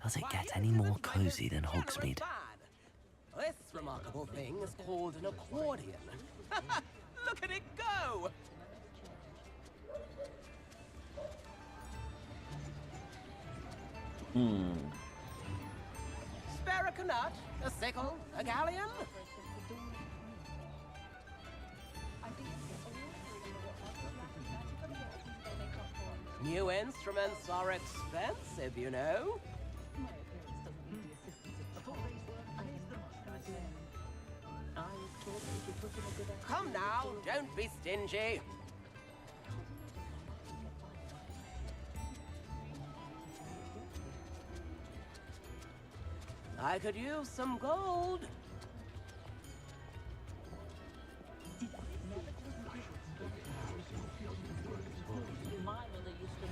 Does it get any more cozy than Hogsmeade? This remarkable thing is called an accordion. Look at it go! Spare a nut, a sickle, a galleon? New instruments are expensive, you know. Come now, don't be stingy. I could use some gold.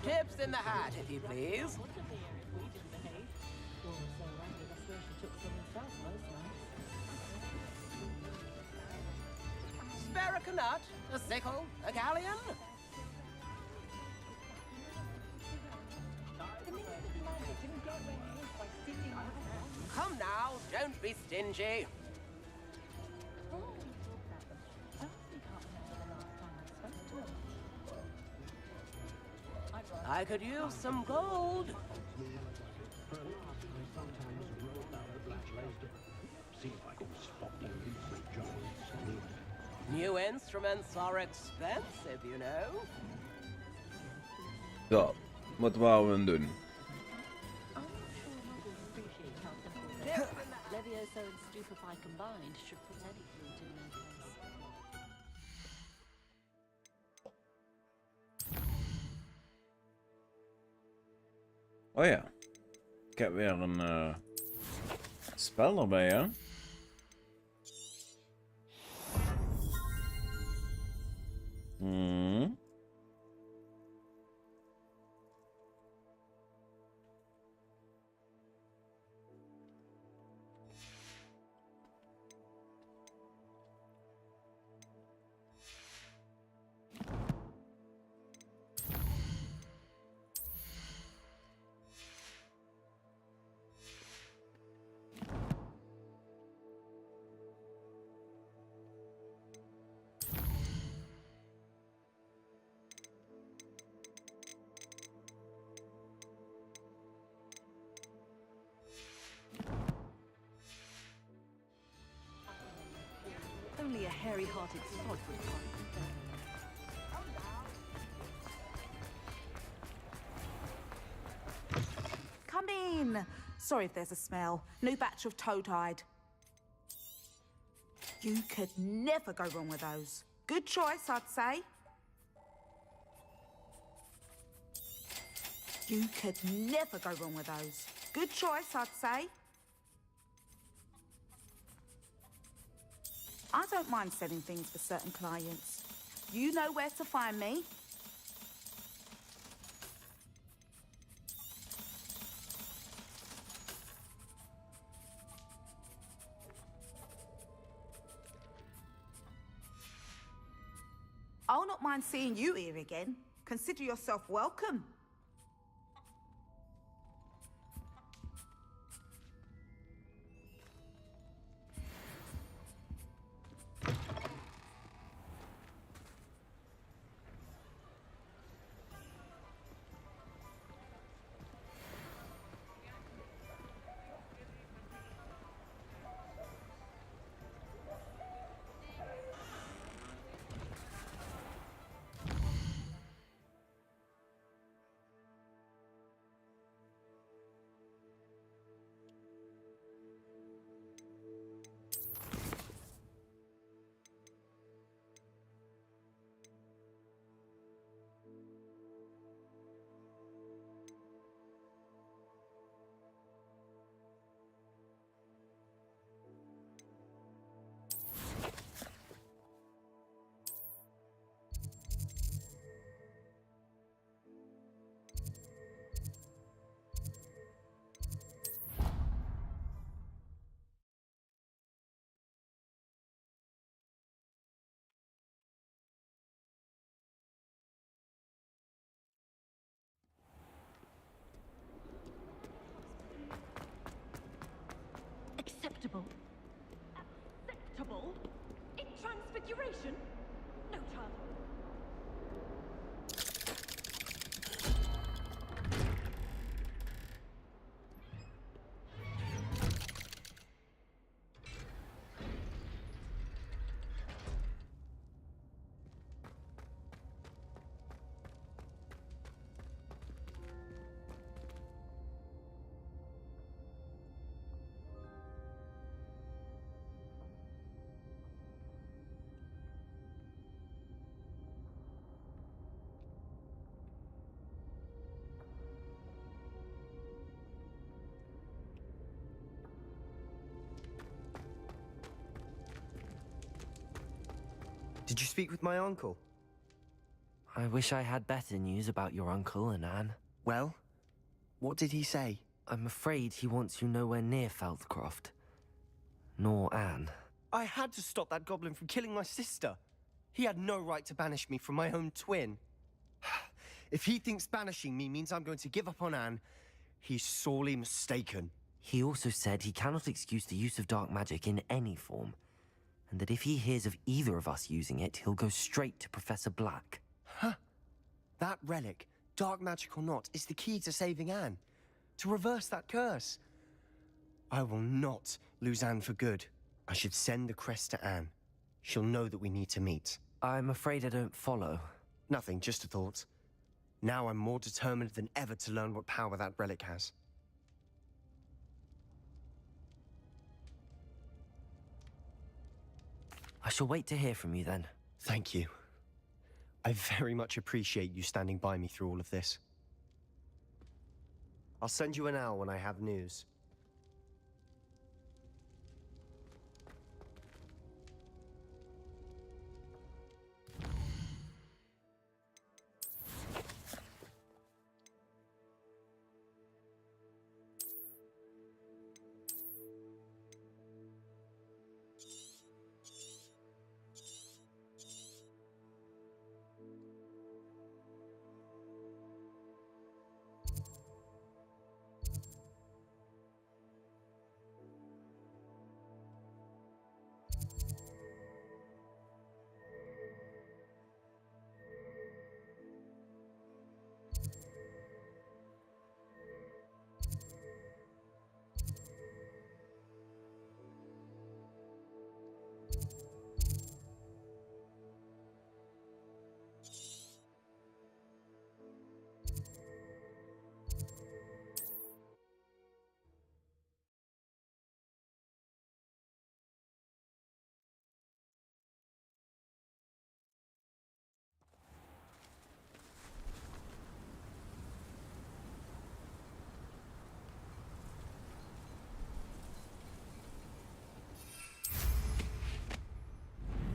Tips in the hat, if you please. Spare a nut, a sickle, a galleon? Come now, don't be stingy. I could use some gold. New instruments are expensive, you know. Så, måtte være en dund. Levioso and Stupefy combined should put any fruit in their place. Å ja. Kan være en spillarbeider. Only a hairy-hearted sod would find. Come in. Sorry if there's a smell. New batch of toad-hide. You could never go wrong with those. Good choice, I'd say. You could never go wrong with those. Good choice, I'd say. I don't mind selling things for certain clients. You know where to find me. I'll not mind seeing you here again. Consider yourself welcome. Incorruptible? In transfiguration? No, child. Did you speak with my uncle? I wish I had better news about your uncle and Anne. Well, what did he say? I'm afraid he wants you nowhere near Feldcroft. Nor Anne. I had to stop that goblin from killing my sister. He had no right to banish me from my own twin. If he thinks banishing me means I'm going to give up on Anne, he's sorely mistaken. He also said he cannot excuse the use of dark magic in any form, and that if he hears of either of us using it, he'll go straight to Professor Black. Huh? That relic, dark magic or not, is the key to saving Anne. To reverse that curse. I will not lose Anne for good. I should send the crest to Anne. She'll know that we need to meet. I'm afraid I don't follow. Nothing, just a thought. Now I'm more determined than ever to learn what power that relic has. I shall wait to hear from you then. Thank you. I very much appreciate you standing by me through all of this. I'll send you an owl when I have news.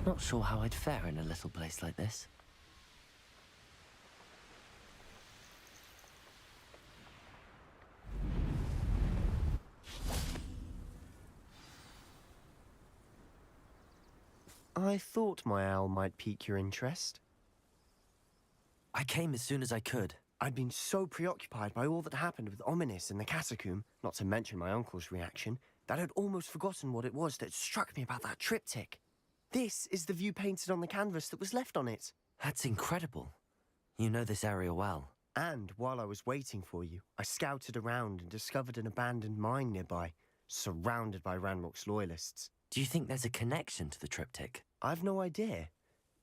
Not sure how I'd fare in a little place like this. I thought my owl might pique your interest. I came as soon as I could. I'd been so preoccupied by all that happened with Ominis and the catacomb, not to mention my uncle's reaction, that I'd almost forgotten what it was that struck me about that triptych. This is the view painted on the canvas that was left on it. That's incredible. You know this area well. And while I was waiting for you, I scouted around and discovered an abandoned mine nearby, surrounded by Ranrock's loyalists. Do you think there's a connection to the triptych? I've no idea,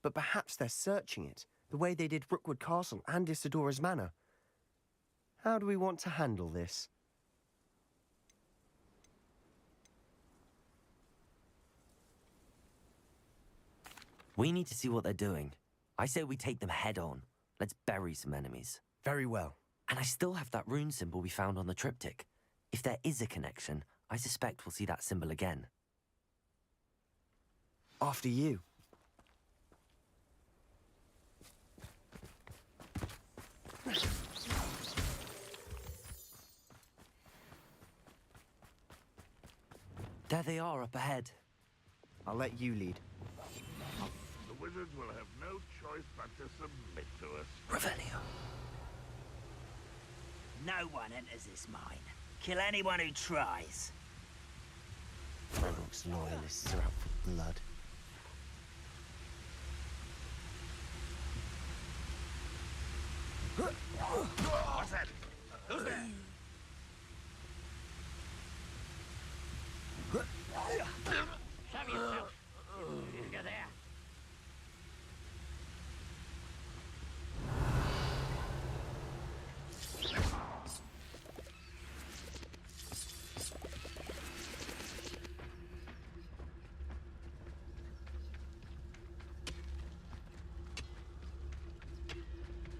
but perhaps they're searching it, the way they did Rookwood Castle and Isidora's Manor. How do we want to handle this? We need to see what they're doing. I say we take them head on. Let's bury some enemies. Very well. And I still have that rune symbol we found on the triptych. If there is a connection, I suspect we'll see that symbol again. After you. There they are up ahead. I'll let you lead. The wizards will have no choice but to submit to us. Revelio. No one enters this mine. Kill anyone who tries. Ranrock's loyalists are out for blood. What's that? Who's there? Show yourself. You're there.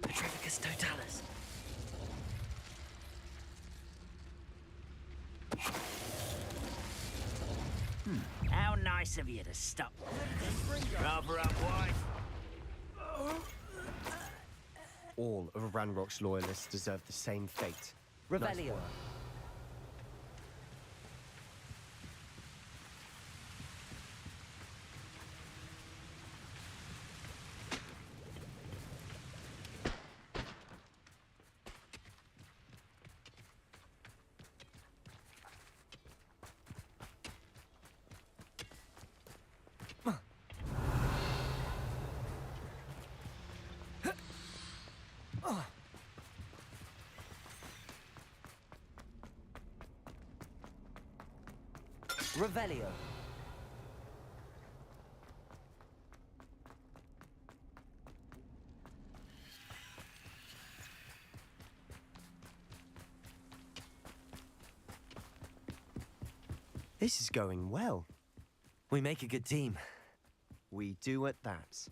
Petrificus Totalis. How nice of you to stop. Rather unwise. All of Ranrock's loyalists deserve the same fate. Revelio. Revelio. This is going well. We make a good team. We do at that.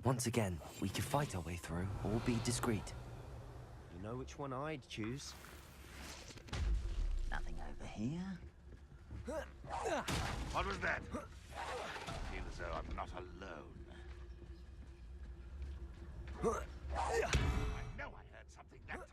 Once again, we can fight our way through or be discreet. You know which one I'd choose? Nothing over here. What was that? I feel as though I'm not alone. I know I heard something that time.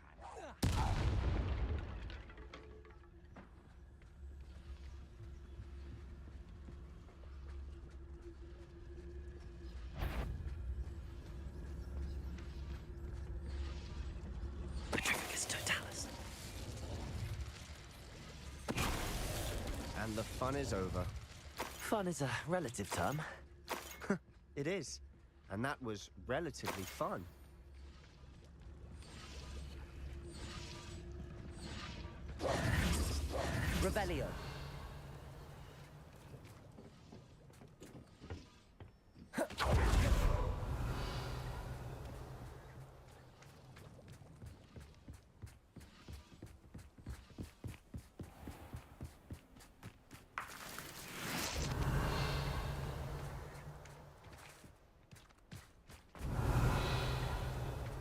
Petrificus Totalis. And the fun is over. Fun is a relative term. It is. And that was relatively fun. Revelio.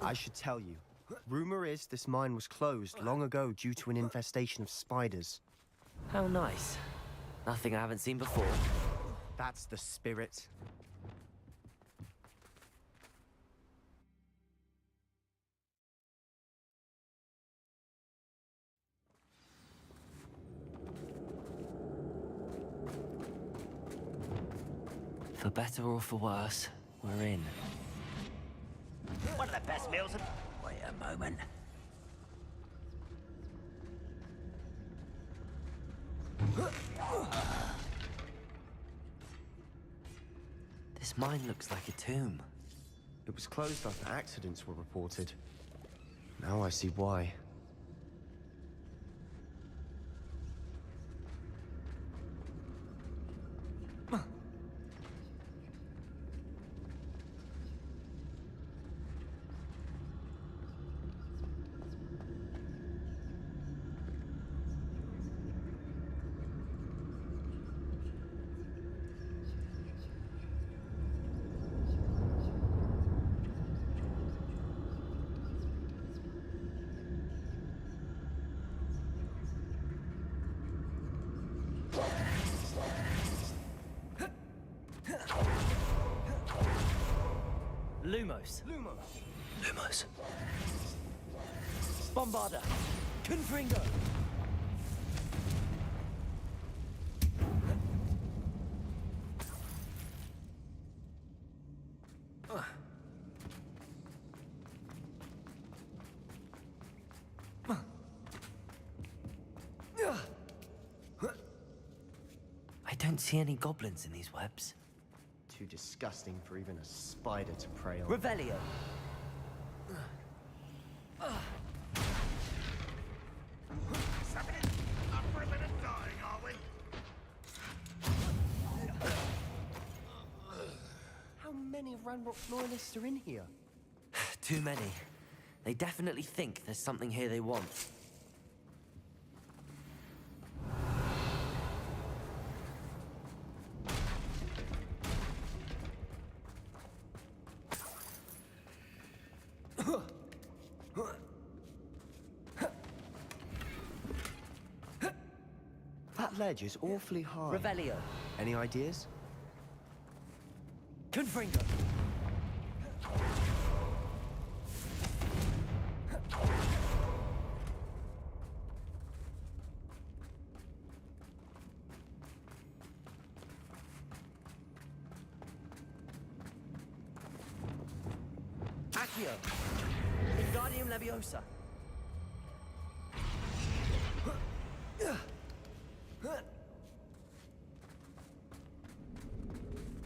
I should tell you. Rumor is this mine was closed long ago due to an infestation of spiders. How nice. Nothing I haven't seen before. That's the spirit. For better or for worse, we're in. One of the best meals of... Wait a moment. This mine looks like a tomb. It was closed after accidents were reported. Now I see why. Lumos. Lumos. Bombarda. Confringo. don't see any goblins in these webs. Too disgusting for even a spider to prey on. Revelio. Up for a bit of dying, are we? How many Ranrock's loyalists are in here? Too many. They definitely think there's something here they want. That ledge is awfully high. Revelio. Any ideas? Confringo. Accio. Wingardium Leviosa.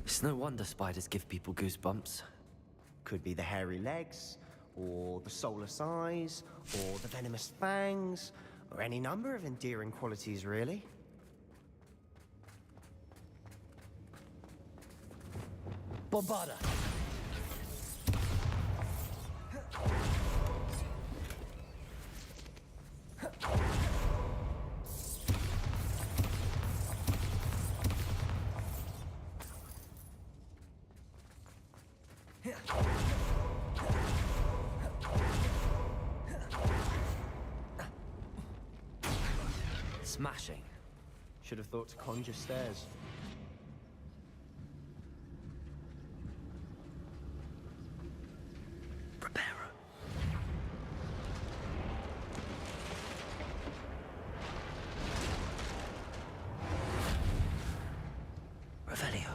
It's no wonder spiders give people goosebumps. Could be the hairy legs, or the soulless eyes, or the venomous fangs, or any number of endearing qualities, really. Bombarda. Smashing. Should have thought to conjure stairs. Preparo. Revelio.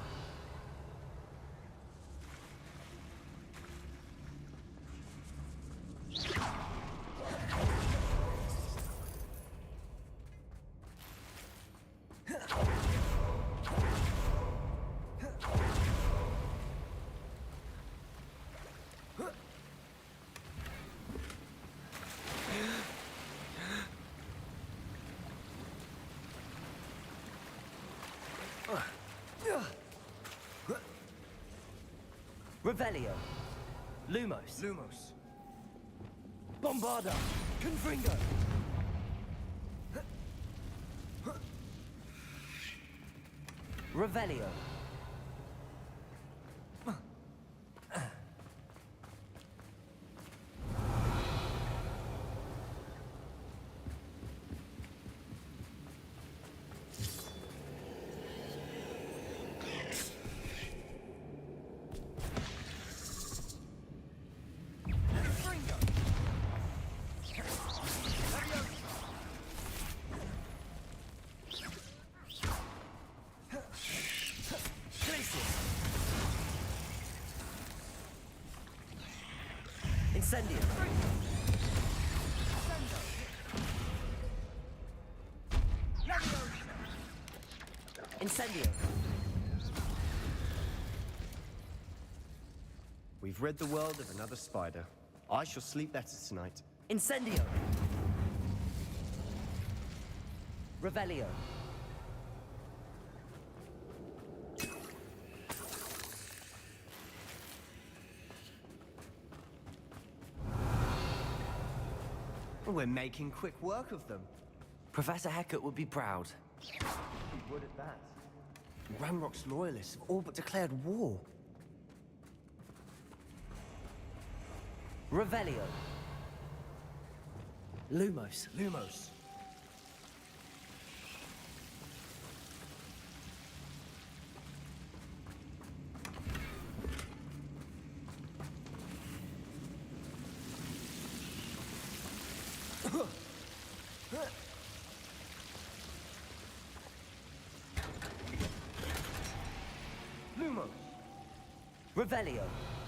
Revelio. Lumos. Lumos. Bombarda. Confringo. Revelio. Incendio. Incendio. We've rid the world of another spider. I shall sleep better tonight. Incendio. Revelio. We're making quick work of them. Professor Hecat would be proud. We would at that. Ranrock's loyalists have all but declared war. Revelio. Lumos. Lumos. Lumos. Revelio.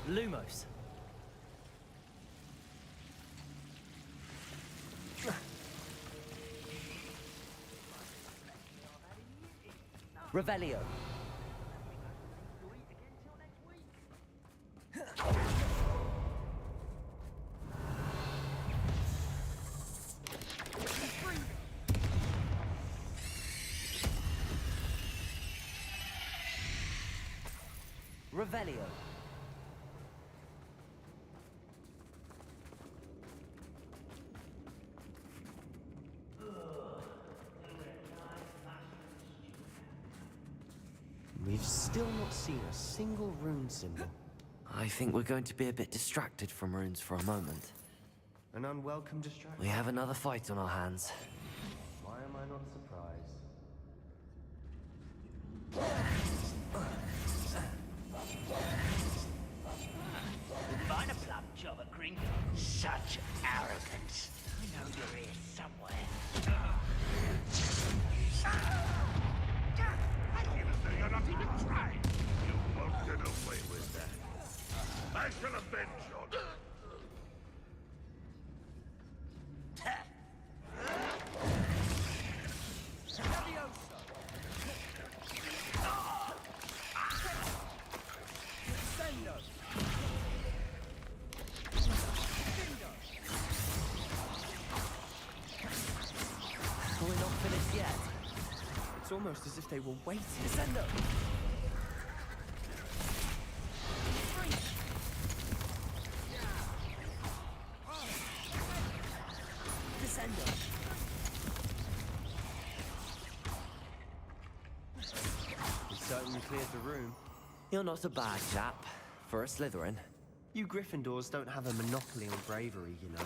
Lumos. Revelio. Revelio. We've still not seen a single rune symbol. I think we're going to be a bit distracted from runes for a moment. An unwelcome distraction. We have another fight on our hands. Why am I not surprised? Find a plum job at Green. Such arrogance. I know you're here somewhere. Even though you're not even trying, you won't get away with that. I shall avenge your death. We're not finished yet. It's almost as if they were waiting. Descendo! Descendo! We certainly cleared the room. You're not a bad chap for a Slytherin. You Gryffindors don't have a monopoly on bravery, you know.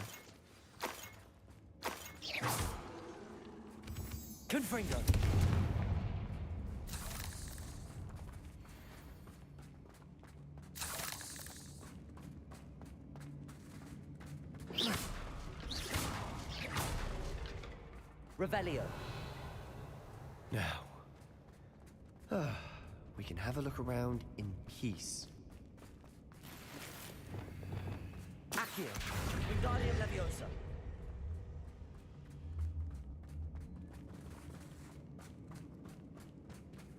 Confringo! Revelio. Now. We can have a look around in peace. Accio. Wingardium Leviosa.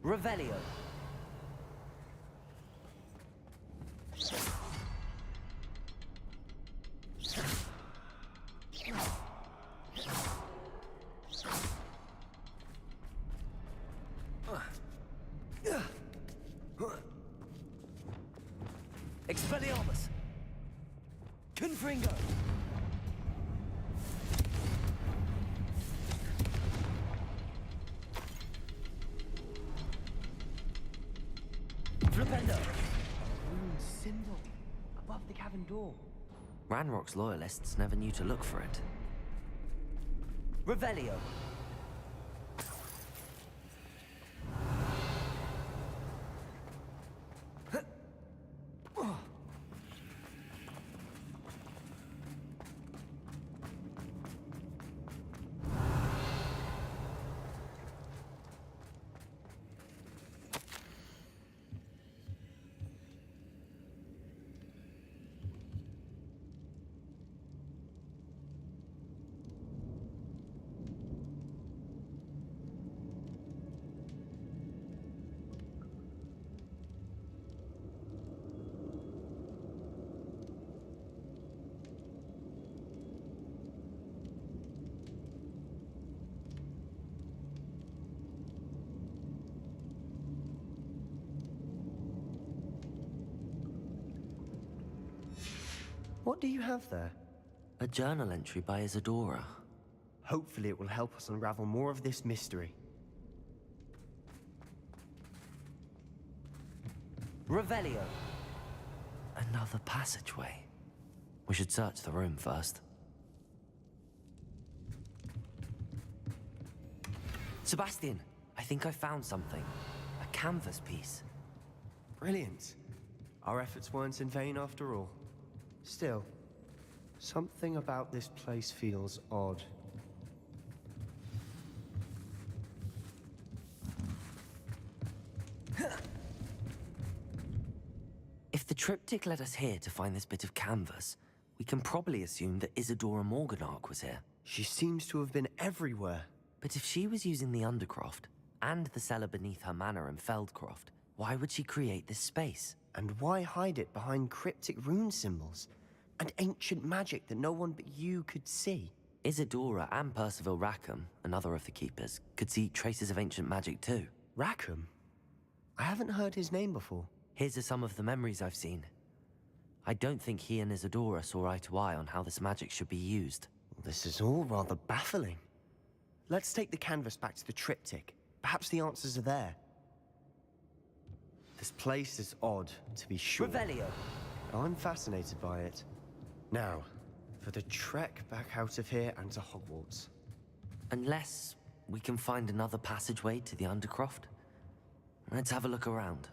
Revelio. Expelliarmus. Confringo. Flipendo. Rune symbol above the cavern door. Ranrock's loyalists never knew to look for it. Revelio. What do you have there? A journal entry by Isadora. Hopefully it will help us unravel more of this mystery. Revelio. Another passageway. We should search the room first. Sebastian, I think I found something. A canvas piece. Brilliant. Our efforts weren't in vain after all. Still, something about this place feels odd. If the triptych led us here to find this bit of canvas, we can probably assume that Isadora Morganach was here. She seems to have been everywhere. But if she was using the Undercroft, and the cellar beneath her manor in Feldcroft. Why would she create this space? And why hide it behind cryptic rune symbols and ancient magic that no one but you could see? Isadora and Percival Rackham, another of the Keepers, could see traces of ancient magic too. Rackham? I haven't heard his name before. His are some of the memories I've seen. I don't think he and Isadora saw eye to eye on how this magic should be used. This is all rather baffling. Let's take the canvas back to the triptych. Perhaps the answers are there. This place is odd, to be sure. Revelio! I'm fascinated by it. Now, for the trek back out of here and to Hogwarts. Unless we can find another passageway to the Undercroft. Let's have a look around.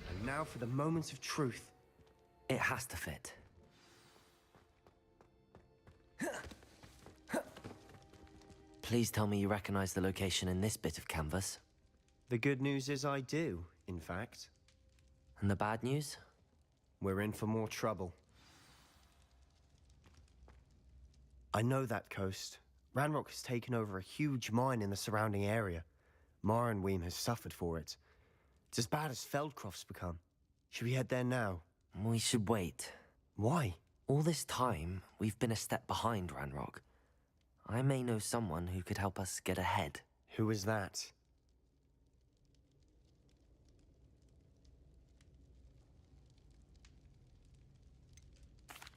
And now for the moment of truth. It has to fit. Please tell me you recognize the location in this bit of canvas. The good news is I do, in fact. And the bad news? We're in for more trouble. I know that coast. Ranrock has taken over a huge mine in the surrounding area. Marrenweem has suffered for it. It's as bad as Feldcroft's become. Should we head there now? We should wait. Why? All this time, we've been a step behind Ranrock. I may know someone who could help us get ahead. Who is that?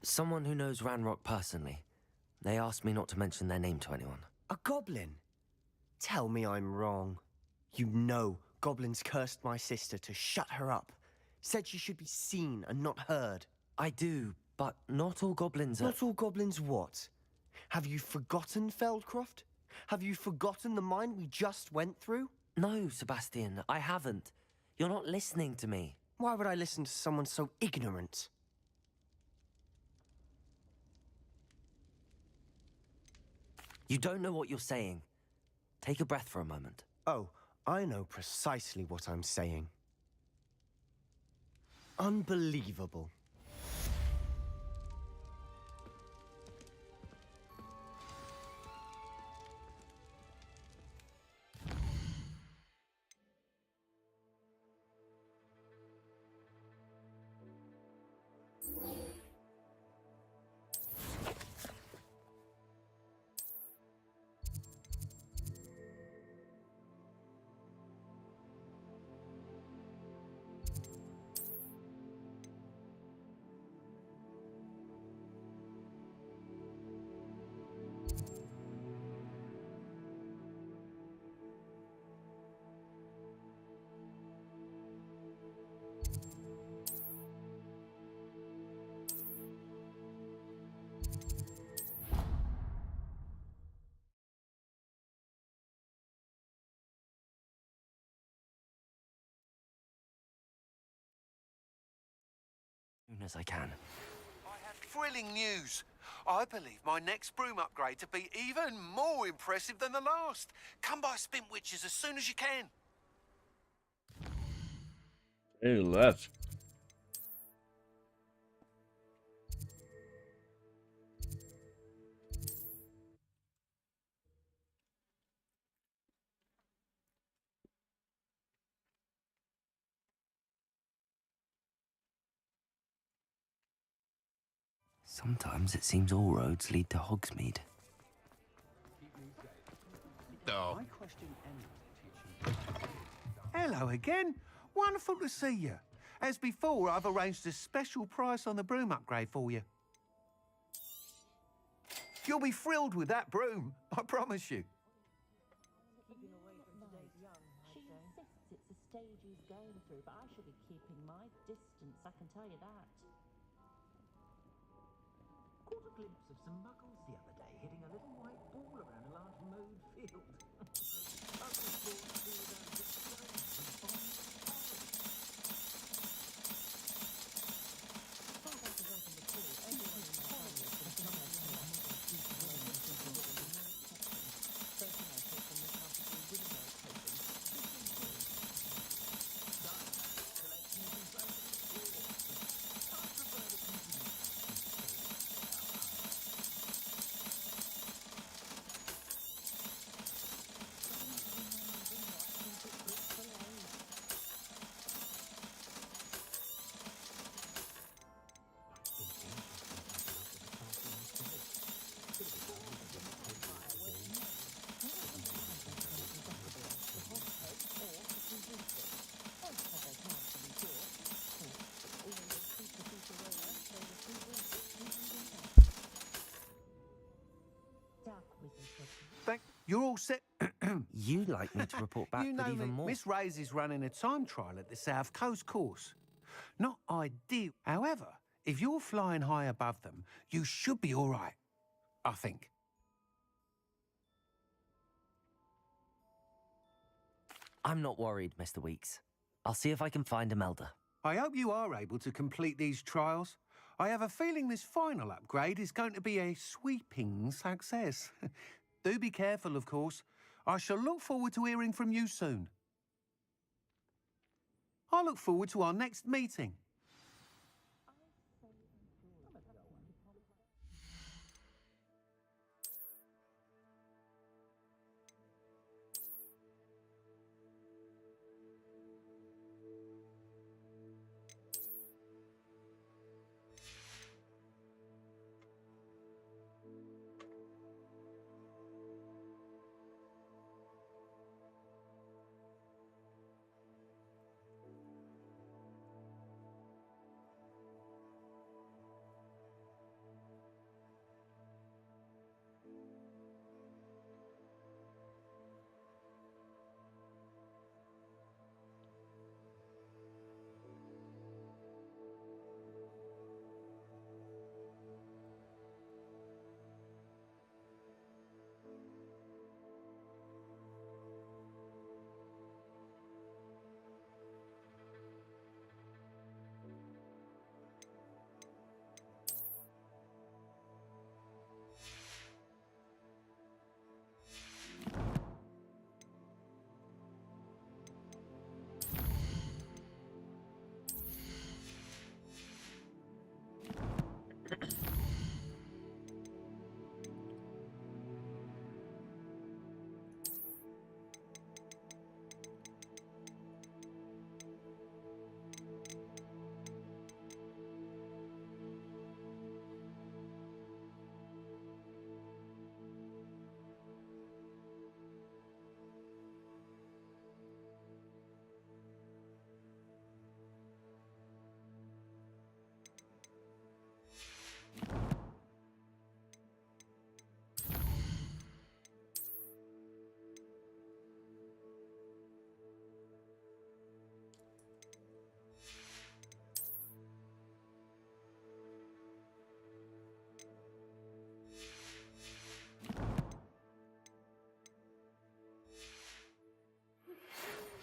Someone who knows Ranrock personally. They asked me not to mention their name to anyone. A goblin? Tell me I'm wrong. You know goblins cursed my sister to shut her up. Said she should be seen and not heard. I do, but not all goblins are... Not all goblins what? Have you forgotten Feldcroft? Have you forgotten the mine we just went through? No, Sebastian, I haven't. You're not listening to me. Why would I listen to someone so ignorant? You don't know what you're saying. Take a breath for a moment. Oh, I know precisely what I'm saying. Unbelievable. As soon as I can. I have thrilling news. I believe my next broom upgrade to be even more impressive than the last. Come by Spintwitches as soon as you can. Hey, let's. Sometimes it seems all roads lead to Hogsmeade. Oh. Hello again. Wonderful to see you. As before, I've arranged a special price on the broom upgrade for you. You'll be thrilled with that broom, I promise you. She insists it's a stage he's going through, but I should be keeping my distance, I can tell you that. Caught a glimpse of some muggles the other day You're all set. You'd like me to report back You with know even me, more. Miss Reyes is running a time trial at the South Coast course. Not ideal. However, if you're flying high above them, you should be all right. I think. I'm not worried, Mr. Weeks. I'll see if I can find Imelda. I hope you are able to complete these trials. I have a feeling this final upgrade is going to be a sweeping success. Do be careful, of course. I shall look forward to hearing from you soon. I look forward to our next meeting.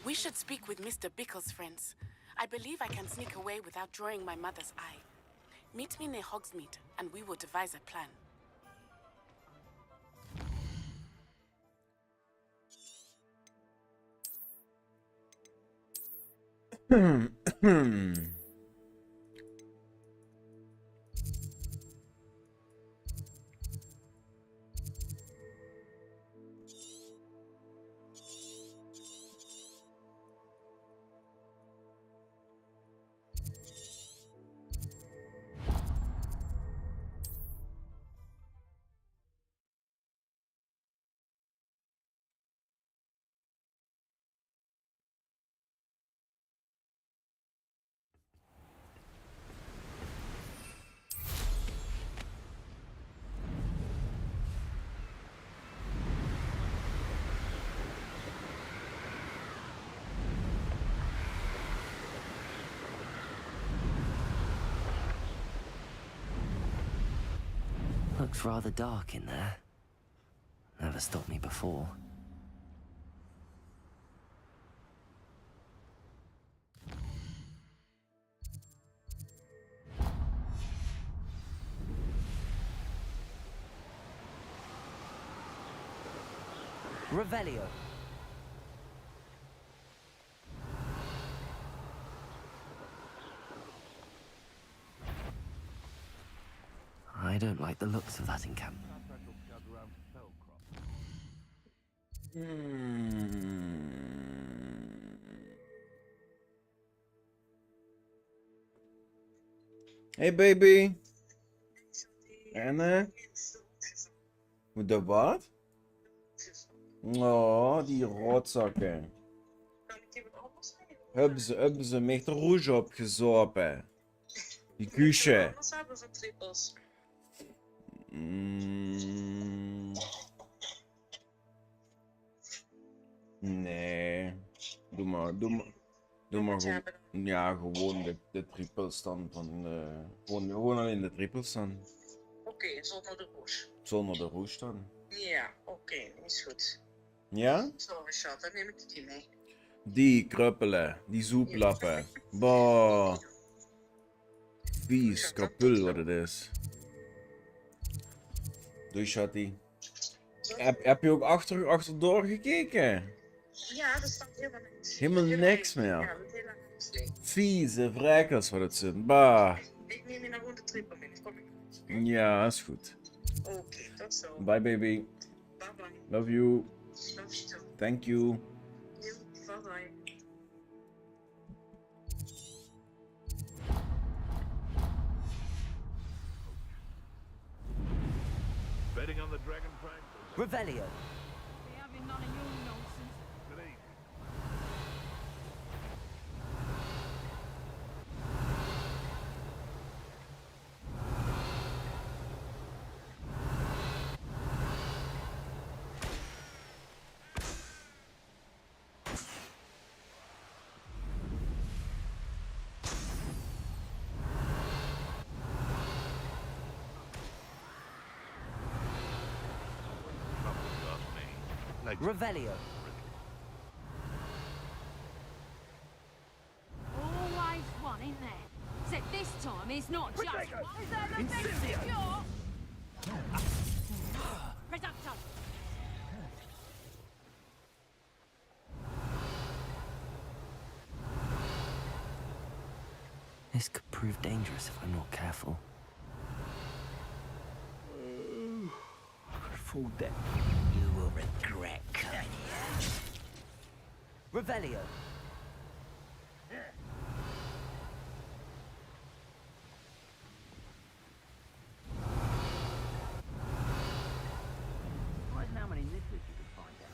We should speak with Mr. Bickle's friends. I believe I can sneak away without drawing my mother's eye. Meet me near Hogsmeade, and we will devise a plan. Looks rather dark in there. Never stopped me before. Revelio. I don't like the looks of that encampment. Hey baby. En Moet dat wat? Oh, die rotzakken. Hebben ze met rouge opgezopen. Die kusje. Nee. Doe maar gewoon. Ja, gewoon de trippels dan van de. Gewoon alleen de trippels dan. Oké, zonder de rouge. Zonder de rouge dan. Ja, oké, is goed. Ja? Sorry, schat, dan neem ik die mee. Die kruppelen, die zoeplappen. Bah. Vies, kapul wat het is. Doei, Shatty. Heb je ook achterdoor gekeken? Ja, er staat helemaal niks. Helemaal niks meer. Ja, dat helemaal niks leeg. Vieze vrijkels wat het zijn. Bah. Ik neem je nou gewoon de trippel mee. Kom ik. Ja, is goed. Oké, tot zo. Bye, baby. Bye bye. Love you. Love you too. Thank you. Bye bye. Betting on the dragon prank? Revelio. Be having none of your nonsense. Great. Revelio. Always one, isn't there? Except this time it's not just one. Is that the Incendio! Reducto! This could prove dangerous if I'm not careful. Full death. You will regret coming here. Revelio. Why how many nippers you can find out?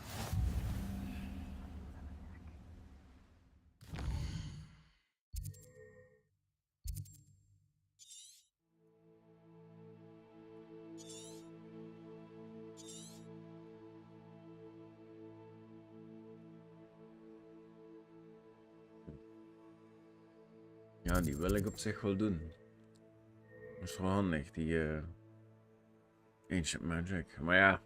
Ja, die wil ik op zich wel doen. Dat is wel handig, die Ancient Magic. Maar ja.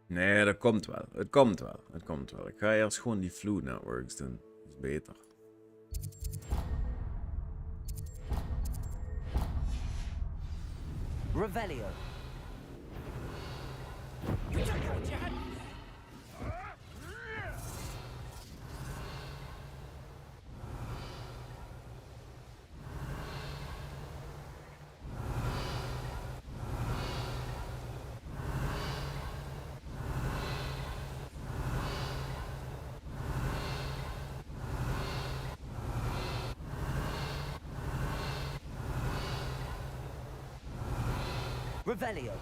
Nee, dat komt wel. Het komt wel. Het komt wel. Ik ga eerst gewoon die Flute Networks doen. Dat is beter. Revelio. Revelio.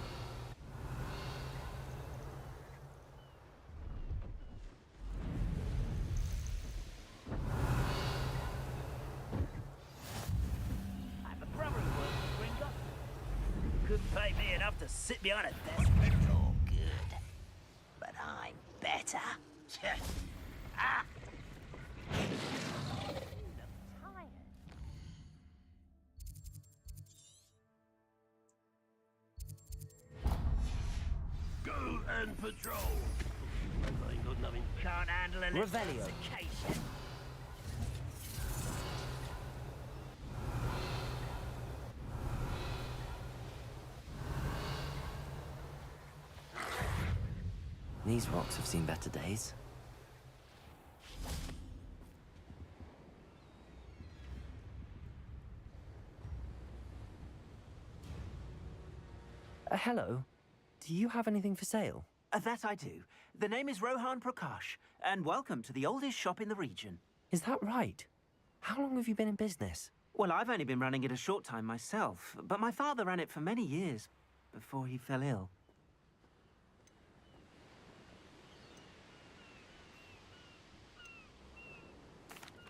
I have a brother who works for Gringo. Couldn't pay me enough to sit behind a desk. It's all good. But I'm better. Ah! Go and patrol. Ain't got nothing. Can't handle a little Revelio. intoxication. These rocks have seen better days. Hello. Do you have anything for sale? That I do. The name is Rohan Prakash, and welcome to the oldest shop in the region. Is that right? How long have you been in business? Well, I've only been running it a short time myself, but my father ran it for many years before he fell ill.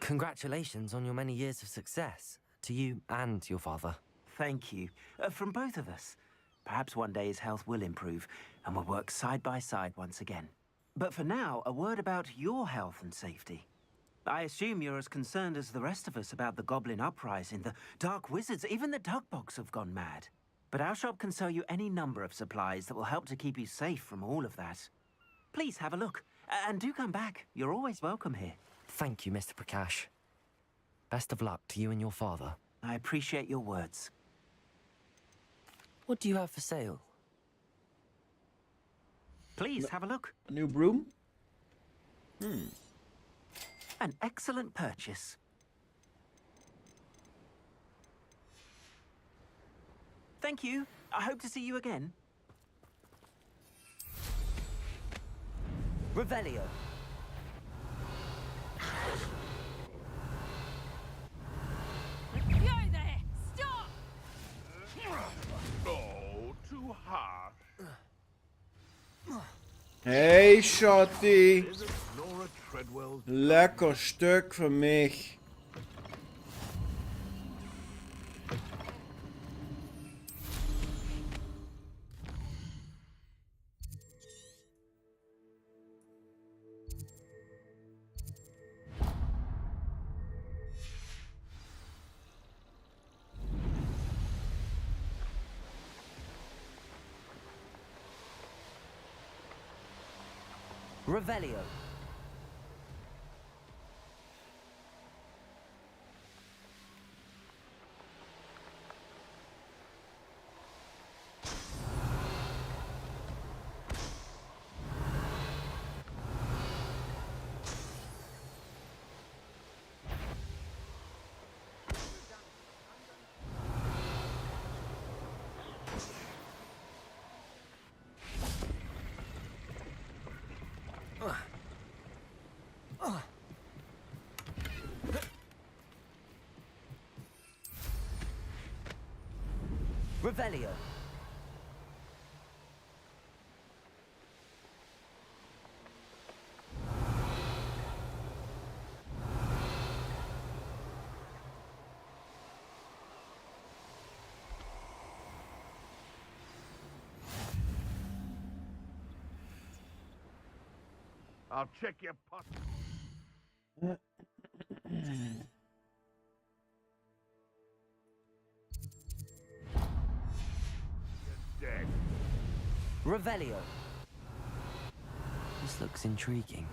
Congratulations on your many years of success, to you and your father. Thank you. From both of us. Perhaps one day his health will improve, and we'll work side by side once again. But for now, a word about your health and safety. I assume you're as concerned as the rest of us about the Goblin Uprising, the Dark Wizards, even the Dugbogs have gone mad. But our shop can sell you any number of supplies that will help to keep you safe from all of that. Please have a look, and do come back. You're always welcome here. Thank you, Mr. Prakash. Best of luck to you and your father. I appreciate your words. What do you have for sale? Please have a look. A new broom? An excellent purchase. Thank you. I hope to see you again. Revelio. You there! Stop! Oh, too harsh. Hey, Shotty. Is it Nora Treadwell? Lekker stuk voor mich. Revelio. Revelio. I'll check your pot. Dead. Revelio. This looks intriguing.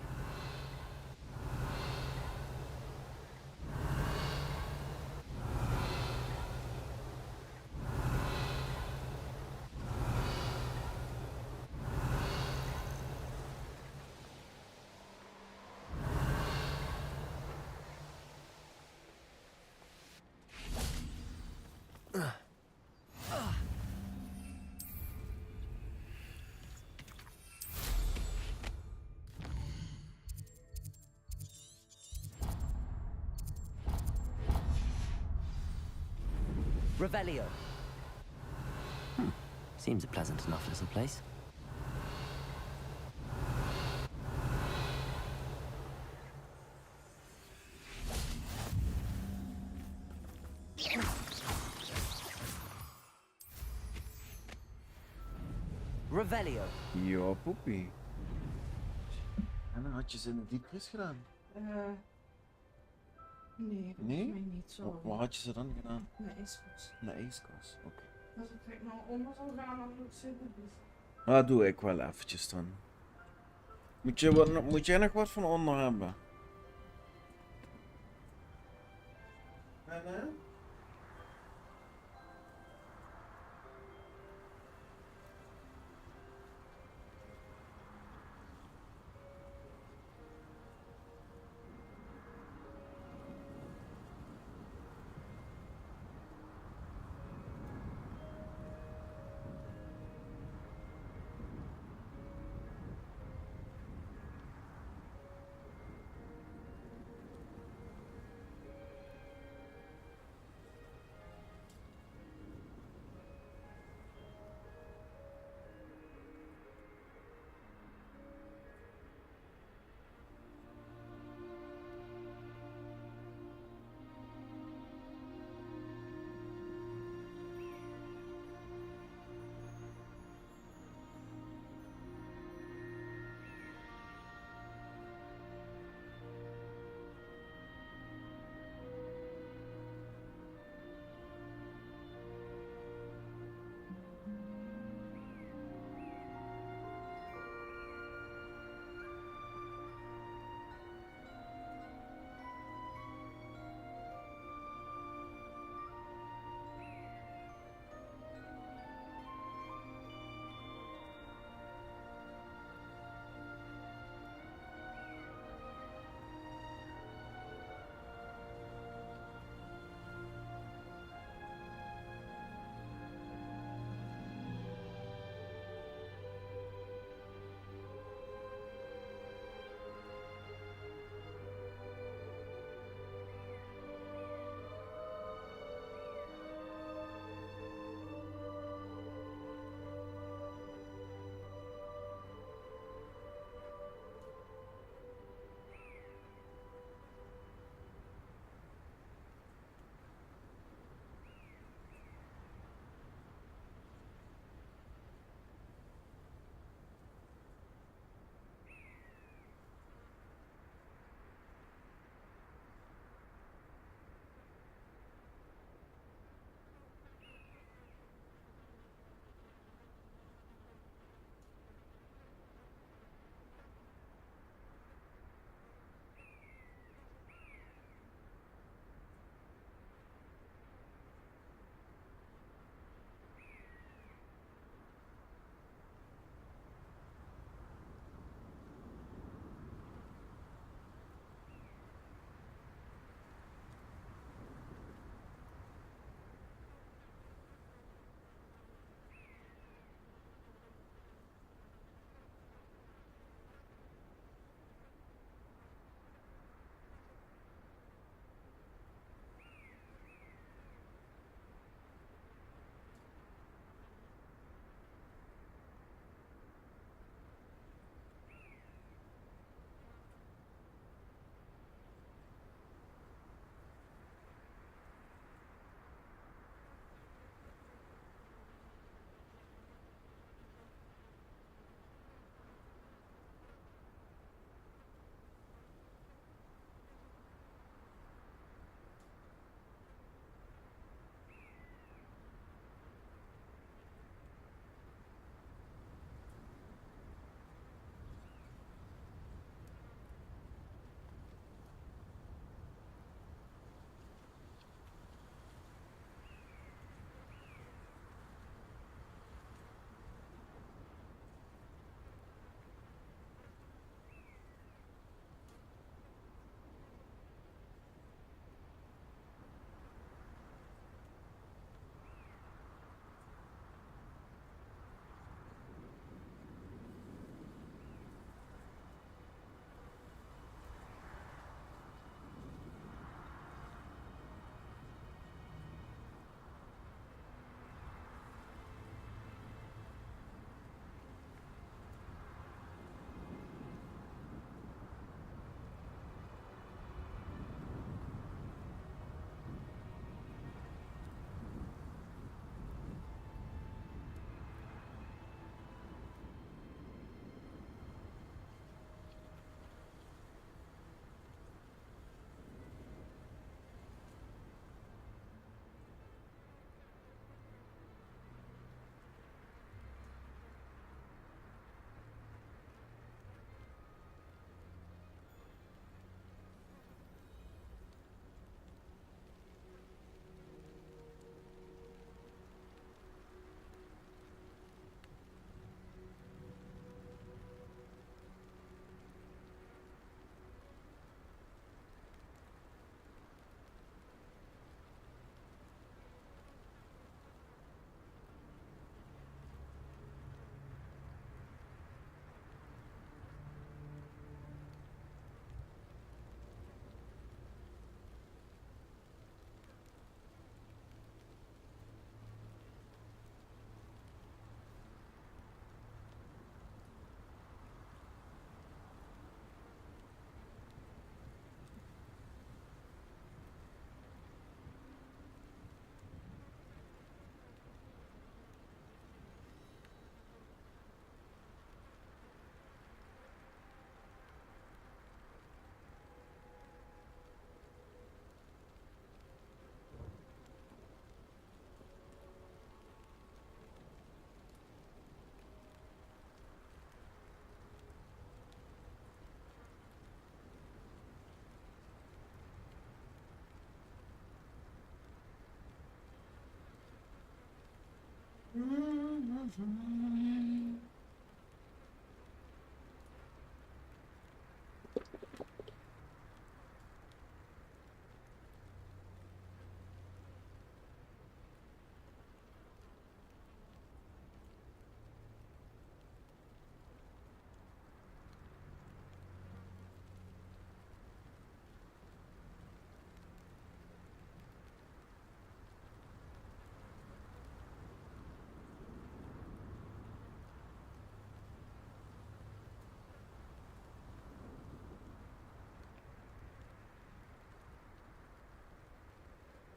Revelio. Seems a pleasant enough little place. Revelio. Ja, poepie. En dan had je ze in de diepvries gedaan. Nee, volgens Nee? mij niet zo. Waar had je ze dan gedaan? In de ijskast. In de ijskast, oké. Als ik direct naar onder zou gaan, dan moet ik zitten. Dat doe ik wel eventjes dan. Moet jij nog wat van onder hebben? Nee?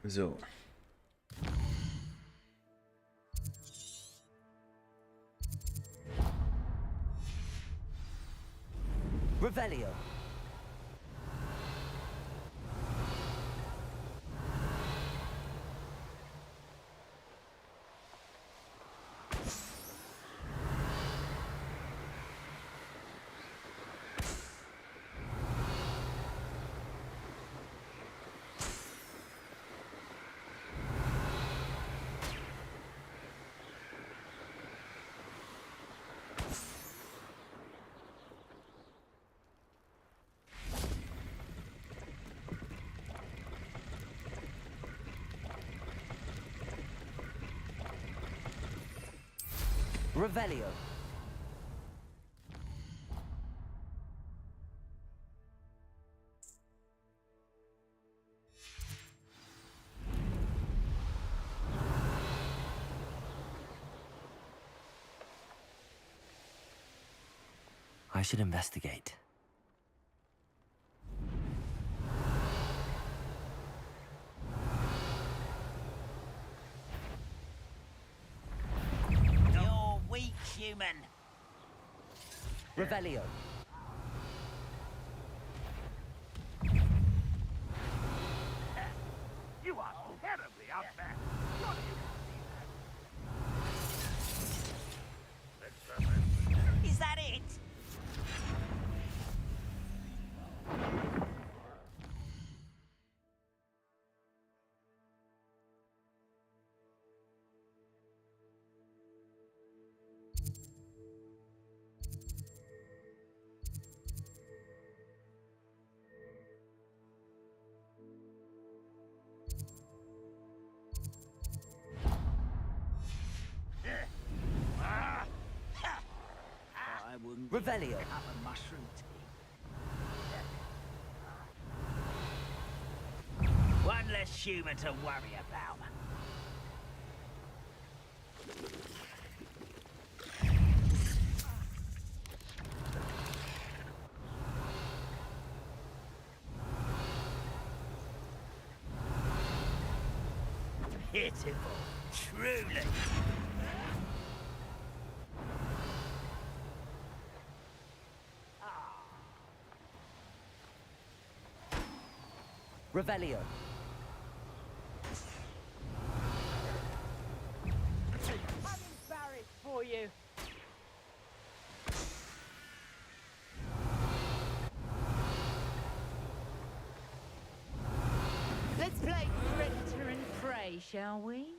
Zo. Revelio. Revelio. I should investigate. You're weak, human. Revelio. You are terribly outmatched. Surely you can see that. Is that it? I wouldn't Revelio. have a mushroom tea. One less human to worry about. Pitiful, truly. Revelio. I'm embarrassed for you. Let's play Predator and Prey, shall we?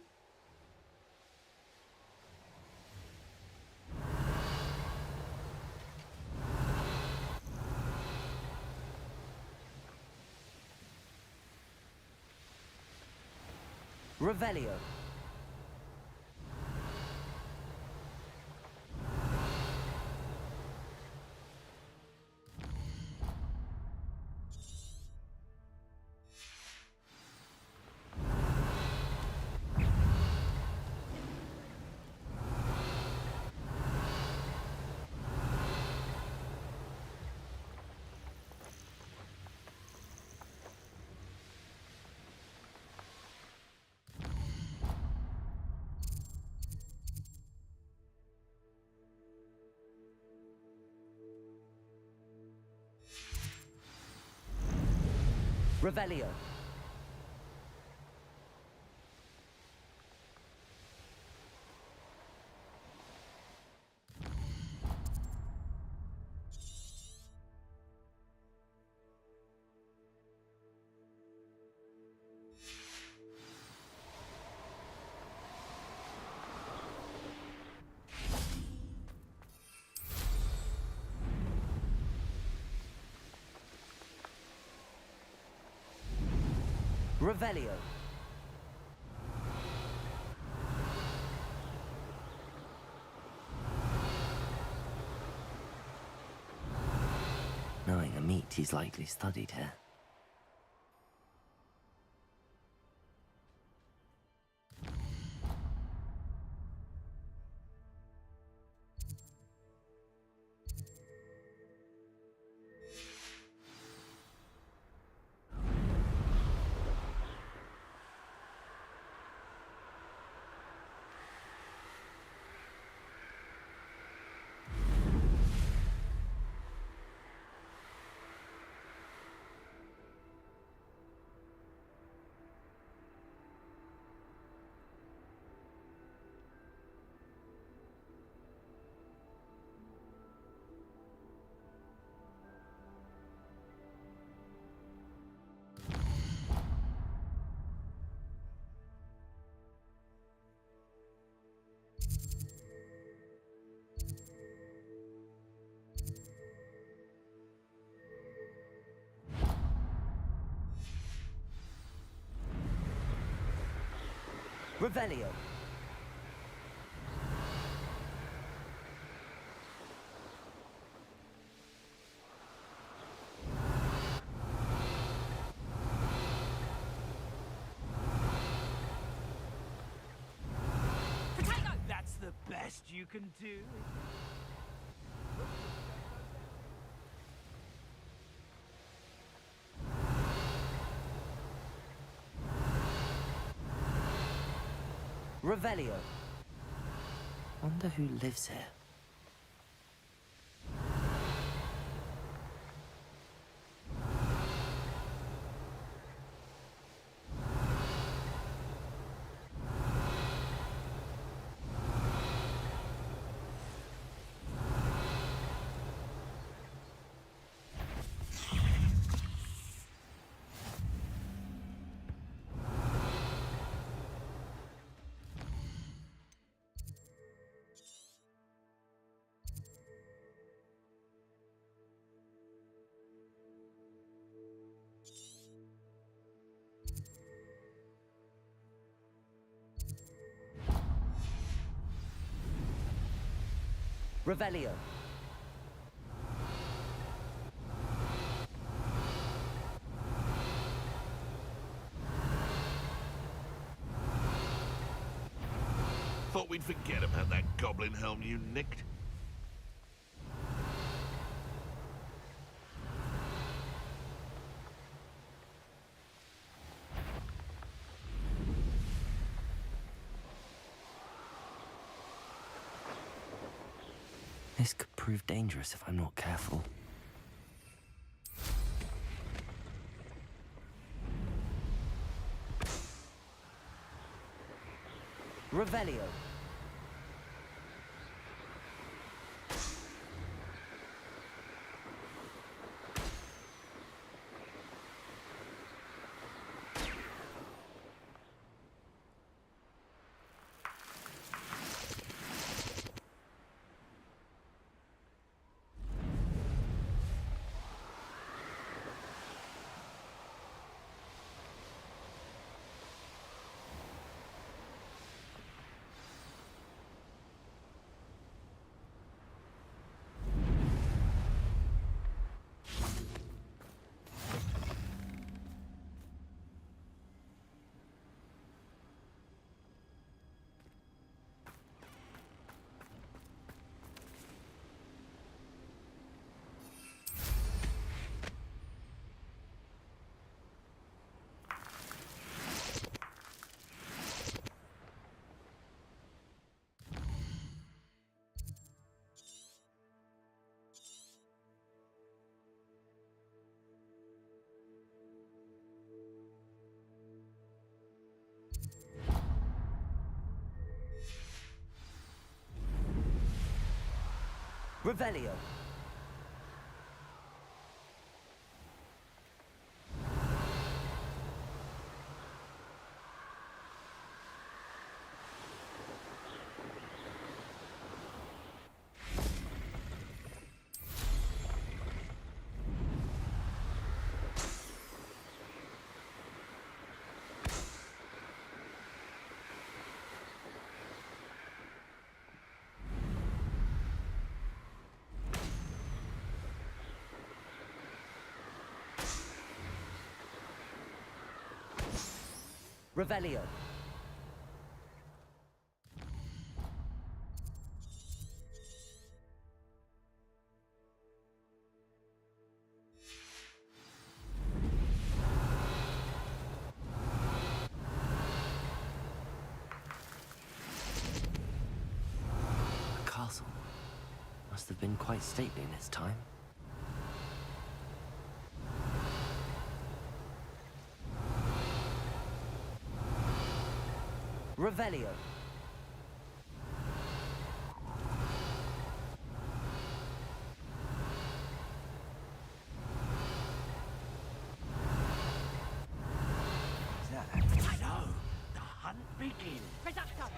Revelio. Revelio. Revelio. Knowing a meat, he's likely studied here. Revelio. Potato! That's the best you can do? Revelio. Wonder who lives here. Revelio. Thought we'd forget about that goblin helm you nicked. This could prove dangerous if I'm not careful. Revelio. Revelio. Revelio. The castle must have been quite stately in its time. Revelio. I know. The hunt begins. Reducto!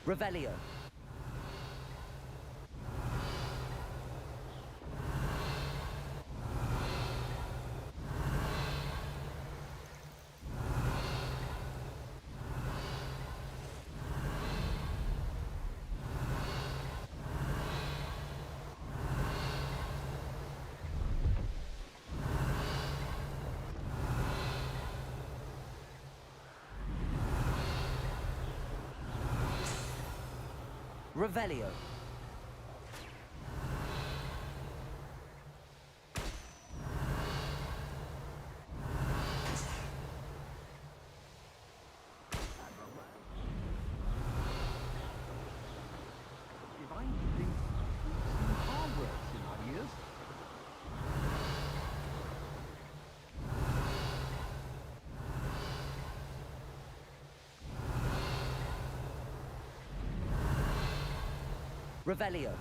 Revelio. Revelio. Revelio.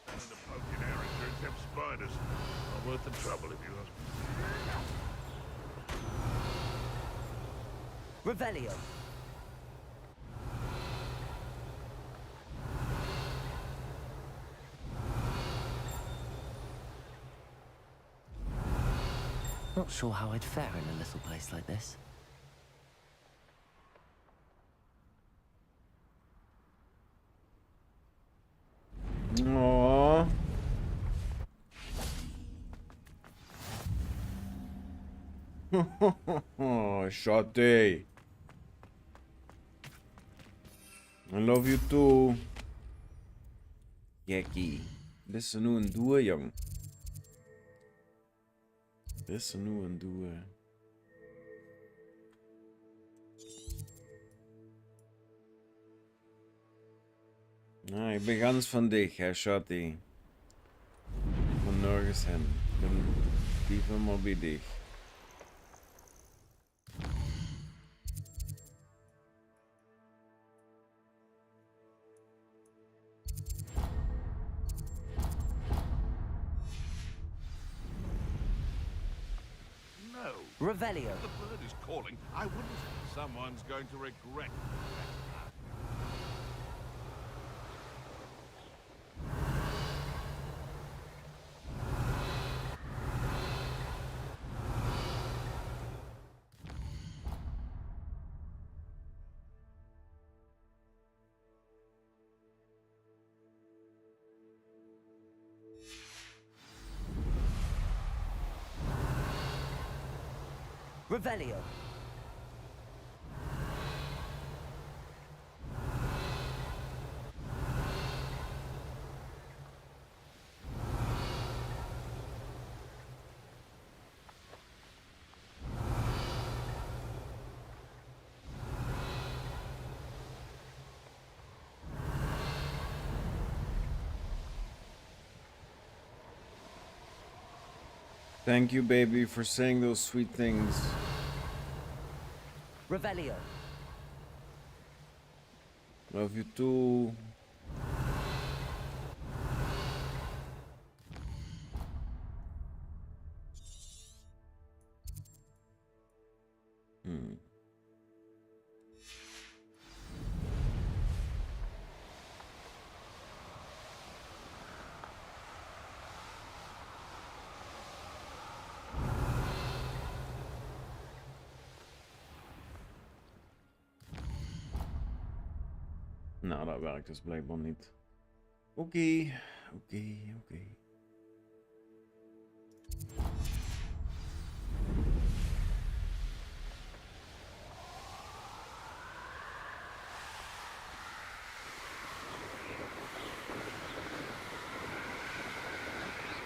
And the poking arrow turns them spiders. Not worth the trouble if you ask me. Revelio. Not sure how I'd fare in a little place like this. Shotty. I love you too. Gekkie. Dit is nu een doe, jong. Dit is nu een doe. Nou, ik ben gans van dich, hè, Shotty. Van nergens heen. Ik ben diep helemaal bij dich. No. Revelio. The bird is calling. I wouldn't. Someone's going to regret. Revelio. Thank you, baby, for saying those sweet things. Revelio. Love you too. Nou, dat werkt dus blijkbaar niet. Oké.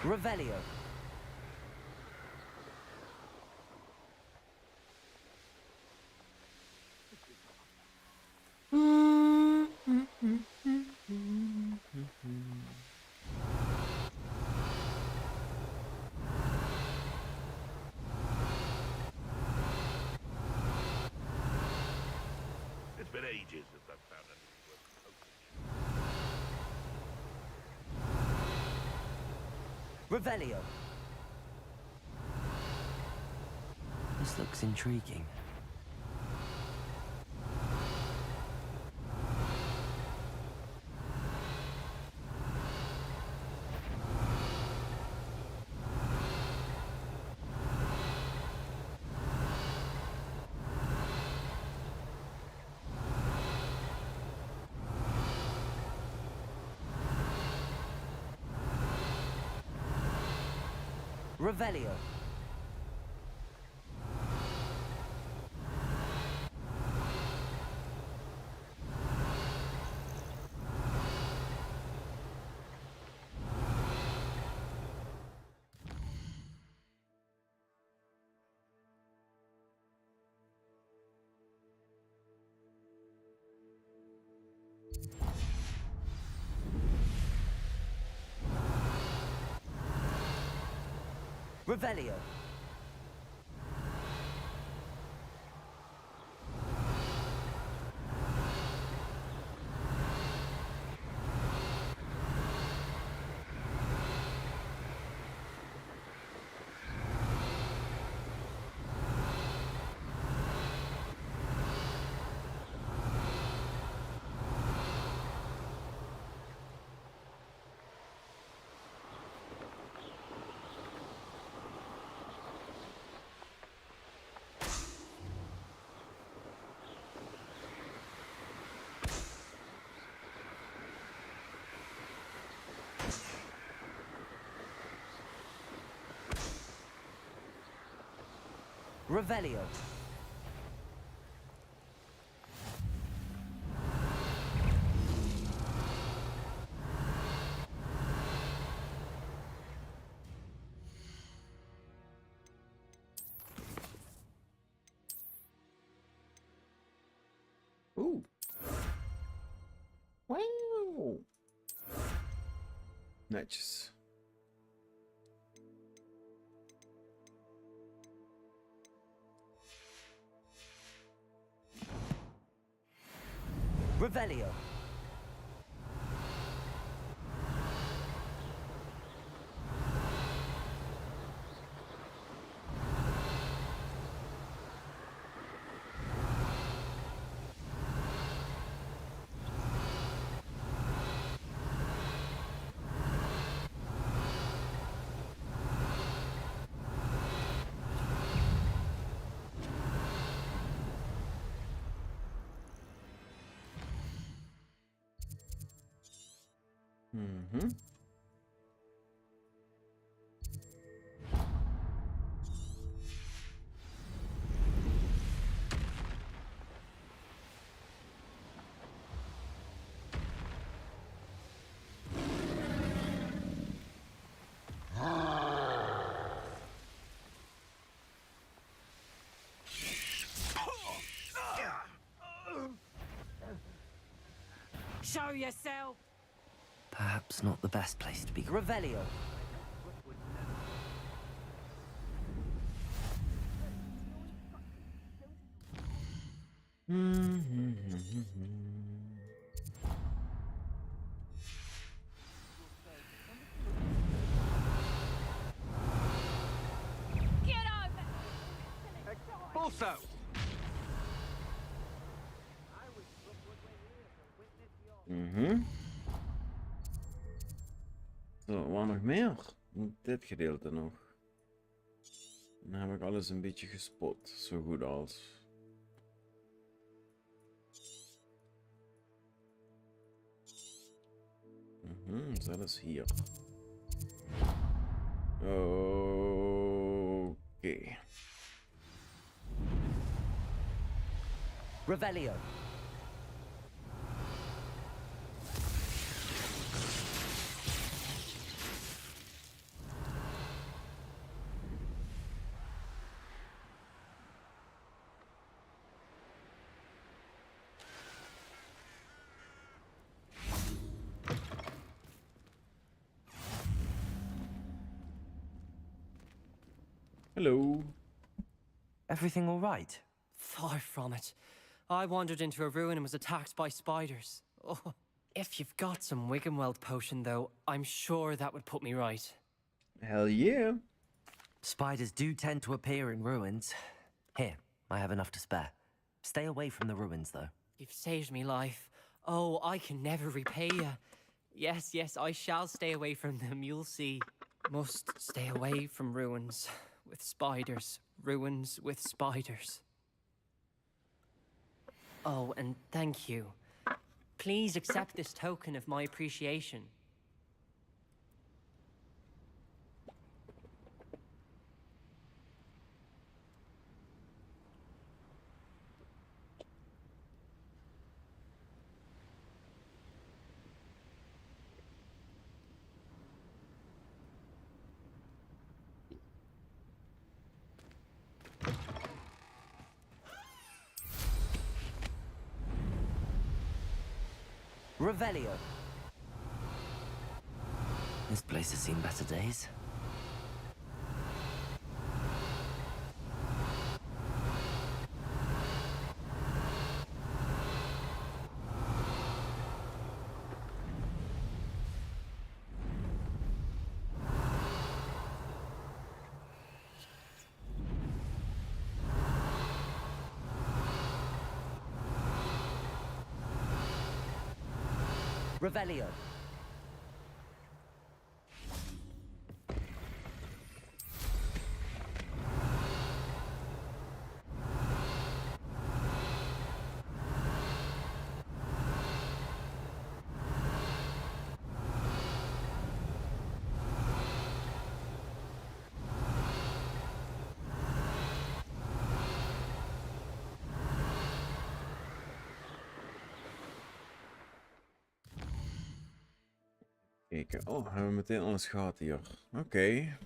Revelio. It's been ages since I've found anything worth poaching. Revelio. This looks intriguing. Revelio. Revelio. Revelio. Ooh. Wow. Netjes. Revelio. Mhm. Show yourself! Perhaps not the best place to be. Revelio. Get over! Also, Zo, waar nog meer? Dit gedeelte nog. Dan heb ik alles een beetje gespot, zo goed als. Zelfs hier. Oké. Revelio. Hello. Everything all right? Far from it. I wandered into a ruin and was attacked by spiders. Oh, if you've got some Wiggenweld potion, though, I'm sure that would put me right. Hell yeah. Spiders do tend to appear in ruins. Here, I have enough to spare. Stay away from the ruins, though. You've saved me life. Oh, I can never repay you. Yes, yes, I shall stay away from them, you'll see. Must stay away from ruins with spiders. Ruins with spiders. Oh, and thank you. Please accept this token of my appreciation. Revelio. This place has seen better days. Revelio. Kijken. Oh, hebben we meteen alles gehad hier. Oké.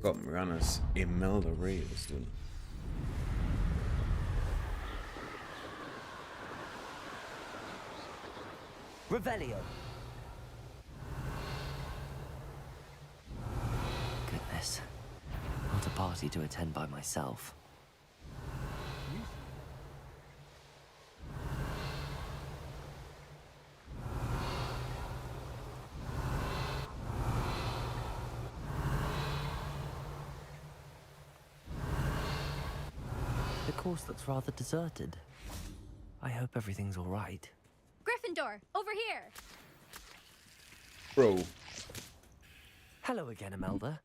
Kom, we gaan eens Imelda Reyes doen. Revelio. Goodness. Not a party to attend by myself. The course looks rather deserted. I hope everything's all right. Gryffindor, over here! Bro. Hello again, Imelda.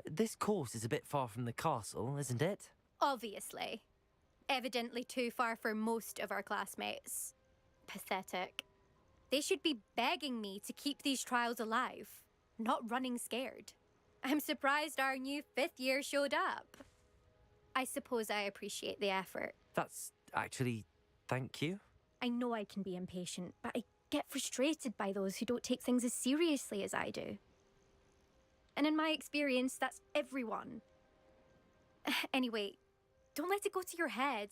This course is a bit far from the castle, isn't it? Obviously. Evidently too far for most of our classmates. Pathetic. They should be begging me to keep these trials alive, not running scared. I'm surprised our new 5th year showed up. I suppose I appreciate the effort. That's actually... thank you. I know I can be impatient, but I get frustrated by those who don't take things as seriously as I do. And in my experience, that's everyone. Anyway, don't let it go to your head.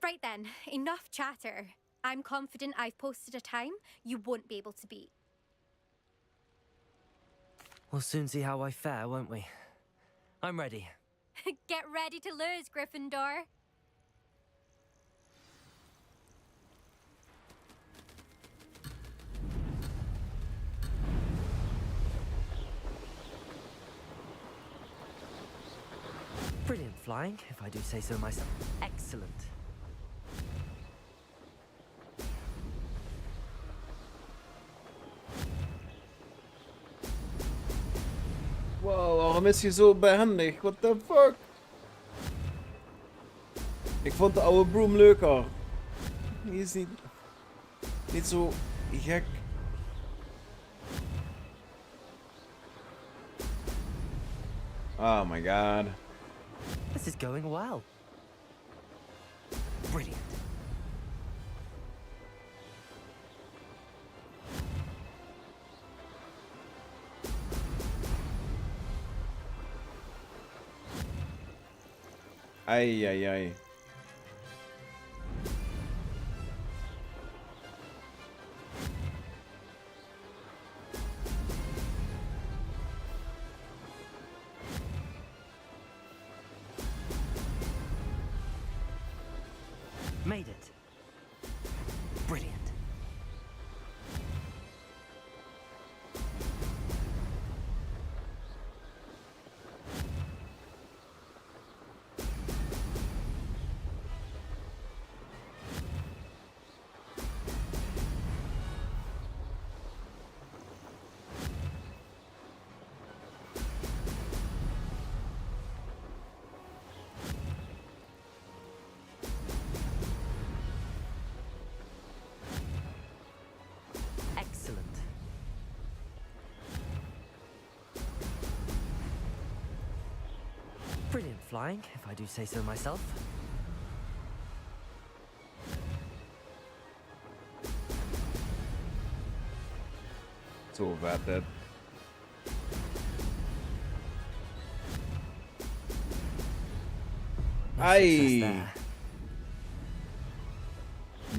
Right then, enough chatter. I'm confident I've posted a time you won't be able to beat. We'll soon see how I fare, won't we? I'm ready. Get ready to lose, Gryffindor. Brilliant flying, if I do say so myself. Excellent. Wow, waarom is hij zo behendig? What the fuck? Ik vond de oude Broom leuker. Die is niet zo gek. Oh my god. This is going well. Brilliant. Ai, ai, ai. Made it. Brilliant. Excellent. Brilliant flying, if I do say so myself. Zo vet dit. Ai!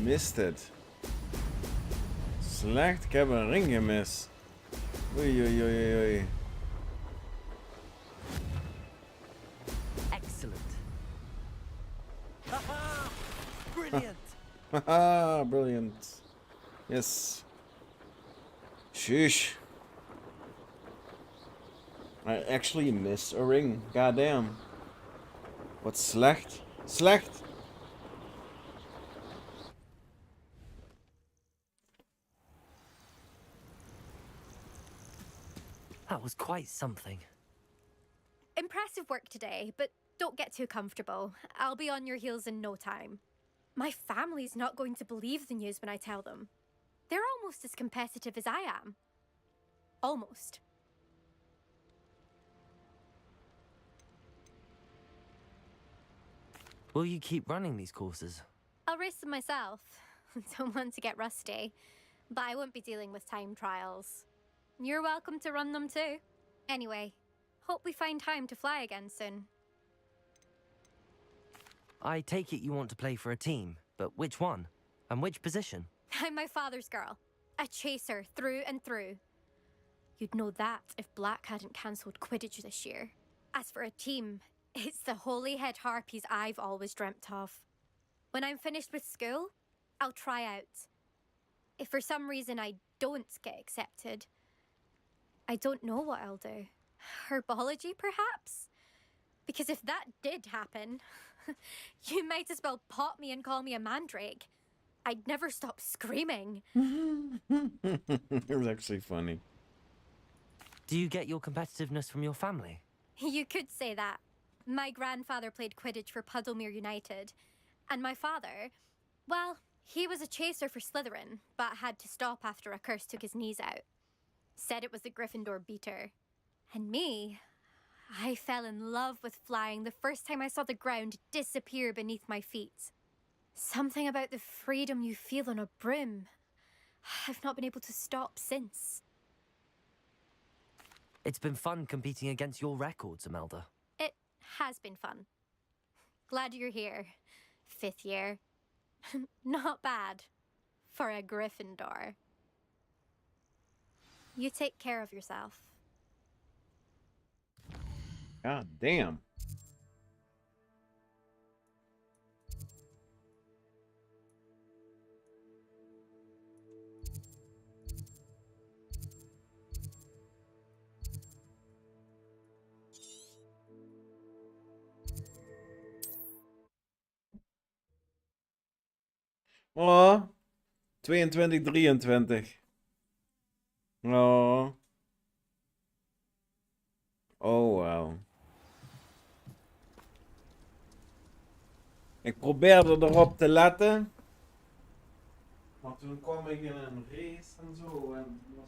Mist het. Slecht, ik heb een ring gemist. Oei, oei, oei, oei. Excellent. Haha! Brilliant. Haha, brilliant. Yes. Sheesh. I actually missed a ring. Goddamn. Wat slecht. Slecht. That was quite something. Impressive work today, but don't get too comfortable. I'll be on your heels in no time. My family's not going to believe the news when I tell them. They're almost as competitive as I am. Almost. Will you keep running these courses? I'll race them myself. Don't want to get rusty, but I won't be dealing with time trials. You're welcome to run them too. Anyway, hope we find time to fly again soon. I take it you want to play for a team, but which one? And which position? I'm my father's girl. A chaser through and through. You'd know that if Black hadn't cancelled Quidditch this year. As for a team, it's the Holyhead Harpies I've always dreamt of. When I'm finished with school, I'll try out. If for some reason I don't get accepted, I don't know what I'll do. Herbology, perhaps? Because if that did happen, you might as well pop me and call me a mandrake. I'd never stop screaming. It was actually funny. Do you get your competitiveness from your family? You could say that. My grandfather played Quidditch for Puddlemere United. And my father, well, he was a chaser for Slytherin, but had to stop after a curse took his knees out. Said it was the Gryffindor beater. And me, I fell in love with flying the first time I saw the ground disappear beneath my feet. Something about the freedom you feel on a broom. I've not been able to stop since. It's been fun competing against your records, Imelda. It has been fun. Glad you're here. 5th year. Not bad. For a Gryffindor. You take care of yourself. God damn. Oh, 22, 23. Oh. Oh, wauw. Ik probeerde erop te letten. Maar toen kwam ik in een race en zo. En was...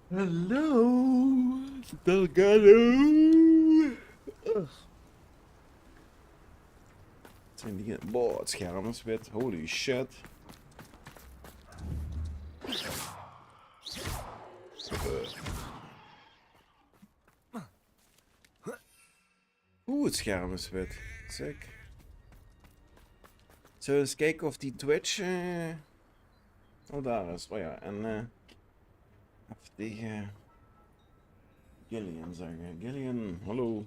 Hello, Delgado. Ugh. Het zijn die... Boah, het scherm is wit. Holy shit. Oeh, het scherm is wit. Sick. Zullen we eens kijken of die Twitch... Oh, daar is. Oh ja, en... even tegen... Gillian zeggen. Gillian, hallo.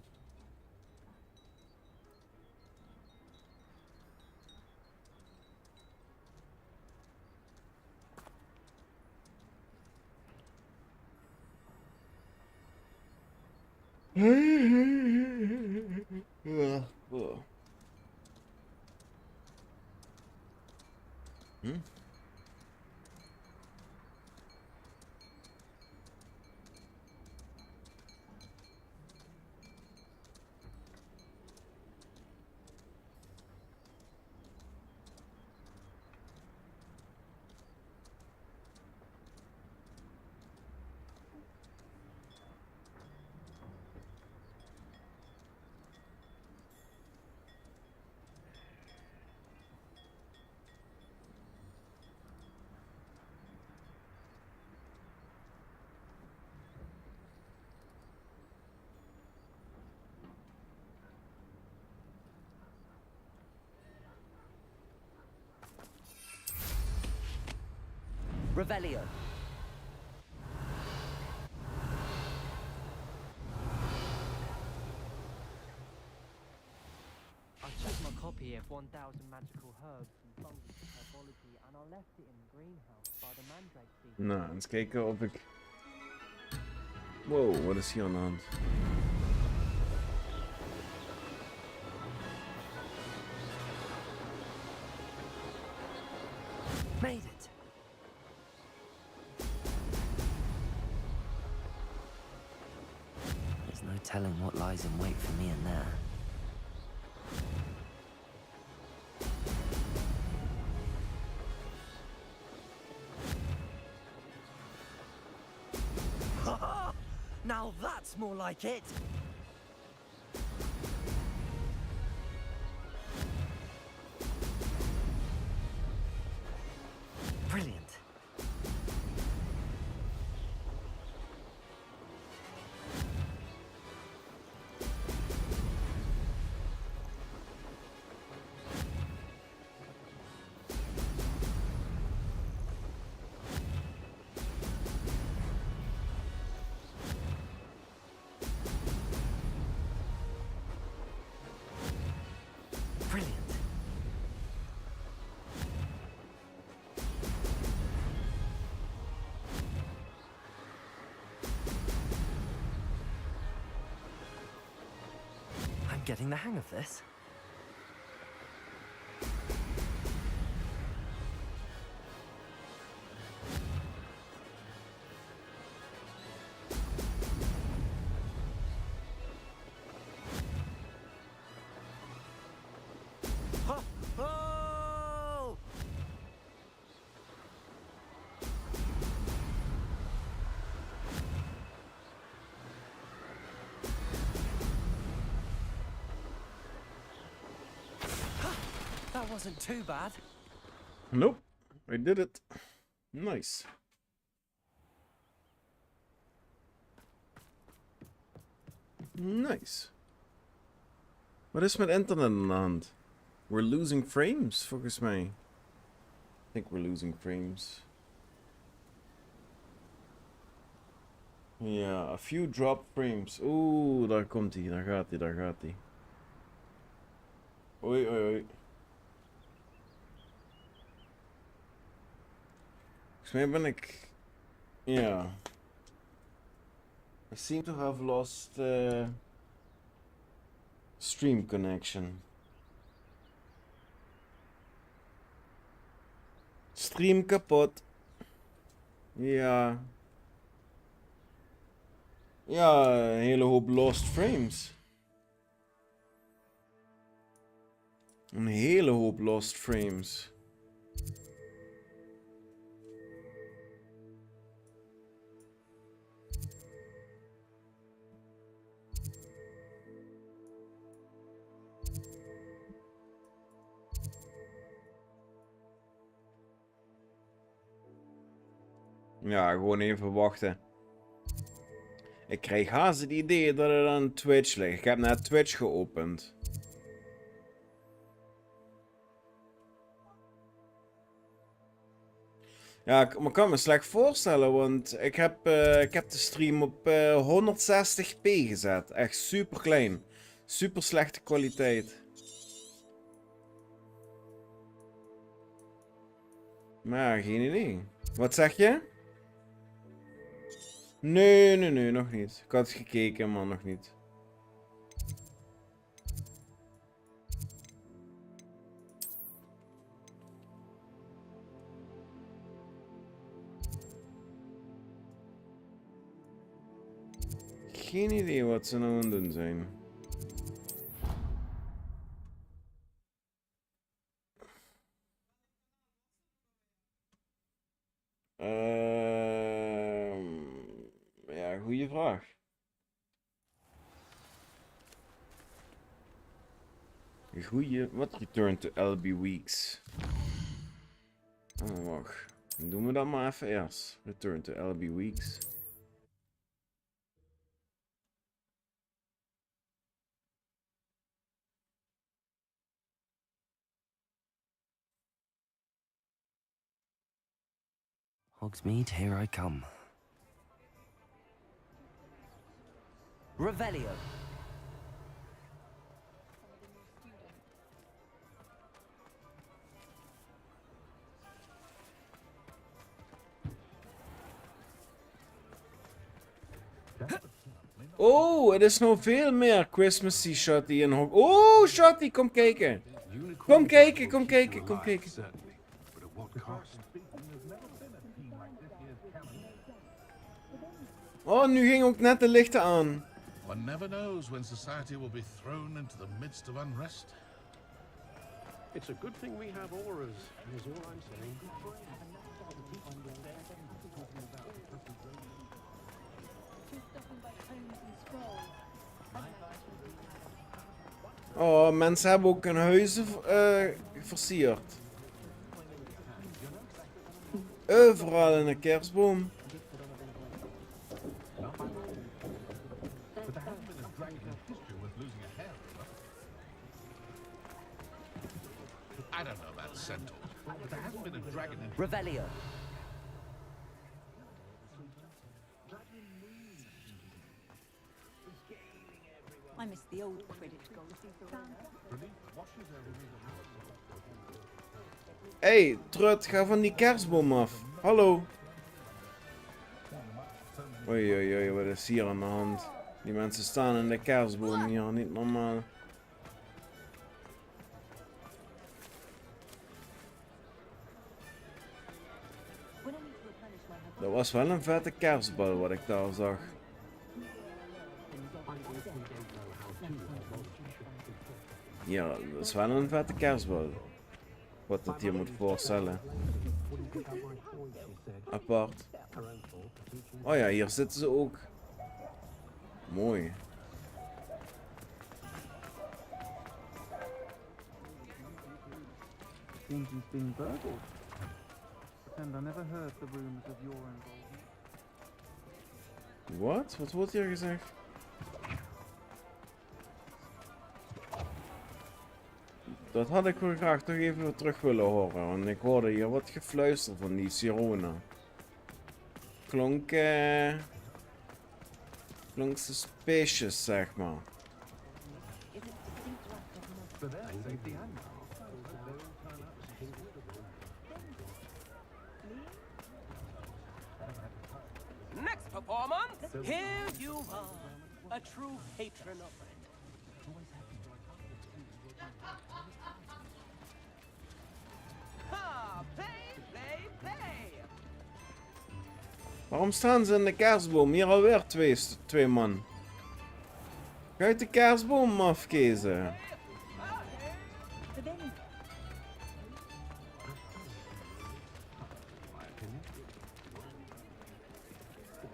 Ja. Oh. Hm? Revelio. I checked my copy of 1,000 magical herbs and fungus herbology and I left it in the greenhouse by the mandrake seed. Nou, eens kijken of ik... Wow, wat is hier aan de hand? Made it. There's no telling what lies in wait for me in there. Now that's more like it. Brilliant. Brilliant. I'm getting the hang of this. Oh! That wasn't too bad. Nope, I did it. Nice. Nice. Wat is met internet aan de hand? We're losing frames, volgens mij. I think we're losing frames. Ja, a few drop frames. Oeh, daar komt hij, daar gaat hij, daar gaat hij. Oei, oei, oei. Volgens mij ben ik... Ja. I seem to have lost stream connection. Stream kapot. Ja. Ja, een hele hoop lost frames. Een hele hoop lost frames. Ja, gewoon even wachten. Ik krijg haast het idee dat het aan Twitch ligt. Ik heb net Twitch geopend. Ja, maar ik kan me slecht voorstellen, want ik heb de stream op 160p gezet. Echt super klein. Super slechte kwaliteit. Maar ja, geen idee. Wat zeg je? Nee, nog niet. Ik had gekeken, maar nog niet. Geen idee wat ze nou aan het doen zijn. Ja, goede vraag. Goeie, wat return to LB Weeks? Oh, wacht. Dan doen we dat maar even eerst. Return to LB Weeks. Hogsmeade, here I come. Revelio. Oh, het is nog veel meer Christmassy Shotty en Hog. Oh, Shotty, kom kijken. Kom kijken, kom kijken, kom kijken. Oh, nu ging ook net de lichten aan. One never knows when society will be thrown into the midst of unrest. It's a good thing we have auras, is all I'm saying. Oh, mensen hebben ook hun huizen versierd. Overal in een kerstboom. I don't know about centaurs, but there hasn't been a dragon in Revelio. I miss the old credit gold. Hey, Trut, ga van die kerstboom af. Hallo. Oei, oei, oei, wat is hier aan de hand? Die mensen staan in de kerstboom hier, niet normaal. Dat was wel een vette kerstbal wat ik daar zag. Ja, dat is wel een vette kerstbal. Wat het hier moet voorstellen. Apart. Oh ja, hier zitten ze ook. Mooi. Seems he's been burgled. Pretend I never heard the rumors of your involvement. Wat? Wat wordt hier gezegd? Dat had ik wel graag toch even terug willen horen, want ik hoorde hier wat gefluister van die Sirona. Klonk suspicious, zeg maar. Next performance, here you are, a true patron of it. Ha! Play, play, play! Waarom staan ze in de kerstboom? Hier alweer twee man. Ga uit de kerstboom afkezen.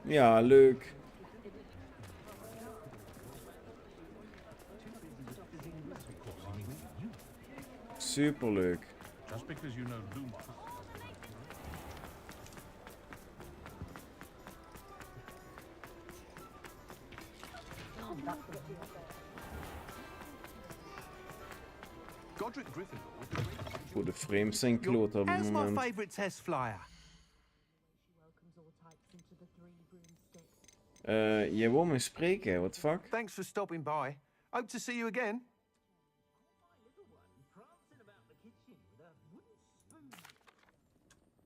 Ja, leuk. Superleuk. Just because you know Luma. Godric Gryffindor. Voor de frames zijn kloot op het How's my moment. favourite test flyer? Jij wou me spreken, what the fuck? Thanks for stopping by. Hope to see you again.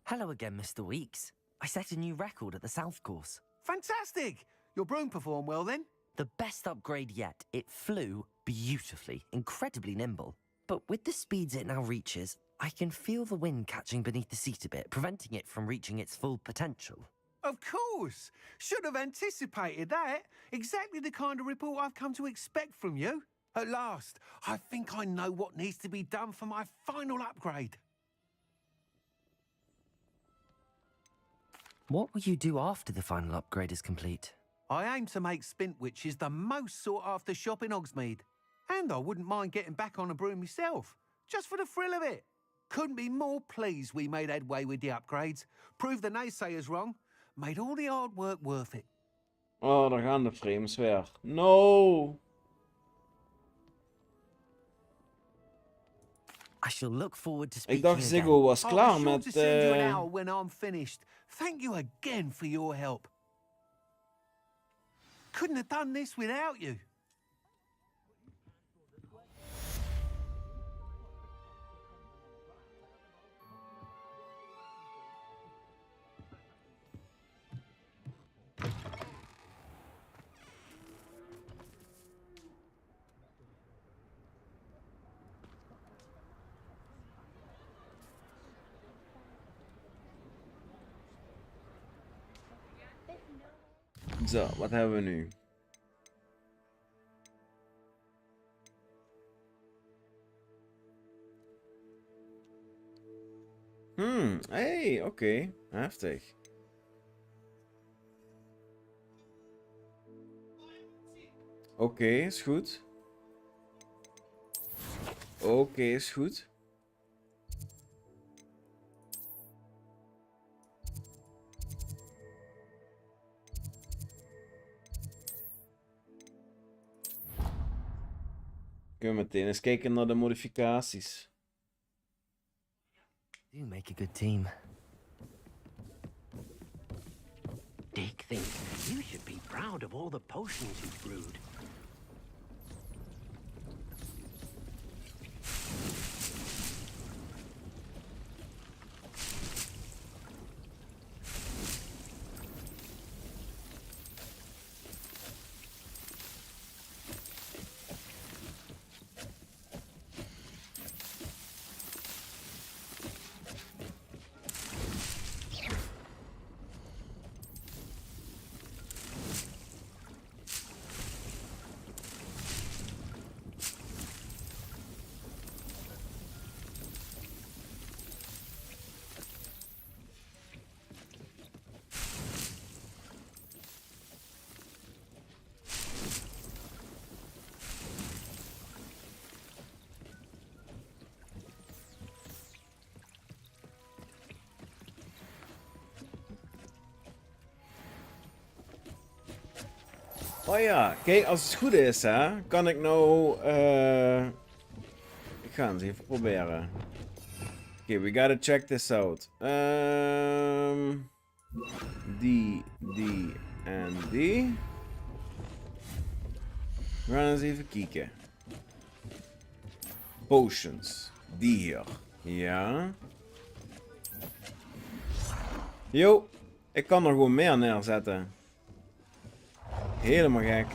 Hello again, Mr. Weeks. I set a new record at the South Course. Fantastic! Your broom performed well then? The best upgrade yet. It flew beautifully, incredibly nimble. But with the speeds it now reaches, I can feel the wind catching beneath the seat a bit, preventing it from reaching its full potential. Of course! Should have anticipated that. Exactly the kind of report I've come to expect from you. At last, I think I know what needs to be done for my final upgrade. What will you do after the final upgrade is complete? I aim to make Spintwitches the most sought-after shop in Hogsmeade. And I wouldn't mind getting back on a broom myself, just for the thrill of it. Couldn't be more pleased we made headway with the upgrades. Proved the naysayers wrong. Made all the hard work worth it. Oh, daar gaan de frames weer. No! I shall look forward to speaking Ik dacht Ziggo was klaar I'll be sure met... to send you an hour when I'm finished. Thank you again for your help. Couldn't have done this without you. Zo, wat hebben we nu? Hey, oké. Heftig. Oké, is goed. Oké, is goed. Kunnen we meteen eens kijken naar de modificaties. You make a good team. Dick thinks you should be proud of all the potions you've brewed. Oh ja, kijk, als het goed is, hè, kan ik nou... Ik ga eens even proberen. Oké, we gotta check this out. Die en die. We gaan eens even kijken. Potions. Die hier. Ja. Yo, ik kan er gewoon meer neerzetten. Helemaal gek.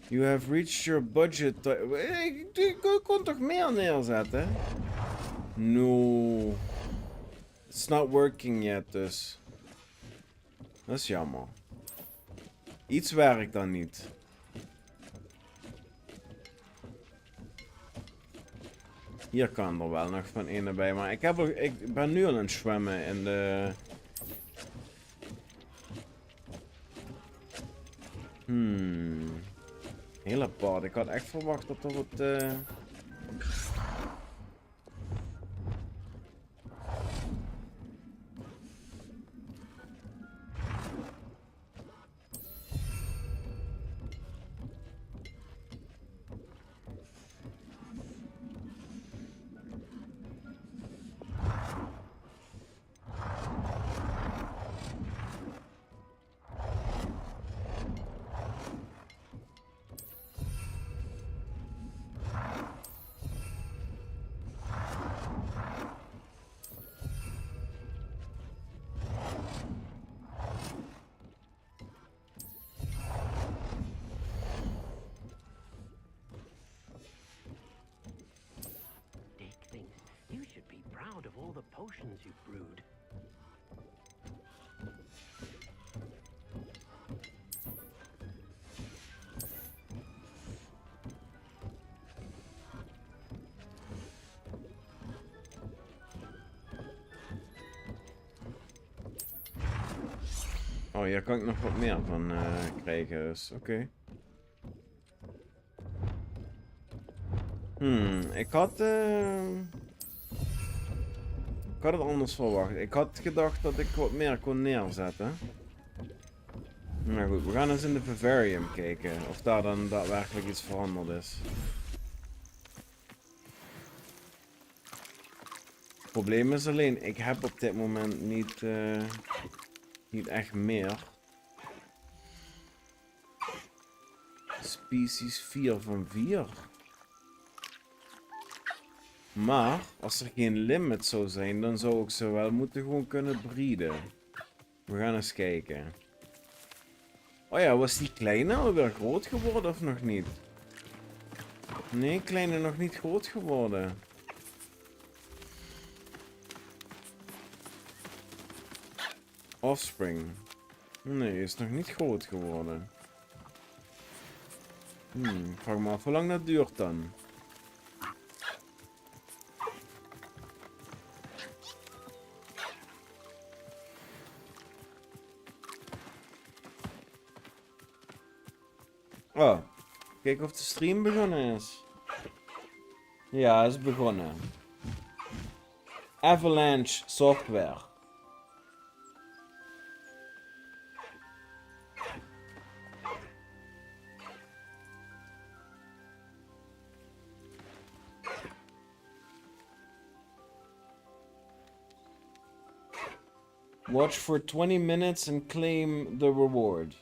You have reached your budget. Ik kon toch meer neerzetten? No. It's not working yet, dus. Dat is jammer. Iets werkt dan niet. Hier kan er wel nog van een bij, maar ik ben nu al aan het zwemmen in de... Heel apart. Ik had echt verwacht dat er wat... potions you've brewed. Oh, hier kan ik nog wat meer van krijgen, dus oké. Ik had het anders verwacht. Ik had gedacht dat ik wat meer kon neerzetten. Maar goed, we gaan eens in de Vivarium kijken of daar dan daadwerkelijk iets veranderd is. Het probleem is alleen, ik heb op dit moment niet echt meer. Species 4 van 4. Maar, als er geen limit zou zijn, dan zou ik ze wel moeten gewoon kunnen breeden. We gaan eens kijken. Oh ja, was die kleine alweer groot geworden of nog niet? Nee, kleine nog niet groot geworden. Offspring. Nee, is nog niet groot geworden. Vraag me af hoe lang dat duurt dan. Oh, kijk of de stream begonnen is. Ja, is begonnen. Avalanche Software. Watch for 20 minutes and claim the reward.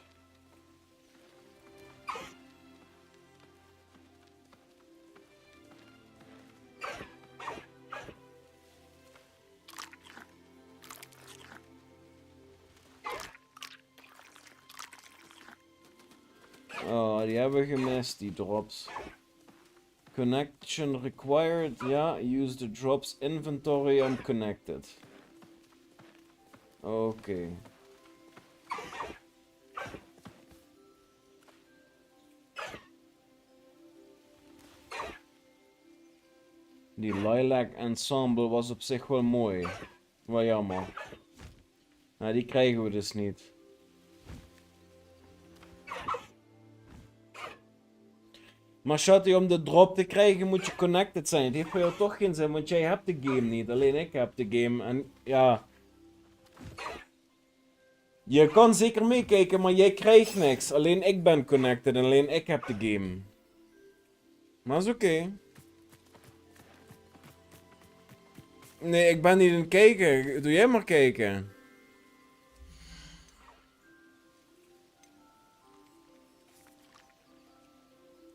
Oh, die hebben we gemist, die drops. Connection required. Ja, use the drops inventory unconnected. Oké. Die lilac ensemble was op zich wel mooi. Wel jammer. Nou, die krijgen we dus niet. Maar Shotty, om de drop te krijgen moet je connected zijn. Het heeft voor jou toch geen zin, want jij hebt de game niet. Alleen ik heb de game. En ja... Je kan zeker meekijken, maar jij krijgt niks. Alleen ik ben connected en alleen ik heb de game. Maar is oké. Nee, ik ben niet aan het kijken. Doe jij maar kijken.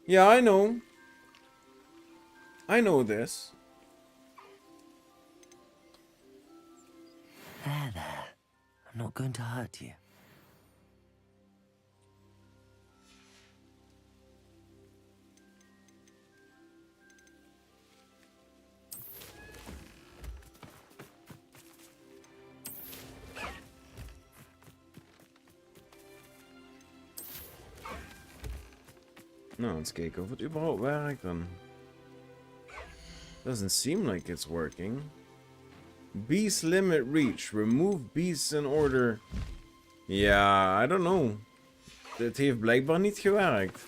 Ja, I know. I know this. There. I'm not going to hurt you. Nou, eens kijken of het überhaupt werkt dan. Doesn't seem like it's working. Beast limit reach. Remove beasts in order. Ja, I don't know. Het heeft blijkbaar niet gewerkt.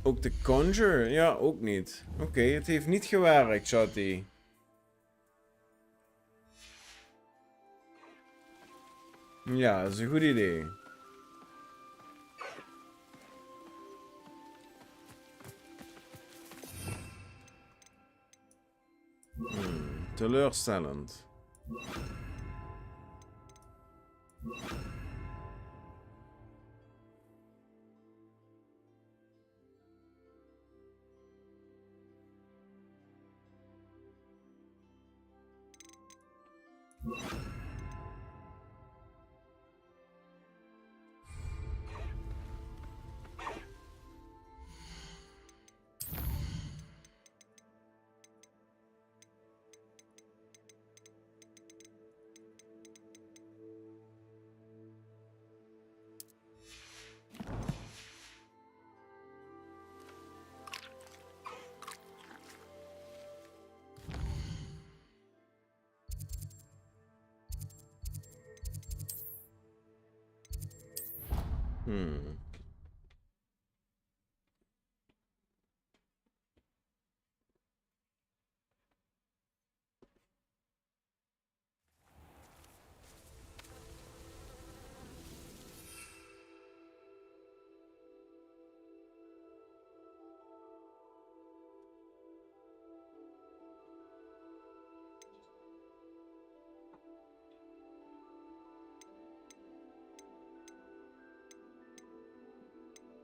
Ook de Conjure? Ja, ook niet. Oké, het heeft niet gewerkt, Shotty. Ja, dat is een goed idee. Teleurstellend. Hmm.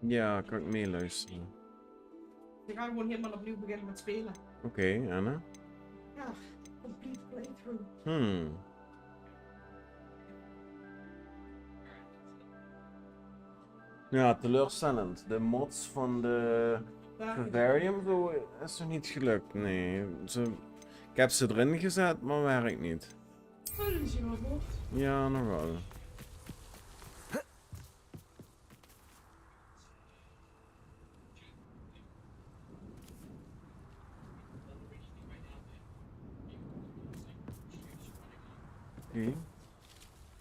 Ja, kan ik meeluisteren. Ik ga gewoon helemaal opnieuw beginnen met spelen. Oké, Anna. Ja, complete playthrough. Ja, teleurstellend. De mods van de Vivarium zo is er niet gelukt. Nee, ik heb ze erin gezet, maar werkt niet. Dat is je wel goed. Ja, nog wel.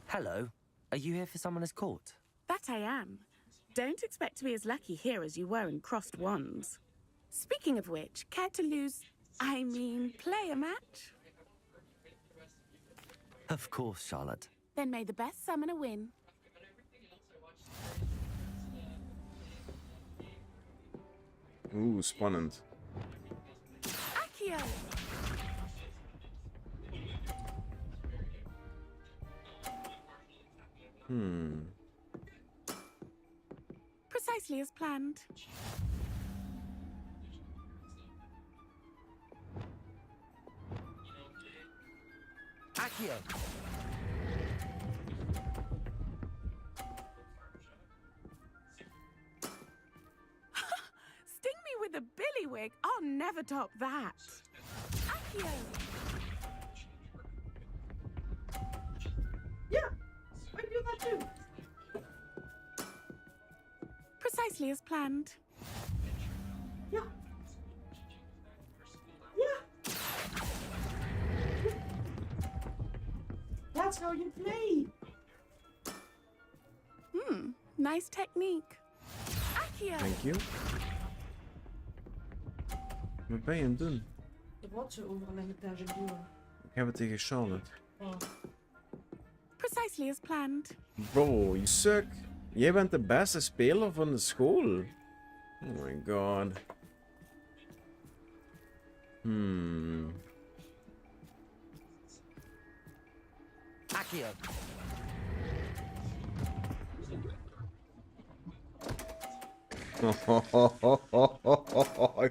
Hello. Are you here for Summoner's Court? That I am. Don't expect to be as lucky here as you were in Crossed Wands. Speaking of which, care to play a match? Of course, Charlotte. Then may the best summoner win. Oeh, spannend. Accio! Precisely as planned. Accio! Sting me with a billywig. I'll never top that. Accio! Yeah, I do that too. Precisely as planned. Yeah. Yeah. That's how you play. Nice technique. Accio! Thank you. Wat ben je aan het doen? De botsen overal in de duwen. Ik heb het tegen Charlotte. Oh. Precisely as planned. Bro, you suck. Jij bent de beste speler van de school. Oh my god. Accio! I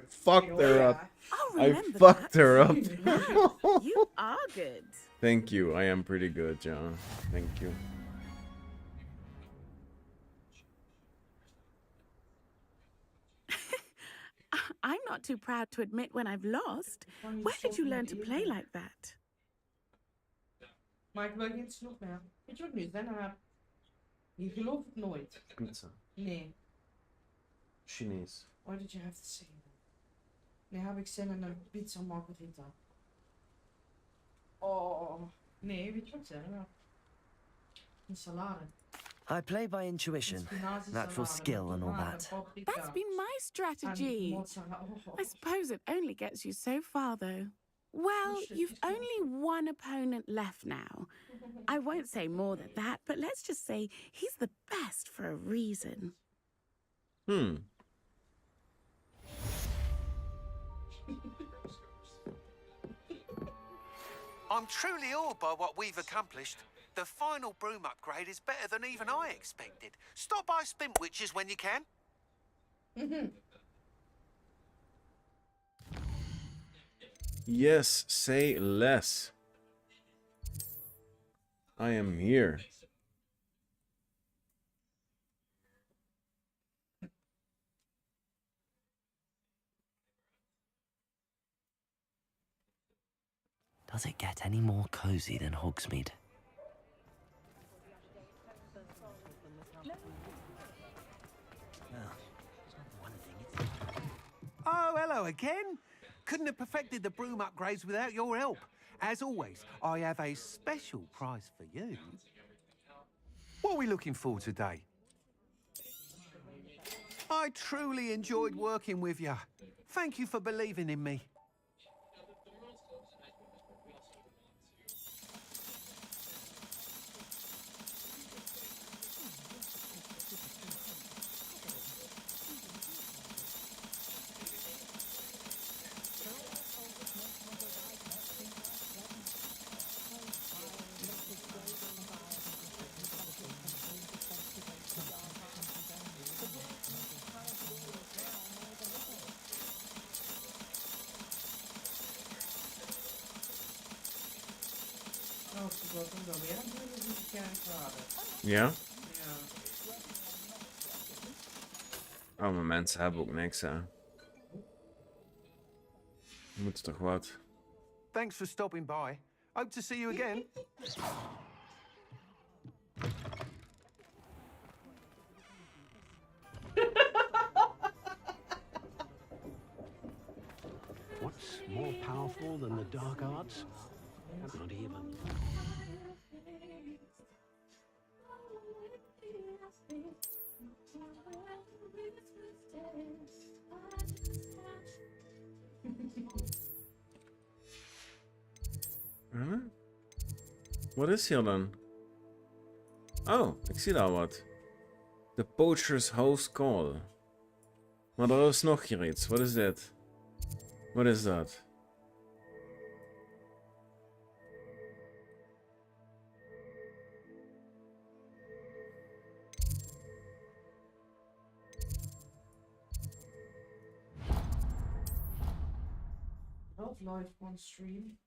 fucked her up. I'll I remember fucked that. her up. You are good. Thank you. I am pretty good, John. Thank you. I'm not too proud to admit when I've lost. Where did you learn to play like that? Maar ik wil geen snoep meer. Weet je wat ik nu zin heb? Je gelooft het nooit. Pizza. Nee. Chinees. Why did you have to say that? Nu heb ik zin in een pizza margarita. Oh. Nee, weet je wat ik zin heb? Een salade. I play by intuition, natural skill and all that. That's been my strategy. I suppose it only gets you so far, though. Well, you've only one opponent left now. I won't say more than that, but let's just say he's the best for a reason. I'm truly awed by what we've accomplished. The final broom upgrade is better than even I expected. Stop by Spintwitches when you can. Yes, say less. I am here. Does it get any more cozy than Hogsmeade? Oh, hello again. Couldn't have perfected the broom upgrades without your help. As always, I have a special prize for you. What are we looking for today? I truly enjoyed working with you. Thank you for believing in me. Oh, ze wordt hem dan weer aan het doen, dus moet ik graden. Ja? Ja. Oh, maar mensen hebben ook niks, hè. Moet toch wat. Thanks for stopping by. Hope to see you again. What's more powerful than the dark arts? Not even. Huh? Wat is hier dan? Oh, ik zie daar wat. The Poacher's House Call. Maar er is nog hier iets. Wat is dit? Wat is dat? Love Life on stream.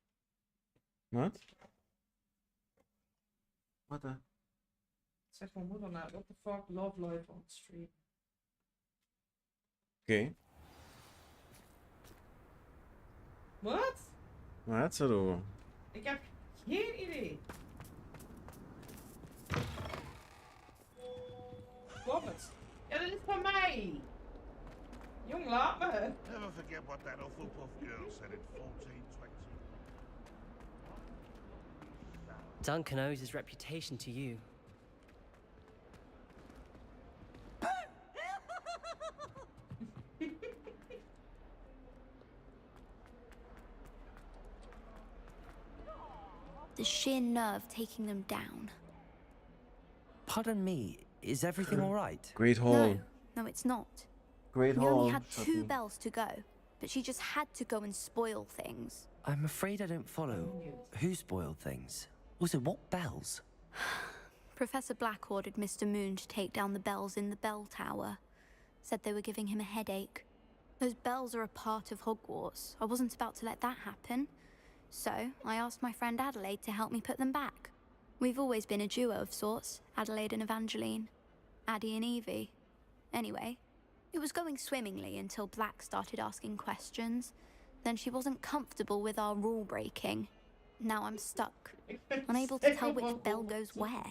Wat? Wat dan? Zeg mijn moeder nou, what the fuck, Love Life on stream. Oké. Wat? Waar gaat ze over? Ik heb geen idee. Kom het. Ja, dat is van mij. Jong, laat me. Never forget what that Hufflepuff girl said in 1420. Duncan owes his reputation to you. The sheer nerve taking them down. Pardon me, is everything all right? Great Hall. No, it's not. Great We Hall. only had 2 bells to go, but she just had to go and spoil things. I'm afraid I don't follow. Who spoiled things? Also, what bells? Professor Black ordered Mr. Moon to take down the bells in the bell tower. Said they were giving him a headache. Those bells are a part of Hogwarts. I wasn't about to let that happen. So, I asked my friend Adelaide to help me put them back. We've always been a duo of sorts, Adelaide and Evangeline. Addie and Evie. Anyway, it was going swimmingly until Black started asking questions. Then she wasn't comfortable with our rule breaking. Now I'm stuck, unable to tell which bell goes where.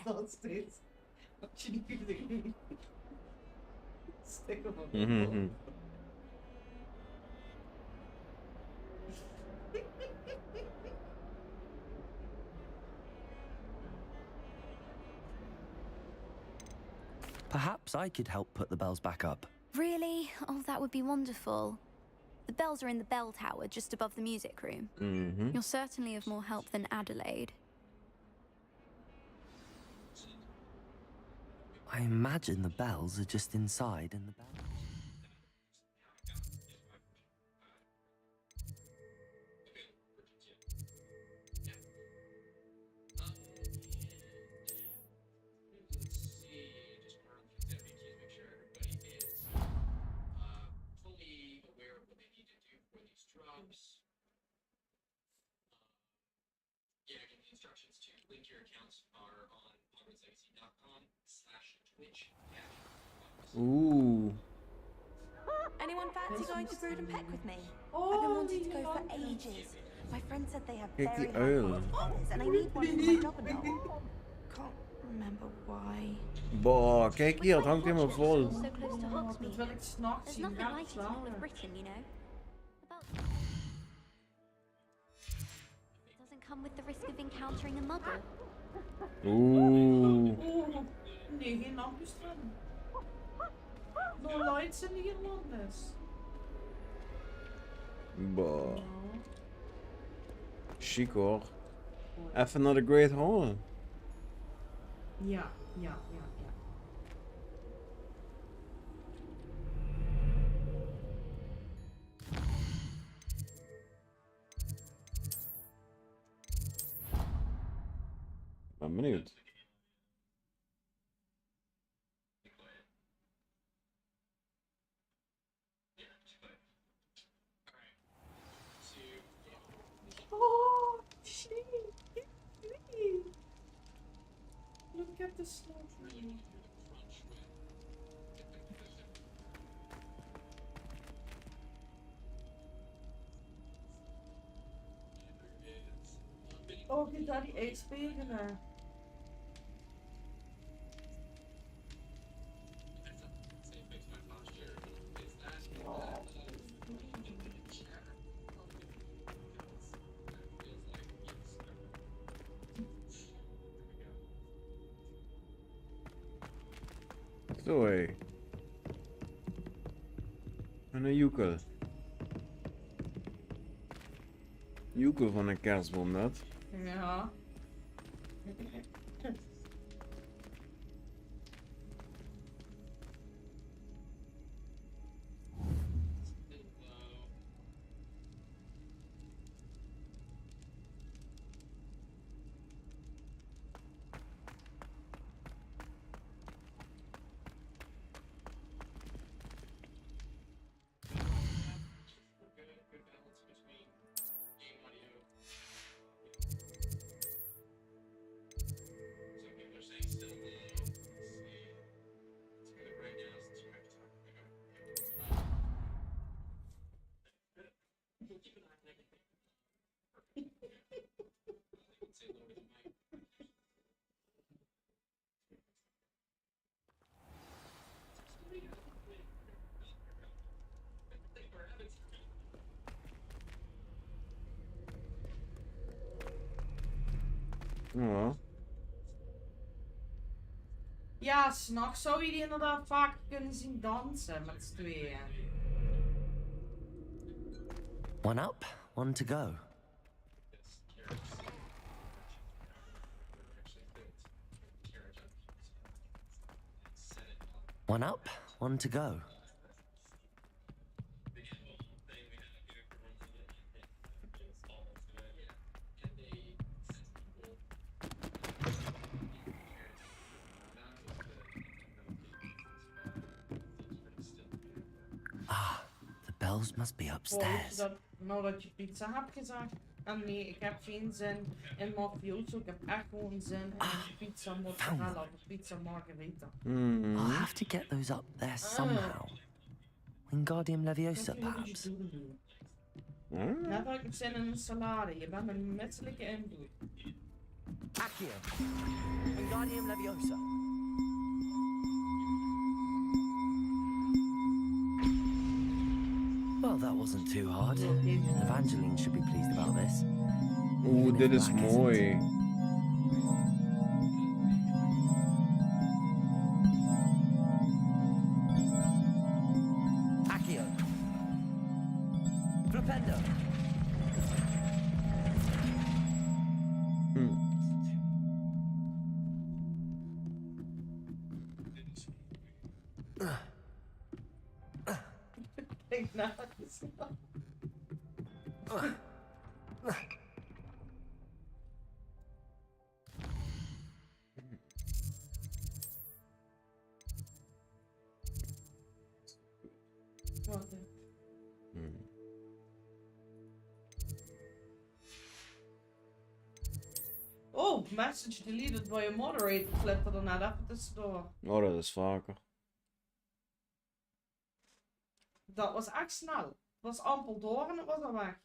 Perhaps I could help put the bells back up. Really? Oh, that would be wonderful. The bells are in the bell tower just above the music room. You're certainly of more help than Adelaide. I imagine the bells are just inside and the bell... Ooh. Anyone fancy going to Brood and Peck with me? Oh, I've been wanting to go for ages. My friend said they have Kijk very die high uil. qualities and I need one for my juggernaut. Can't remember why. Boah, kijk hier, het hangt helemaal vol. So close to Hogsmeade. Terwijl ik s'nachts There's zie nothing gaan like it in all of slapen. Britain, you know. It doesn't come with the risk of encountering a muggle. Oeh. Oeh, nee, geen lampjes erin. No lights in hier, Landis. Bah. Chic hoor. Even naar de Great Hall. Ja. Ben benieuwd. Oh, shit. Look at the snow. Oh, kijk daar die ijsberen. Zo hé. En een joekel. Joekel van een kerstboom net. Ja. Ja. Ja, s'nachts zou je die inderdaad vaak kunnen zien dansen met z'n tweeën. One up, one to go. One up, one to go. Ah, the bells must be upstairs. Nou dat je pizza hebt gezegd. En nee, ik heb geen zin in mafioso. Ik heb echt gewoon zin in pizza mozzarella of pizza margherita. I'll have to get those up there somehow. Wingardium Leviosa, perhaps. Net had ik zin in een salade. Je bent een menselijke invloed. Accio. Wingardium Leviosa. Well, that wasn't too hard. Evangeline should be pleased about this. Oeh, dit is mooi. Accio. Flipendo. Kijk nou eens. Wat? Oh, message deleted by a moderator. Flipte er net even tussendoor. Oh, dat is vaker. Dat was echt snel. Het was amper door en het was al weg.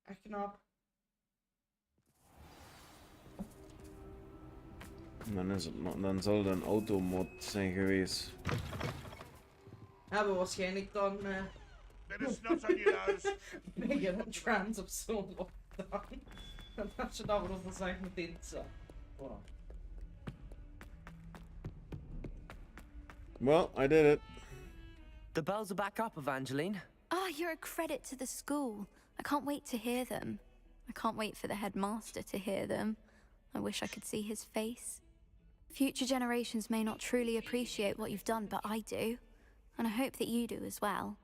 Echt knap. Dan zal het een automod zijn geweest. Hebben we waarschijnlijk dan Megan en Trans op zo'n lockdown. Dan had je dat wel gezegd meteen zo. Wow. Well, I did it. The bells are back up, Evangeline. Oh, you're a credit to the school. I can't wait to hear them. I can't wait for the headmaster to hear them. I wish I could see his face. Future generations may not truly appreciate what you've done, but I do. And I hope that you do as well.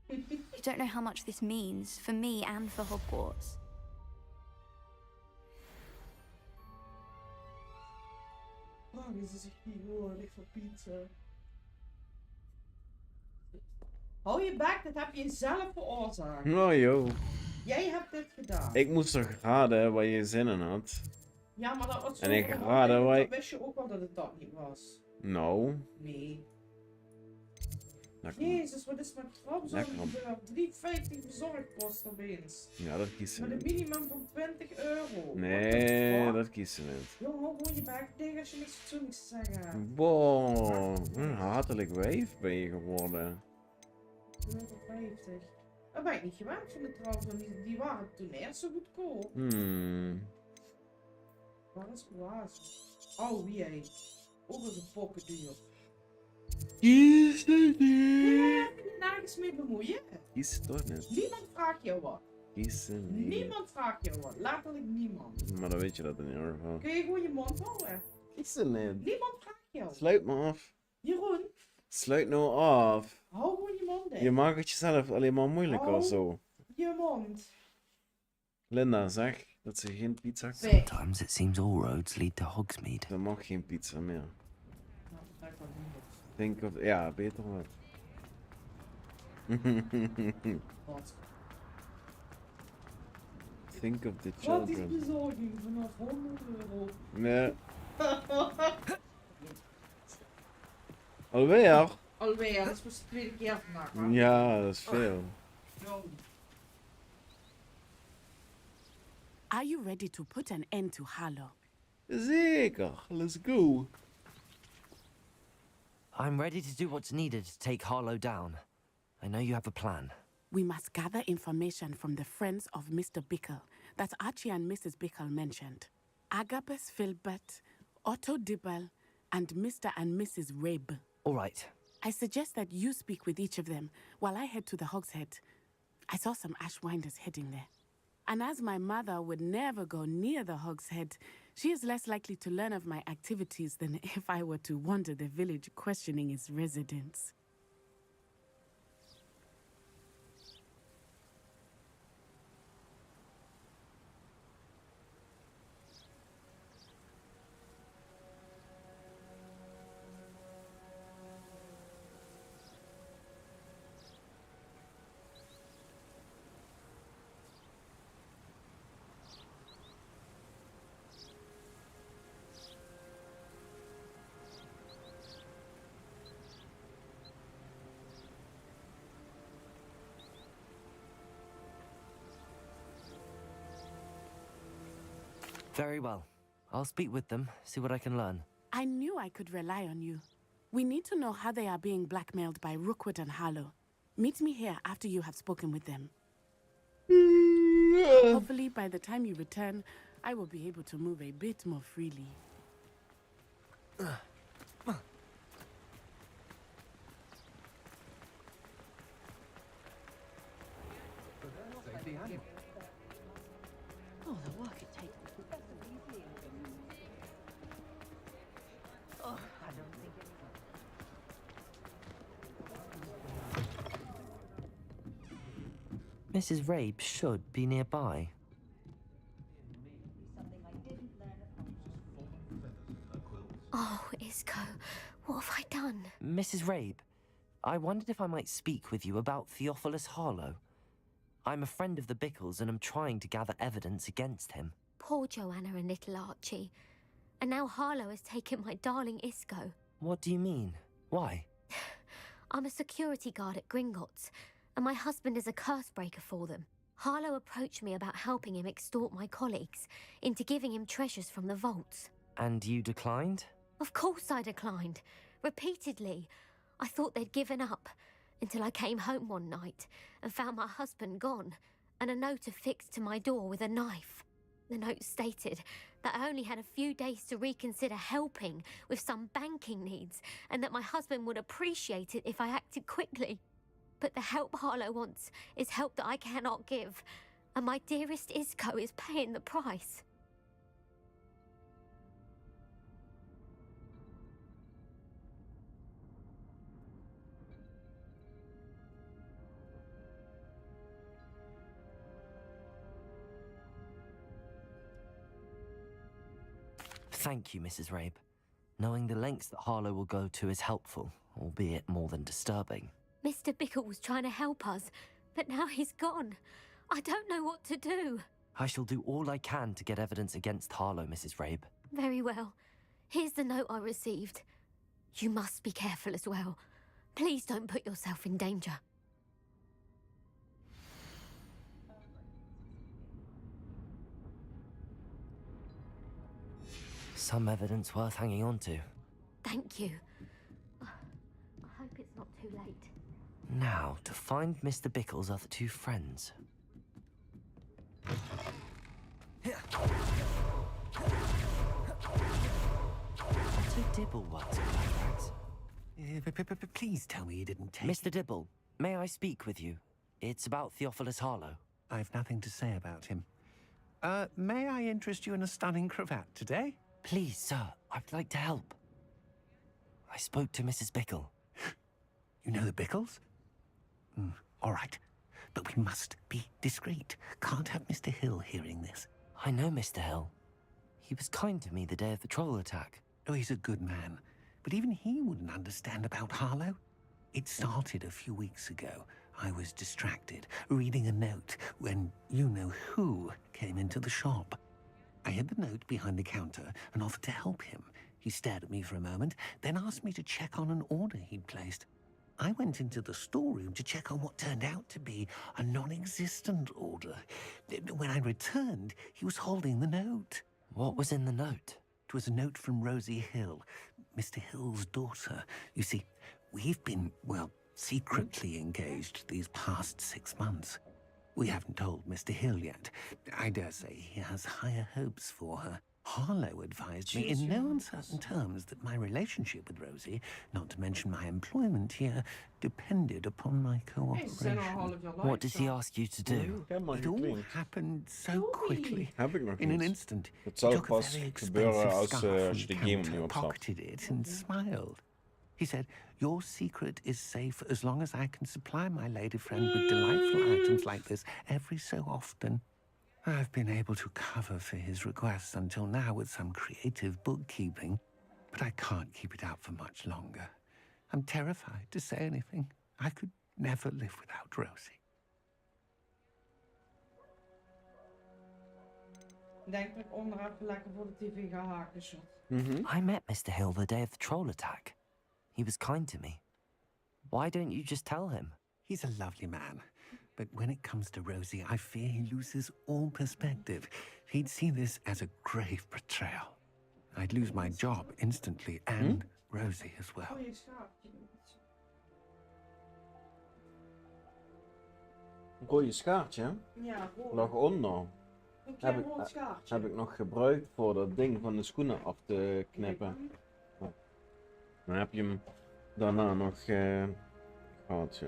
You don't know how much this means for me and for Hogwarts. Oh, dit is echt niet gewoon, echt voor pizza. Hou je bek, dat heb je zelf veroorzaakt. Oh, joh. Jij hebt dit gedaan. Ik moest toch raden waar je zin in had. Ja, maar dat was zo. En ik raadde waar Dan wist je ook wel dat het dat niet was. Nou. Nee. Lekker. Jezus, wat is met vrouwzorg Lekker. gebeurd? 3,50 bezorgpost opeens. Ja, dat kies ze Met een niet. minimum van €20. Nee, dat kies ze niet. Jongen, hou gewoon je bek tegen als je niks fatsoenlijks te zeggen hebt. Wow, een hatelijk wijf ben je geworden. 250. Dat ben ik niet gewend van de trouwens, want die waren toen eerst zo goedkoop. Waar is oase? Oh, wie hij? Ook als een pokken duur. Kies het Nee, niet. heb je er nergens mee bemoeien? Kies het toch niet. Niemand vraagt jou wat. Kies het niet. Niemand vraagt jou wat. Letterlijk niemand. Maar dan weet je dat in ieder geval. Kun je gewoon je mond houden? Kies het niet. Niemand vraagt jou. Sluit me af. Jeroen, Sluit nou af. hou gewoon je mond dicht. Je maakt het jezelf alleen maar moeilijker Hou of zo. je mond. Linda, zeg dat ze geen pizza koopt. Sometimes it seems all roads lead to Hogsmeade. Er mag geen pizza meer. Nou, dat lijkt wel niet. Think of... Ja, beter wat. Wat? Think of the Wat is children. bezorging vanaf €100? Nee. Alweer? Alweer, dat is pas de tweede keer vandaag. hè? Ja, dat is veel. Zo. Are you ready to put an end to Harlow? Zeker, let's go. I'm ready to do what's needed to take Harlow down. I know you have a plan. We must gather information from the friends of Mr. Bickle that Archie and Mrs. Bickle mentioned. Agabus Filbert, Otto Dibble, and Mr. and Mrs. Rabe. All right. I suggest that you speak with each of them while I head to the Hogshead. I saw some Ashwinders heading there. And as my mother would never go near the Hogshead, she is less likely to learn of my activities than if I were to wander the village questioning its residents. Very well. I'll speak with them, see what I can learn. I knew I could rely on you. We need to know how they are being blackmailed by Rookwood and Harlow. Meet me here after you have spoken with them. Hopefully, by the time you return, I will be able to move a bit more freely. Oh, the work it takes. Oh, I don't think Mrs. Rabe should be nearby. Oh, Isco, what have I done? Mrs. Rabe, I wondered if I might speak with you about Theophilus Harlow. I'm a friend of the Bickles and am trying to gather evidence against him. Poor Joanna and little Archie. And now Harlow has taken my darling Isco. What do you mean? Why? I'm a security guard at Gringotts, and my husband is a curse breaker for them. Harlow approached me about helping him extort my colleagues into giving him treasures from the vaults. And you declined? Of course I declined. Repeatedly. I thought they'd given up, until I came home one night and found my husband gone, and a note affixed to my door with a knife. The note stated that I only had a few days to reconsider helping with some banking needs, and that my husband would appreciate it if I acted quickly. But the help Harlow wants is help that I cannot give, and my dearest Isco is paying the price. Thank you, Mrs. Rabe. Knowing the lengths that Harlow will go to is helpful, albeit more than disturbing. Mr. Bickle was trying to help us, but now he's gone. I don't know what to do. I shall do all I can to get evidence against Harlow, Mrs. Rabe. Very well. Here's the note I received. You must be careful as well. Please don't put yourself in danger. Some evidence worth hanging on to. Thank you. I hope it's not too late. Now, to find Mr. Bickle's other two friends. Otto Dibble works at Glybrax. Please tell me you didn't take... Mr. Dibble, may I speak with you? It's about Theophilus Harlow. I've nothing to say about him. May I interest you in a stunning cravat today? Please, sir, I'd like to help. I spoke to Mrs. Bickle. You know the Bickles? All right. But we must be discreet. Can't have Mr. Hill hearing this. I know Mr. Hill. He was kind to me the day of the troll attack. Oh, he's a good man. But even he wouldn't understand about Harlow. It started a few weeks ago. I was distracted, reading a note, when you-know-who came into the shop. I hid the note behind the counter and offered to help him. He stared at me for a moment, then asked me to check on an order he'd placed. I went into the storeroom to check on what turned out to be a non-existent order. When I returned, he was holding the note. What was in the note? It was a note from Rosie Hill, Mr. Hill's daughter. You see, we've been, well, secretly engaged these past 6 months. We haven't told Mr. Hill yet. I dare say he has higher hopes for her. Harlow advised me in no uncertain terms that my relationship with Rosie, not to mention my employment here, depended upon my cooperation. What did he ask you to do? It all happened so quickly. Heb ik nog In an niet. instant. Het He zal took a pas very gebeuren expensive als scarf from als je the de game counter, nu opstart. pocketed it and smiled. He said, "Your secret is safe as long as I can supply my lady friend with delightful items like this every so often." I've been able to cover for his requests until now with some creative bookkeeping, but I can't keep it up for much longer. I'm terrified to say anything. I could never live without Rosie. Ik denk dat ik onder even lekker voor de tv ga haken, zo. I met Mr. Hill the day of the troll attack. He was kind to me. Why don't you just tell him? He's a lovely man. But when it comes to Rosie, I fear he loses all perspective. He'd see this as a grave betrayal. I'd lose my job instantly, and Rosie as well. Oh, je schaapje. Een rode schaartje Ja, rood. lag onder. Een klein rood schaartje. Heb ik nog gebruikt voor dat ding van de schoenen af te knippen. Dan heb je hem daarna nog gehad, ja.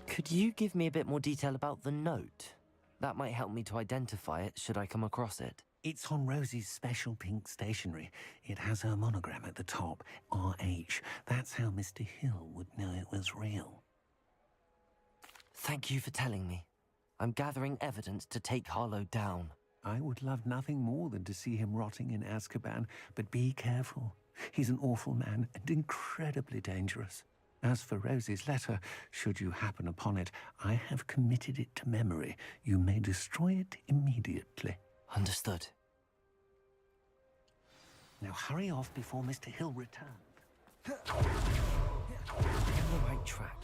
Could you give me a bit more detail about the note? That might help me to identify it should I come across it. It's on Rosie's special pink stationery. It has her monogram at the top, RH. That's how Mr. Hill would know it was real. Thank you for telling me. I'm gathering evidence to take Harlow down. I would love nothing more than to see him rotting in Azkaban, but be careful. He's an awful man and incredibly dangerous. As for Rosie's letter, should you happen upon it, I have committed it to memory. You may destroy it immediately. Understood. Now hurry off before Mr. Hill returns. I'm on the right track.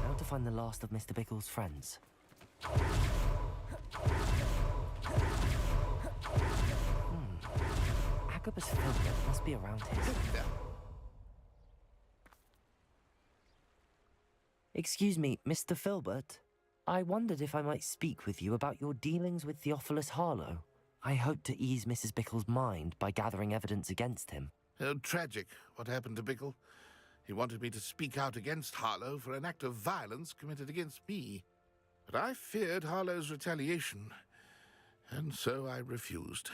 Now to find the last of Mr. Bickle's friends. Jacobus Filbert must be around here. Excuse me, Mr. Filbert. I wondered if I might speak with you about your dealings with Theophilus Harlow. I hope to ease Mrs. Bickle's mind by gathering evidence against him. Tragic, what happened to Bickle. He wanted me to speak out against Harlow for an act of violence committed against me. But I feared Harlow's retaliation, and so I refused.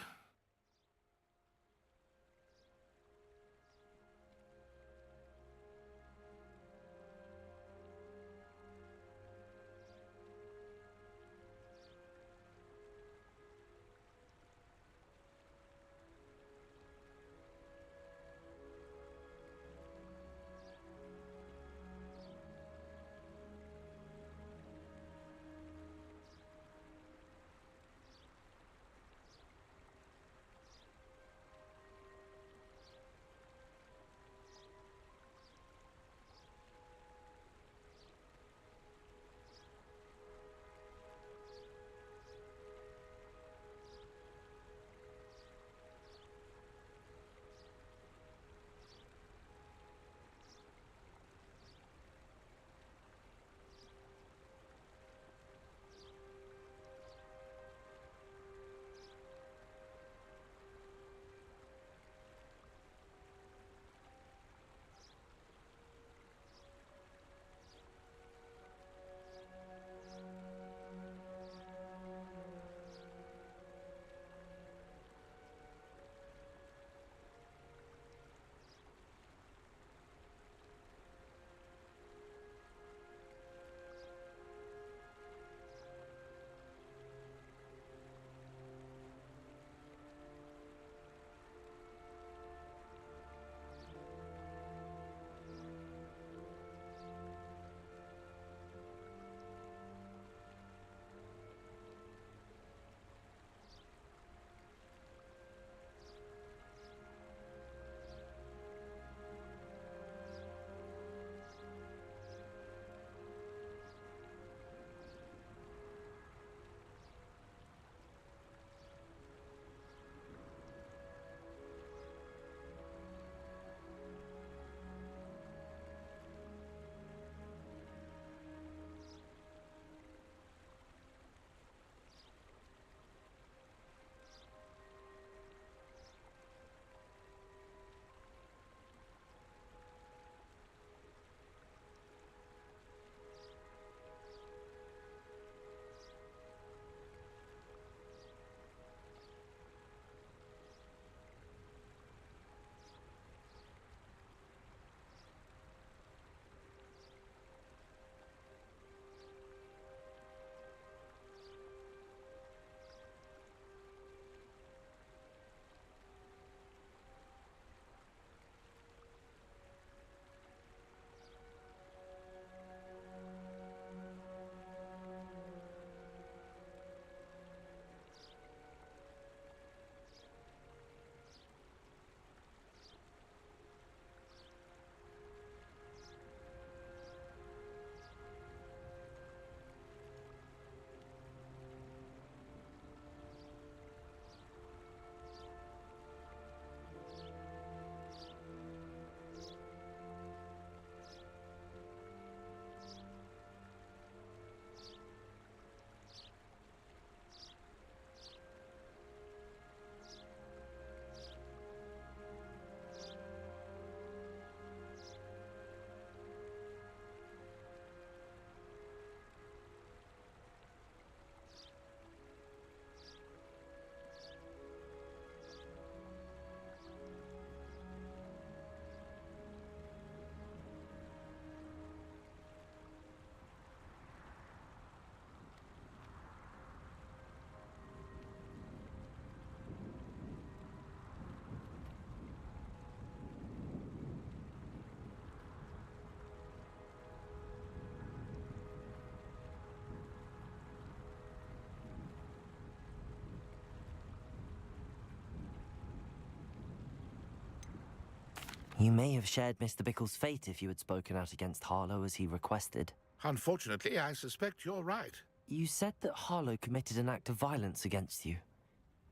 You may have shared Mr. Bickle's fate if you had spoken out against Harlow as he requested. Unfortunately, I suspect you're right. You said that Harlow committed an act of violence against you.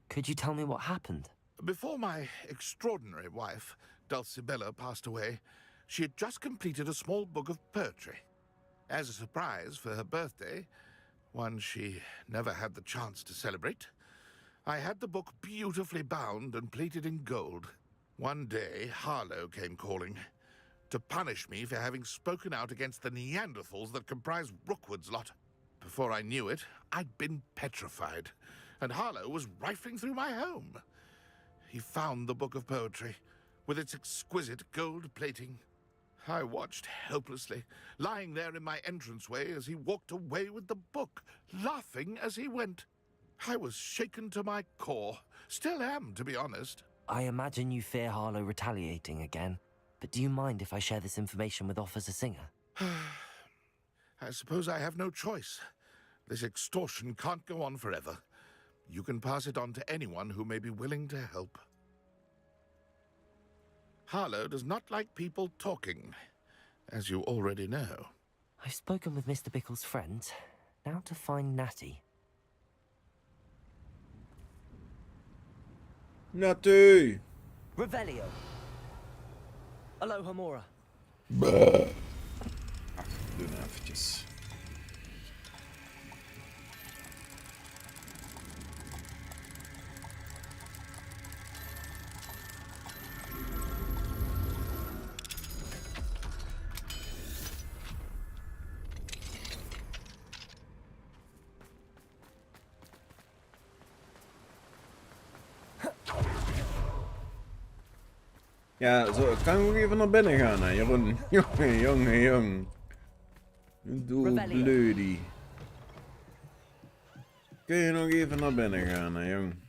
Could you tell me what happened? Before my extraordinary wife, Dulcibella, passed away, she had just completed a small book of poetry. As a surprise for her birthday, one she never had the chance to celebrate, I had the book beautifully bound and plated in gold. One day, Harlow came calling to punish me for having spoken out against the Neanderthals that comprise Rookwood's lot. Before I knew it, I'd been petrified, and Harlow was rifling through my home. He found the book of poetry, with its exquisite gold plating. I watched helplessly, lying there in my entranceway as he walked away with the book, laughing as he went. I was shaken to my core. Still am, to be honest. I imagine you fear Harlow retaliating again, but do you mind if I share this information with Officer Singer? I suppose I have no choice. This extortion can't go on forever. You can pass it on to anyone who may be willing to help. Harlow does not like people talking, as you already know. I've spoken with Mr. Bickle's friends. Now to find Natty. Natty! Revelio! Alohomora! Doe nou eventjes. Ja, zo, kan ik ook even naar binnen gaan, hè, Jeroen? Jongen. Doe bloody. Kun je nog even naar binnen gaan, hè, jong?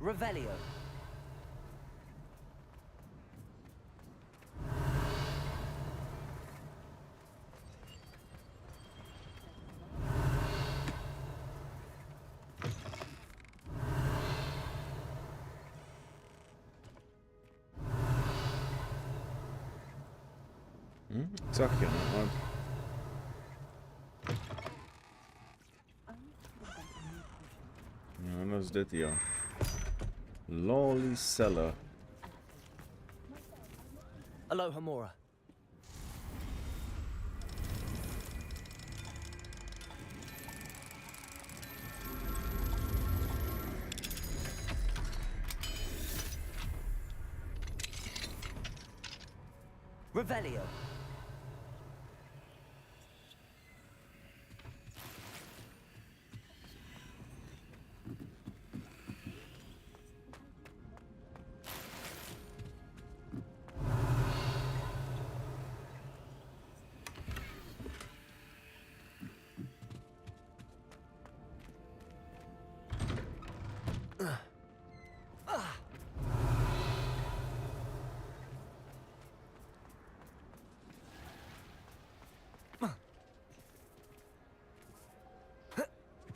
Revelio. Ik zag je nog, maar... Ja, dat is dit hier. Lolly Cellar. Alohomora. Revelio.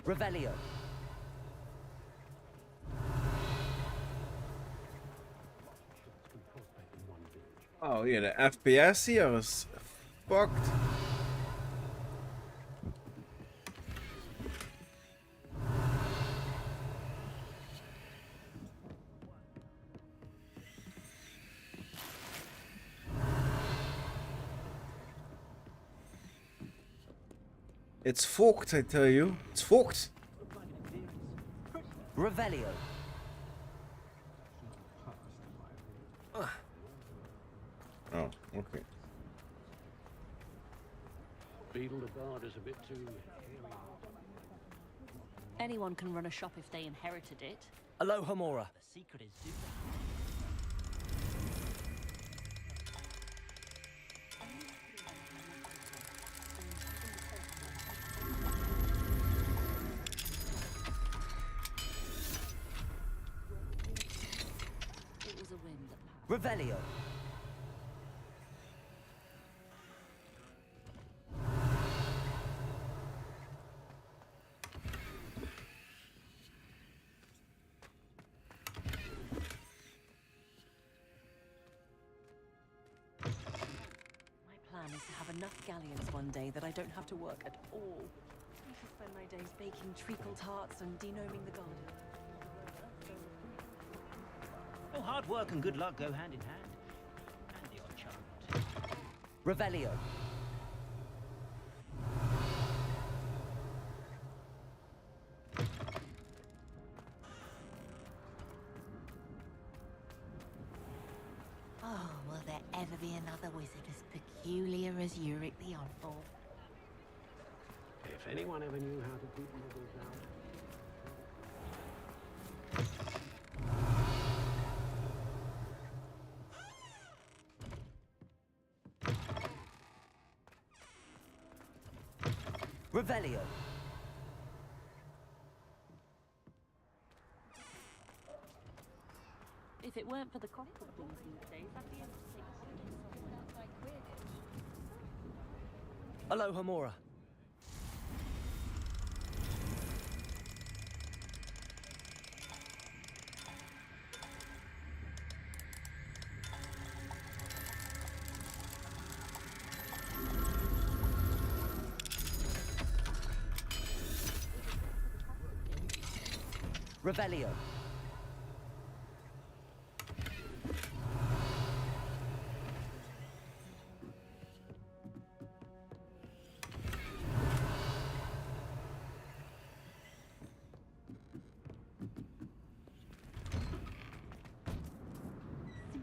Revelio. Oh yeah, the FPS here is fucked. It's fucked, I tell you. It's fucked. Revelio. Oh, okay. Beetle the guard is a bit too hairy. Anyone can run a shop if they inherited it. Aloha Mora. The secret is do It was a whim that passed. Revelio. My plan is to have enough galleons one day that I don't have to work at all. I shall spend my days baking treacle tarts and denoming the garden. Oh, hard work and good luck go hand in hand. And the odd chance. Revelio. Oh, will there ever be another wizard as peculiar as Uric the Oddball? If anyone ever knew how to keep muggles out. Revelio. If it weren't for the cost of things these days, I'd be able to take somewhere else like Quidditch. Aloha Mora. Revelio.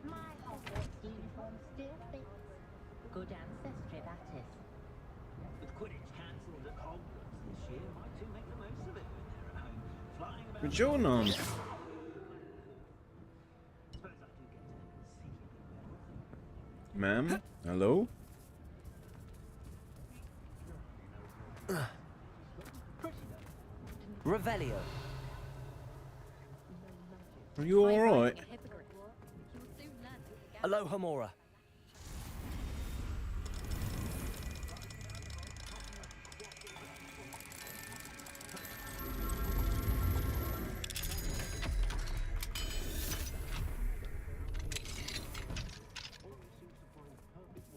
My Hogwarts uniform still fits. Good ancestry, that is. With Quidditch cancelled at Hogwarts this year, my two make the most of it when they're at home. Flying about. Wat jou dan? Ma'am? Hello? Revelio. Are you alright? Aloha Mora.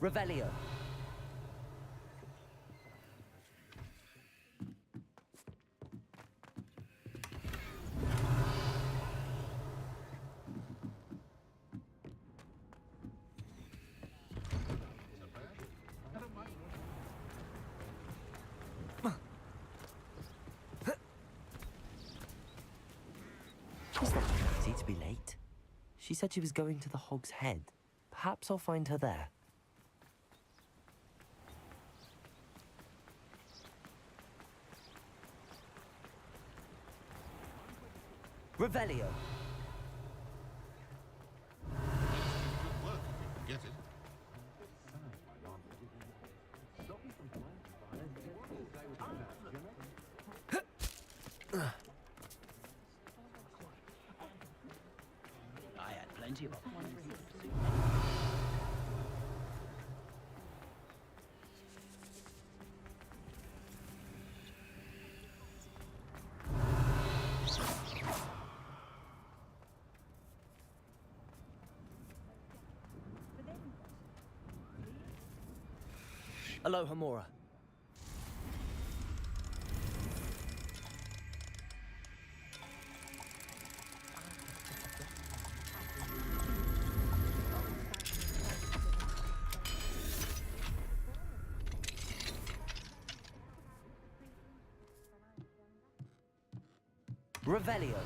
Revelio. Was that crazy to be late? She said she was going to the Hog's Head. Perhaps I'll find her there. Revelio. Good work if you can get it. I had plenty of options. Aloha Mora. Revelio.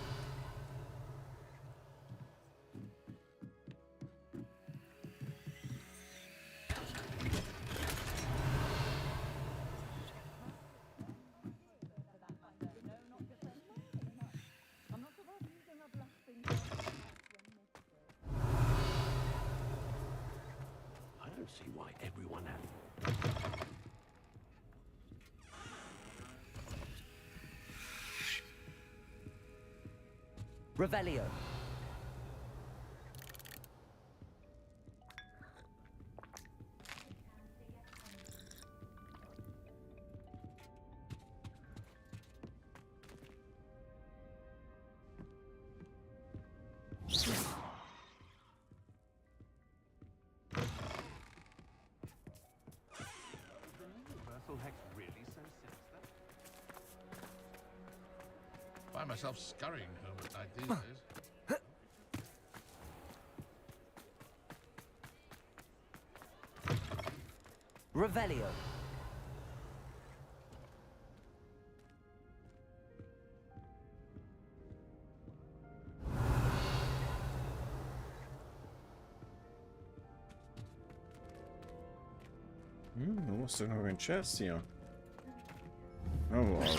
everyone happy. Revelio. Universal Hex really so sinister? Find myself scurrying home at night these days. Revelio. Er måste nog ha en chest, ja. Oh, wow.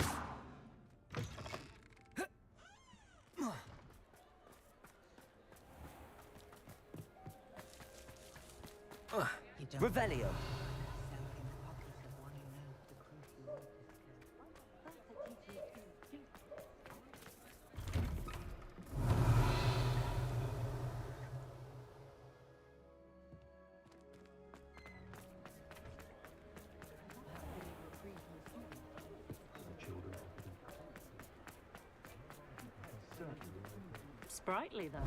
Revelio. Sprightly, though.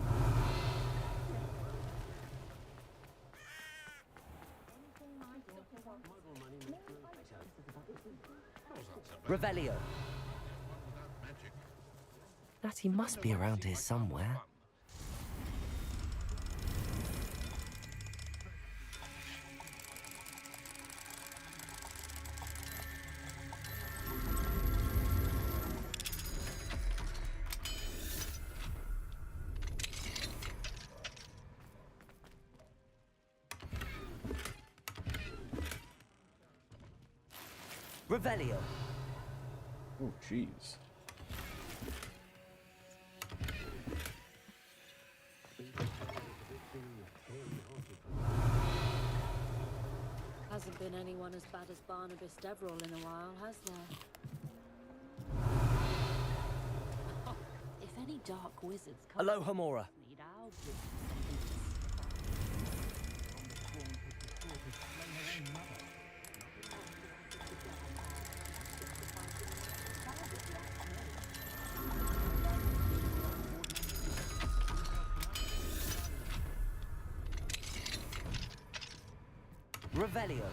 Revelio. Natty must be around here somewhere. Revelio. Oh, jeez. Hasn't been anyone as bad as Barnabas Deverell in a while, has there? If any dark wizards come... Alohomora. Need our Revelio.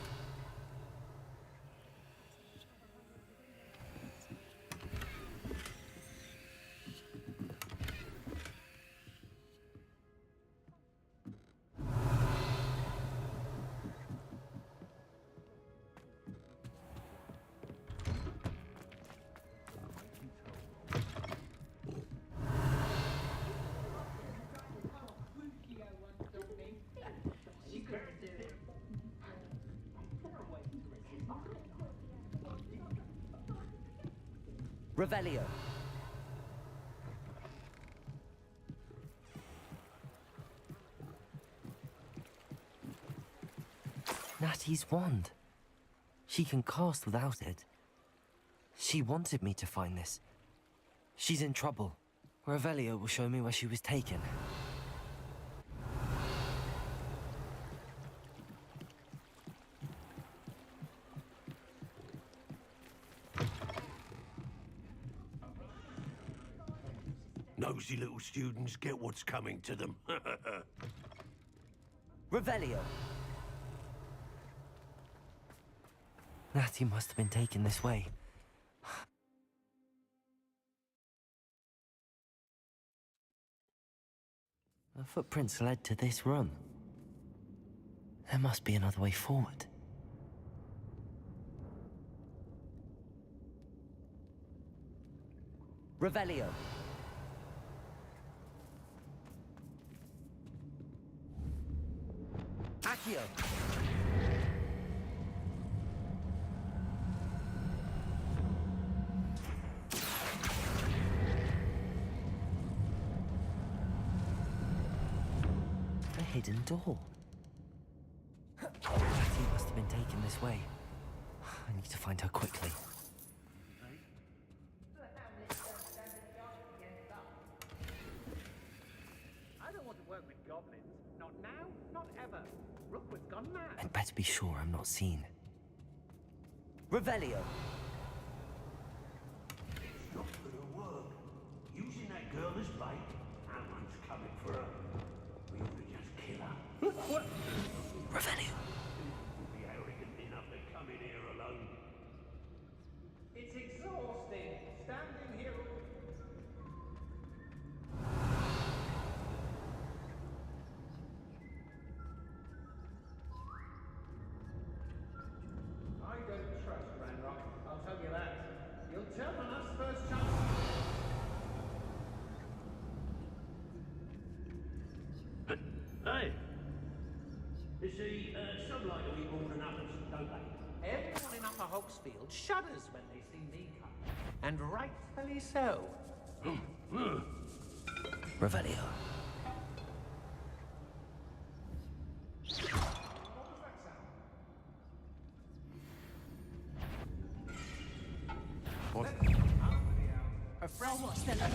Revelio. Natty's wand. She can cast without it. She wanted me to find this. She's in trouble. Revelio will show me where she was taken. Nosy little students get what's coming to them. Revelio. Natty must have been taken this way. Her footprints led to this room. There must be another way forward. Revelio. Accio. A hidden door. Natty must this way. I need to find her quickly. I don't want to work with goblins. Not now, not ever. Rookwood's gone mad. I'd better be sure I'm not seen. Revelio! It's not gonna work. Using that girl as bait, no one's coming for her. We ought to just kill her. What? Revelio! Be arrogant enough to come in here alone. It's exhausting, standing here. I don't trust Ranrock, I'll tell you that. You'll tell on us first chance. Hey! You see, some like to be born in others, don't they? Everyone in Upper Hogsfield shudders when they see me come. And rightfully so. Revelio. What? A friend what's the lion?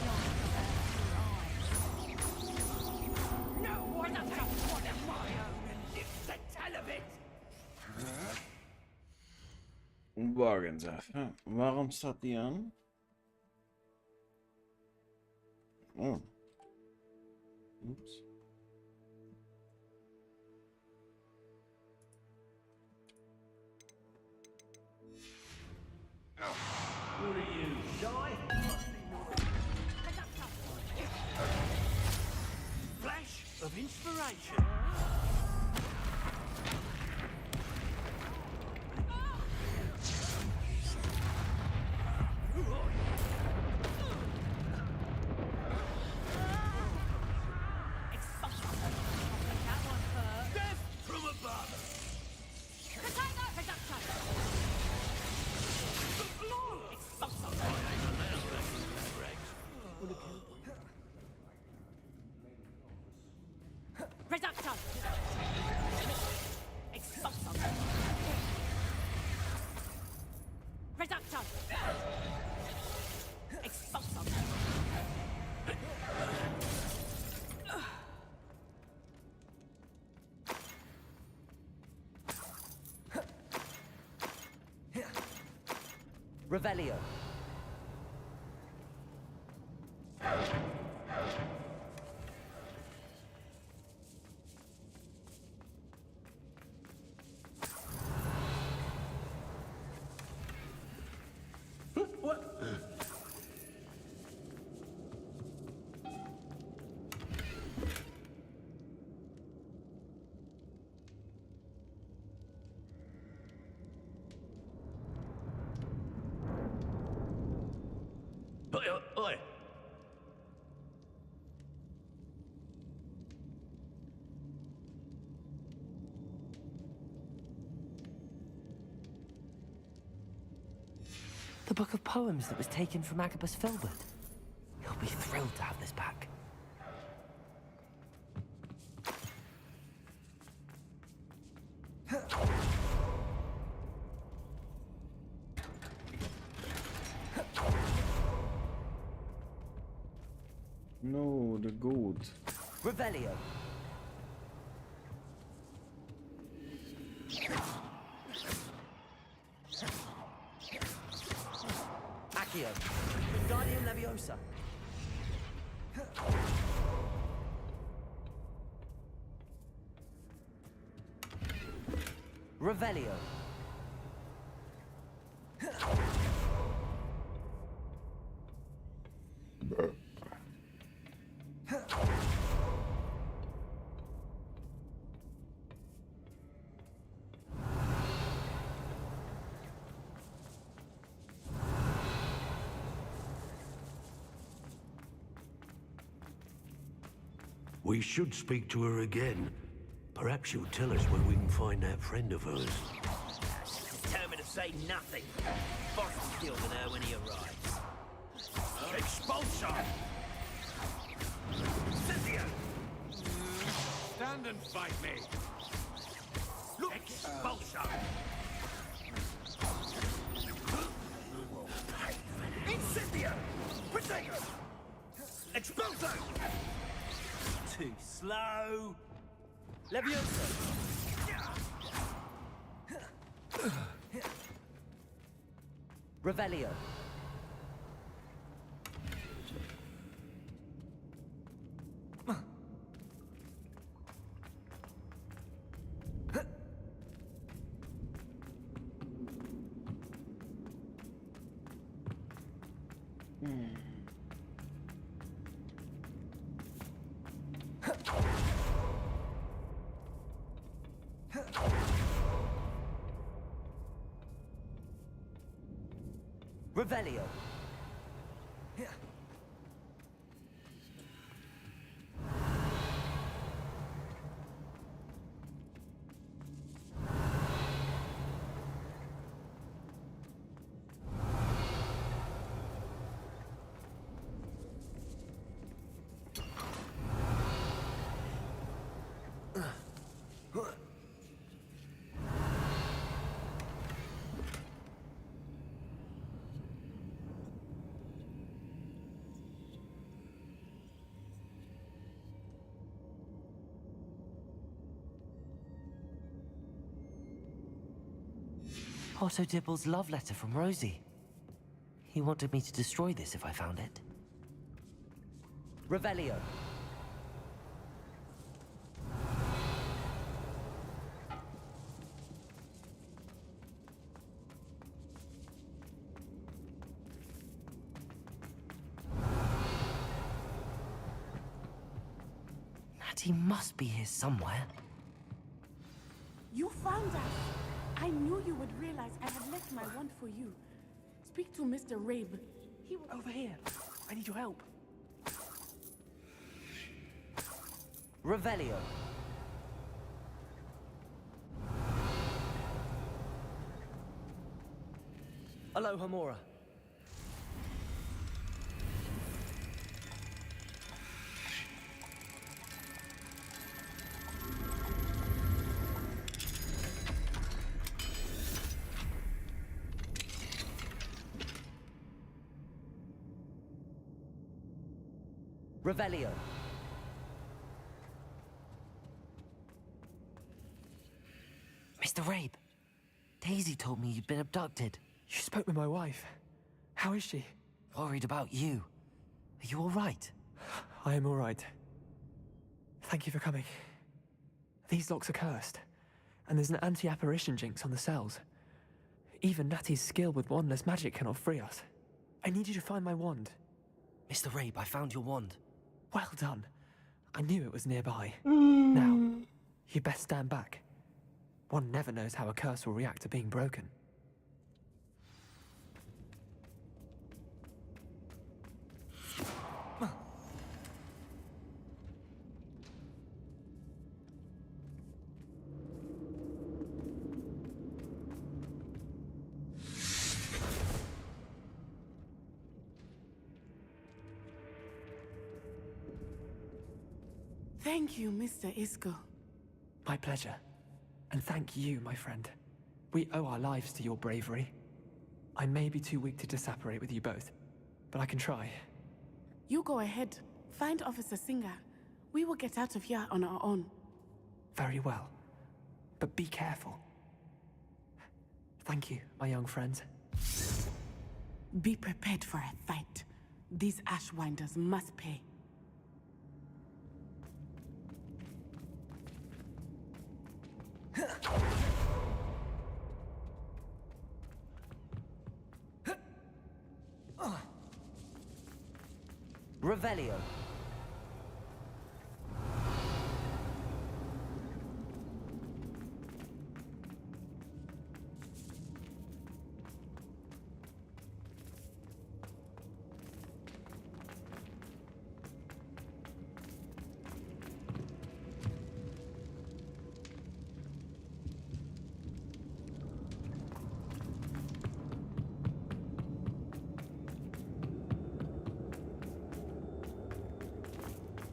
No, why not have one of my own and live to tell of it? Wacht eens even. Waarom staat die aan? Oh. Oeps. What are you, shy? Flash of inspiration. Death from above. Reductor! Expulsum! Reductor! Expulsum! Revelio. Oi! The book of poems that was taken from Agabus Filbert. He'll be thrilled to have this back. No, the goat. Revelio. Accio. Guardian Leviosa. Revelio. We should speak to her again. Perhaps she'll tell us where we can find that friend of hers. Determined to say nothing. Boss will deal with her when he arrives. Expulsion! Scythia! Stand and fight me. Look! Expulsion! Expulso! Too slow. Leviosa! Revelio. Revelio. Otto Dibble's love letter from Rosie. He wanted me to destroy this if I found it. Revelio. Natty must be here somewhere. You found us! I knew you would realize I had left my wand for you. Speak to Mr. Rabe. He will... Over here. I need your help. Revelio. Aloha Mora. Revelio. Mr. Rabe, Daisy told me you'd been abducted. You spoke with my wife. How is she? Worried about you. Are you all right? I am all right. Thank you for coming. These locks are cursed, and there's an anti-apparition jinx on the cells. Even Natty's skill with wandless magic cannot free us. I need you to find my wand. Mr. Rabe, I found your wand. Well done. I knew it was nearby. Now, you best stand back. One never knows how a curse will react to being broken. Thank you, Mr. Isco. My pleasure. And thank you, my friend. We owe our lives to your bravery. I may be too weak to disapparate with you both, but I can try. You go ahead. Find Officer Singer. We will get out of here on our own. Very well. But be careful. Thank you, my young friends. Be prepared for a fight. These Ashwinders must pay. Revelio.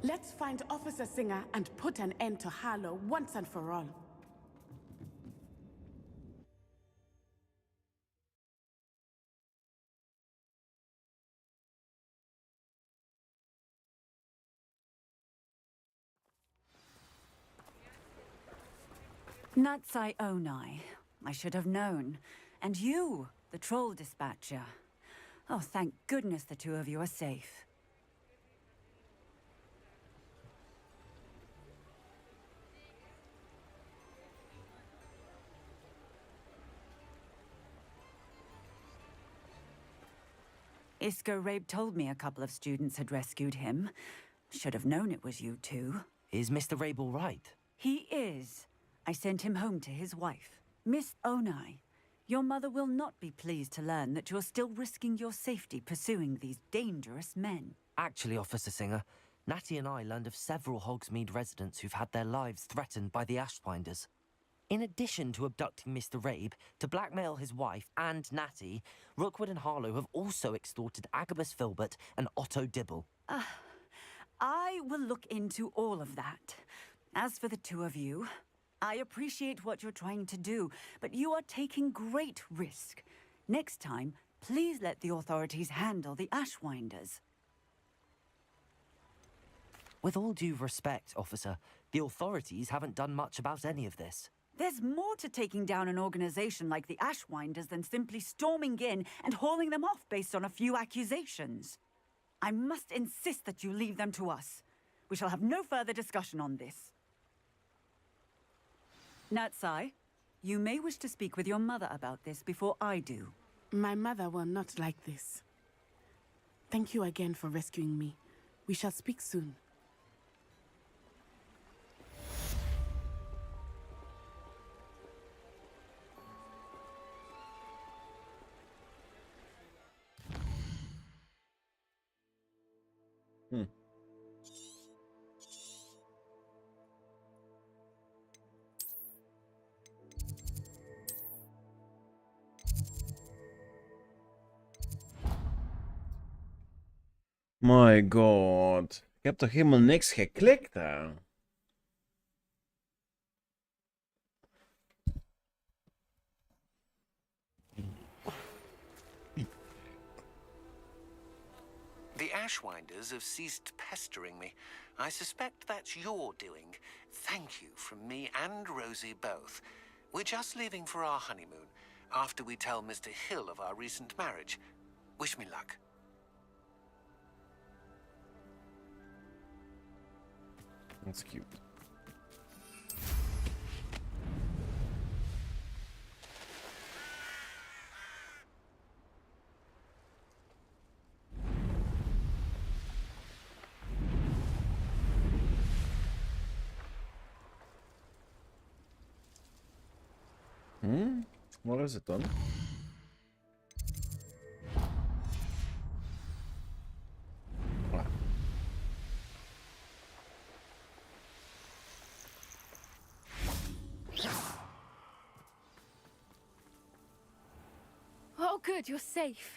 Let's find Officer Singer and put an end to Harlow once and for all. Natsai Onai. I should have known. And you, the troll dispatcher. Oh, thank goodness the two of you are safe. Isco Rabe told me a couple of students had rescued him. Should have known it was you two. Is Mr. Rabe all right? He is. I sent him home to his wife. Miss Onai, your mother will not be pleased to learn that you're still risking your safety pursuing these dangerous men. Actually, Officer Singer, Natty and I learned of several Hogsmeade residents who've had their lives threatened by the Ashwinders. In addition to abducting Mr. Rabe to blackmail his wife and Natty, Rookwood and Harlow have also extorted Agabus Filbert and Otto Dibble. I will look into all of that. As for the two of you, I appreciate what you're trying to do, but you are taking great risk. Next time, please let the authorities handle the Ashwinders. With all due respect, officer, the authorities haven't done much about any of this. There's more to taking down an organization like the Ashwinders than simply storming in and hauling them off based on a few accusations. I must insist that you leave them to us. We shall have no further discussion on this. Natsai, you may wish to speak with your mother about this before I do. My mother will not like this. Thank you again for rescuing me. We shall speak soon. My god. Ik heb toch helemaal niks geklikt daar? The Ashwinders have ceased pestering me. I suspect that's your doing. Thank you from me and Rosie both. We're just leaving for our honeymoon after we tell Mr. Hill of our recent marriage. Wish me luck. That's cute. Wat is het dan? Oh, good, you're safe.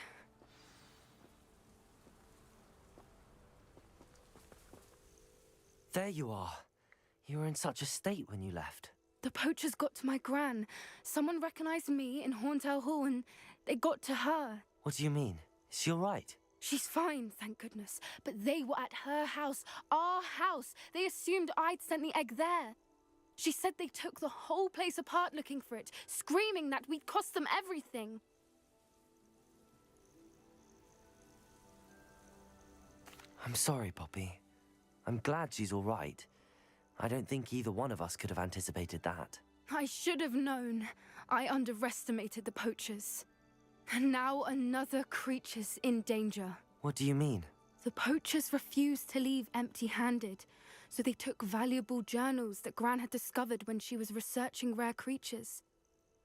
There you are. You were in such a state when you left. The poachers got to my gran. Someone recognized me in Horntail Hall and they got to her. What do you mean? Is she all right? She's fine, thank goodness. But they were at her house, our house. They assumed I'd sent the egg there. She said they took the whole place apart looking for it, screaming that we'd cost them everything. I'm sorry, Poppy. I'm glad she's all right. I don't think either one of us could have anticipated that. I should have known. I underestimated the poachers. And now another creature's in danger. What do you mean? The poachers refused to leave empty-handed, so they took valuable journals that Gran had discovered when she was researching rare creatures.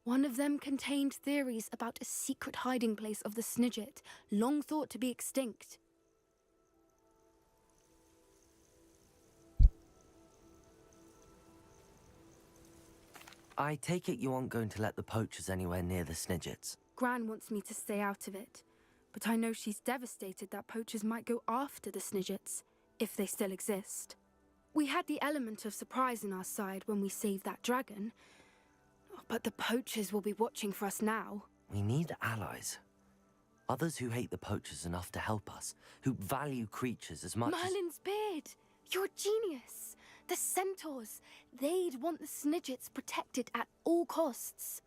One of them contained theories about a secret hiding place of the Snidget, long thought to be extinct. I take it you aren't going to let the poachers anywhere near the Snidgets. Gran wants me to stay out of it, but I know she's devastated that poachers might go after the Snidgets, if they still exist. We had the element of surprise on our side when we saved that dragon, but the poachers will be watching for us now. We need allies. Others who hate the poachers enough to help us, who value creatures as much Merlin's beard! You're a genius! The centaurs! They'd want the Snidgets protected at all costs.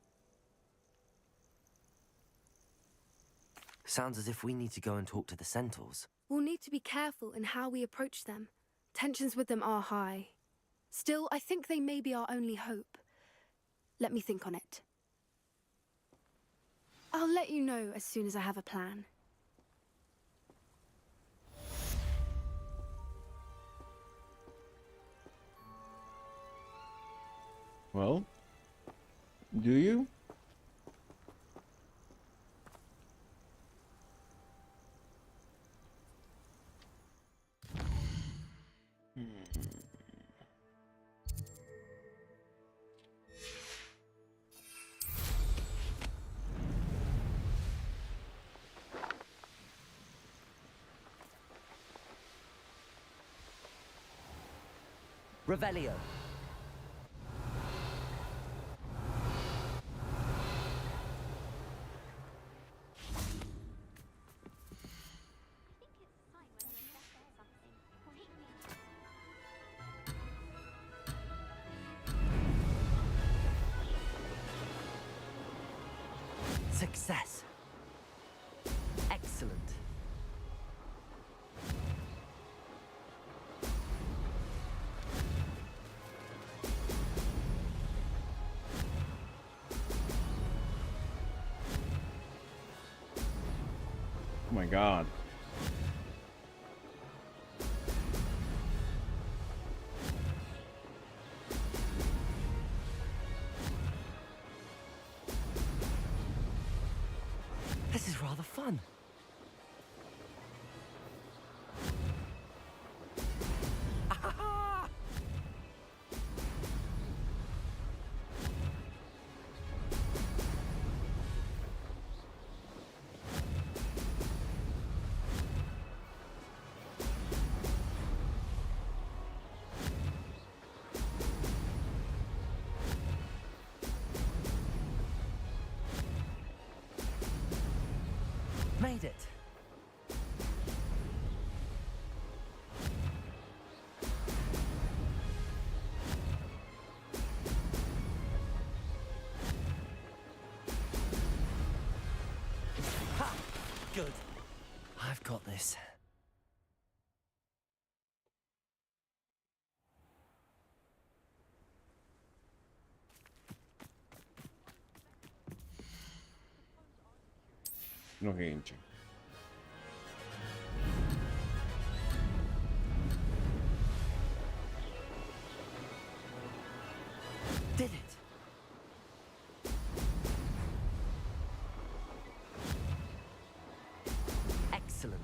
Sounds as if we need to go and talk to the centaurs. We'll need to be careful in how we approach them. Tensions with them are high. Still, I think they may be our only hope. Let me think on it. I'll let you know as soon as I have a plan. Well, do you? Revelio. Success. Excellent. Oh my god. This is rather fun. Made it. Ha! Good. I've got this. Nog eentje. Did it. Excellent.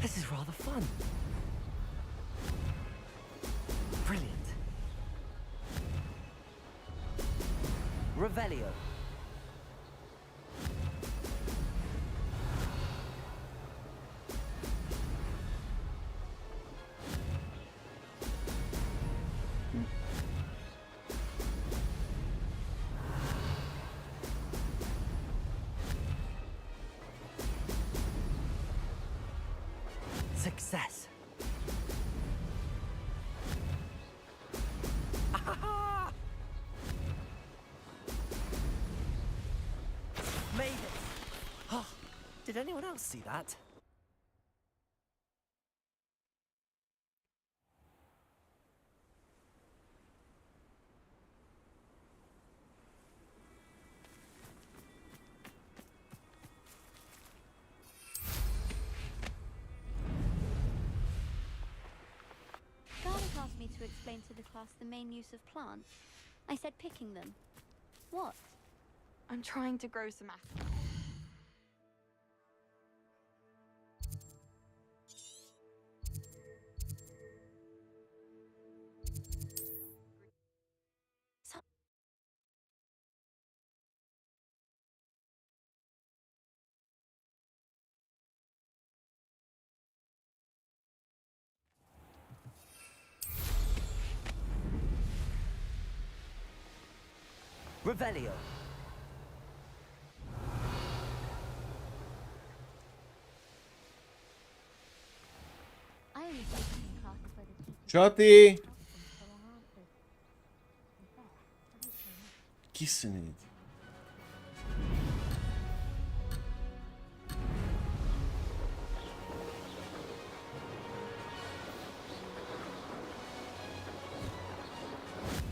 This is rather fun. Brilliant. Revelio. Success. Made it. Oh, did anyone else see that? Garlic asked me to explain to the class the main use of plants. I said picking them. What? I'm trying to grow some apples. Revelio. I only take these classes where the teachers Shotty! help them for long answers. In fact, I don't say much. Kissing it.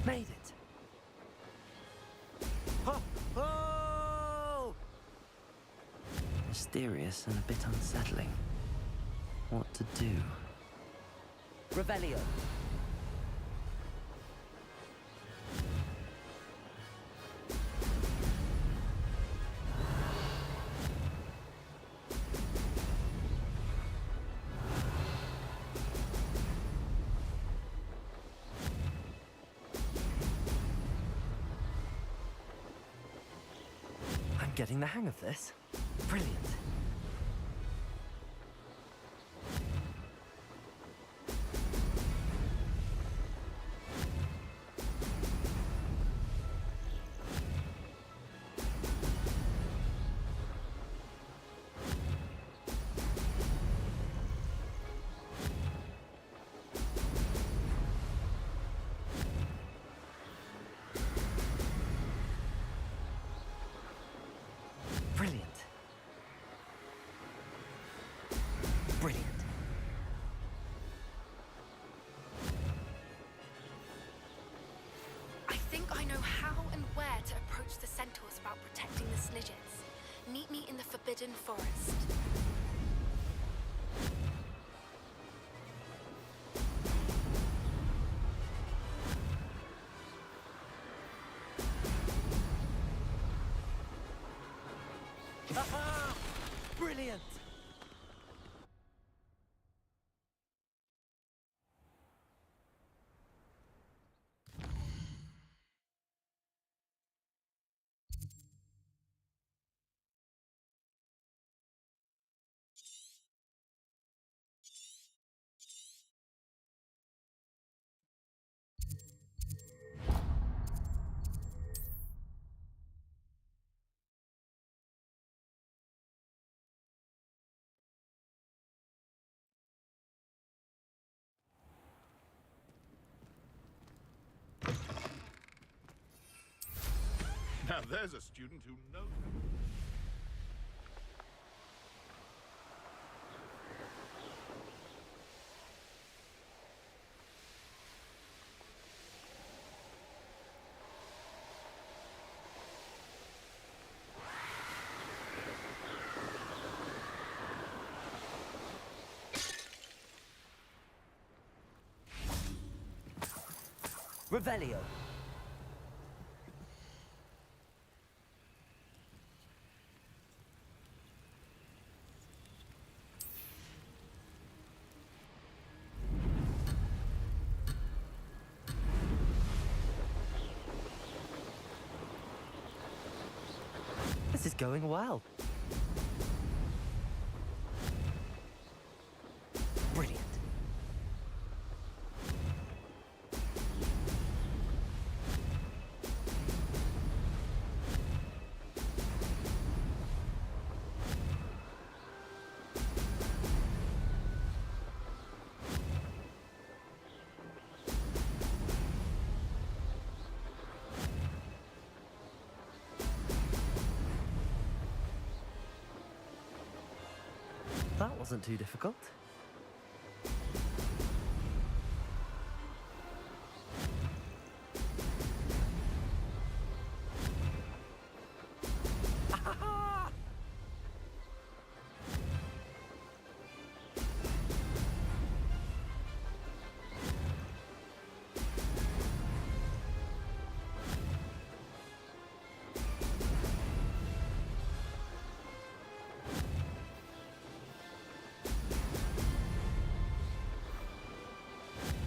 Made it. Ho! Ho! Mysterious and a bit unsettling. What to do? Revelio. I'm getting the hang of this. Brilliant. Brilliant. Brilliant. I think I know how and where to approach the centaurs about protecting the Snidgets. Meet me in the Forbidden Forest. Aha! Brilliant. Now there's a student who knows. Revelio. This is going well. Brilliant. That wasn't too difficult.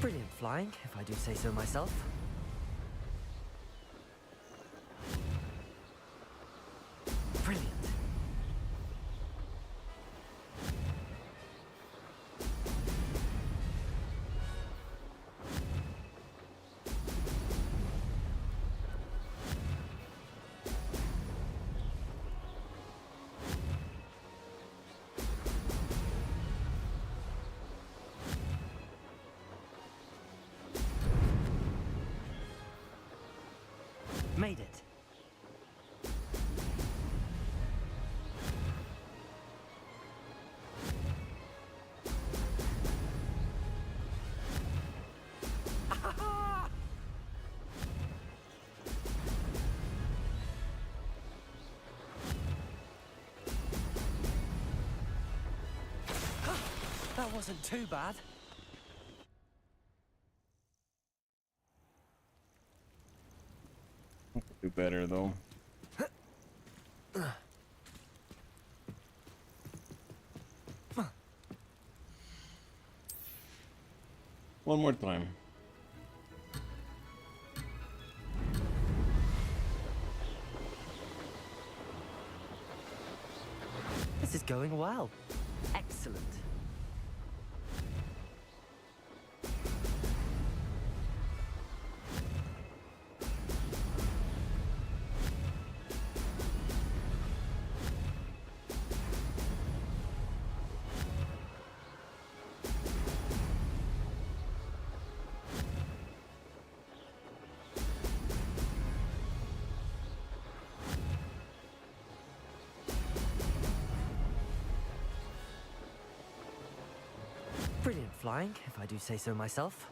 Brilliant flying, if I do say so myself. Brilliant. Made it. That wasn't too bad. Do better though. One more time. This is going well. Excellent. Brilliant flying, if I do say so myself.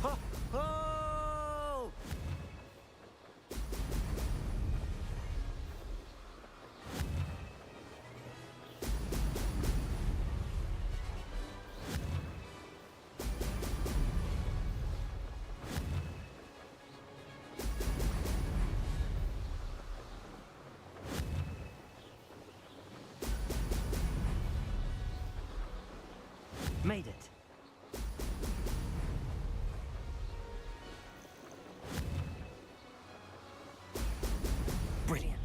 Ho! Ho! Made it. Brilliant.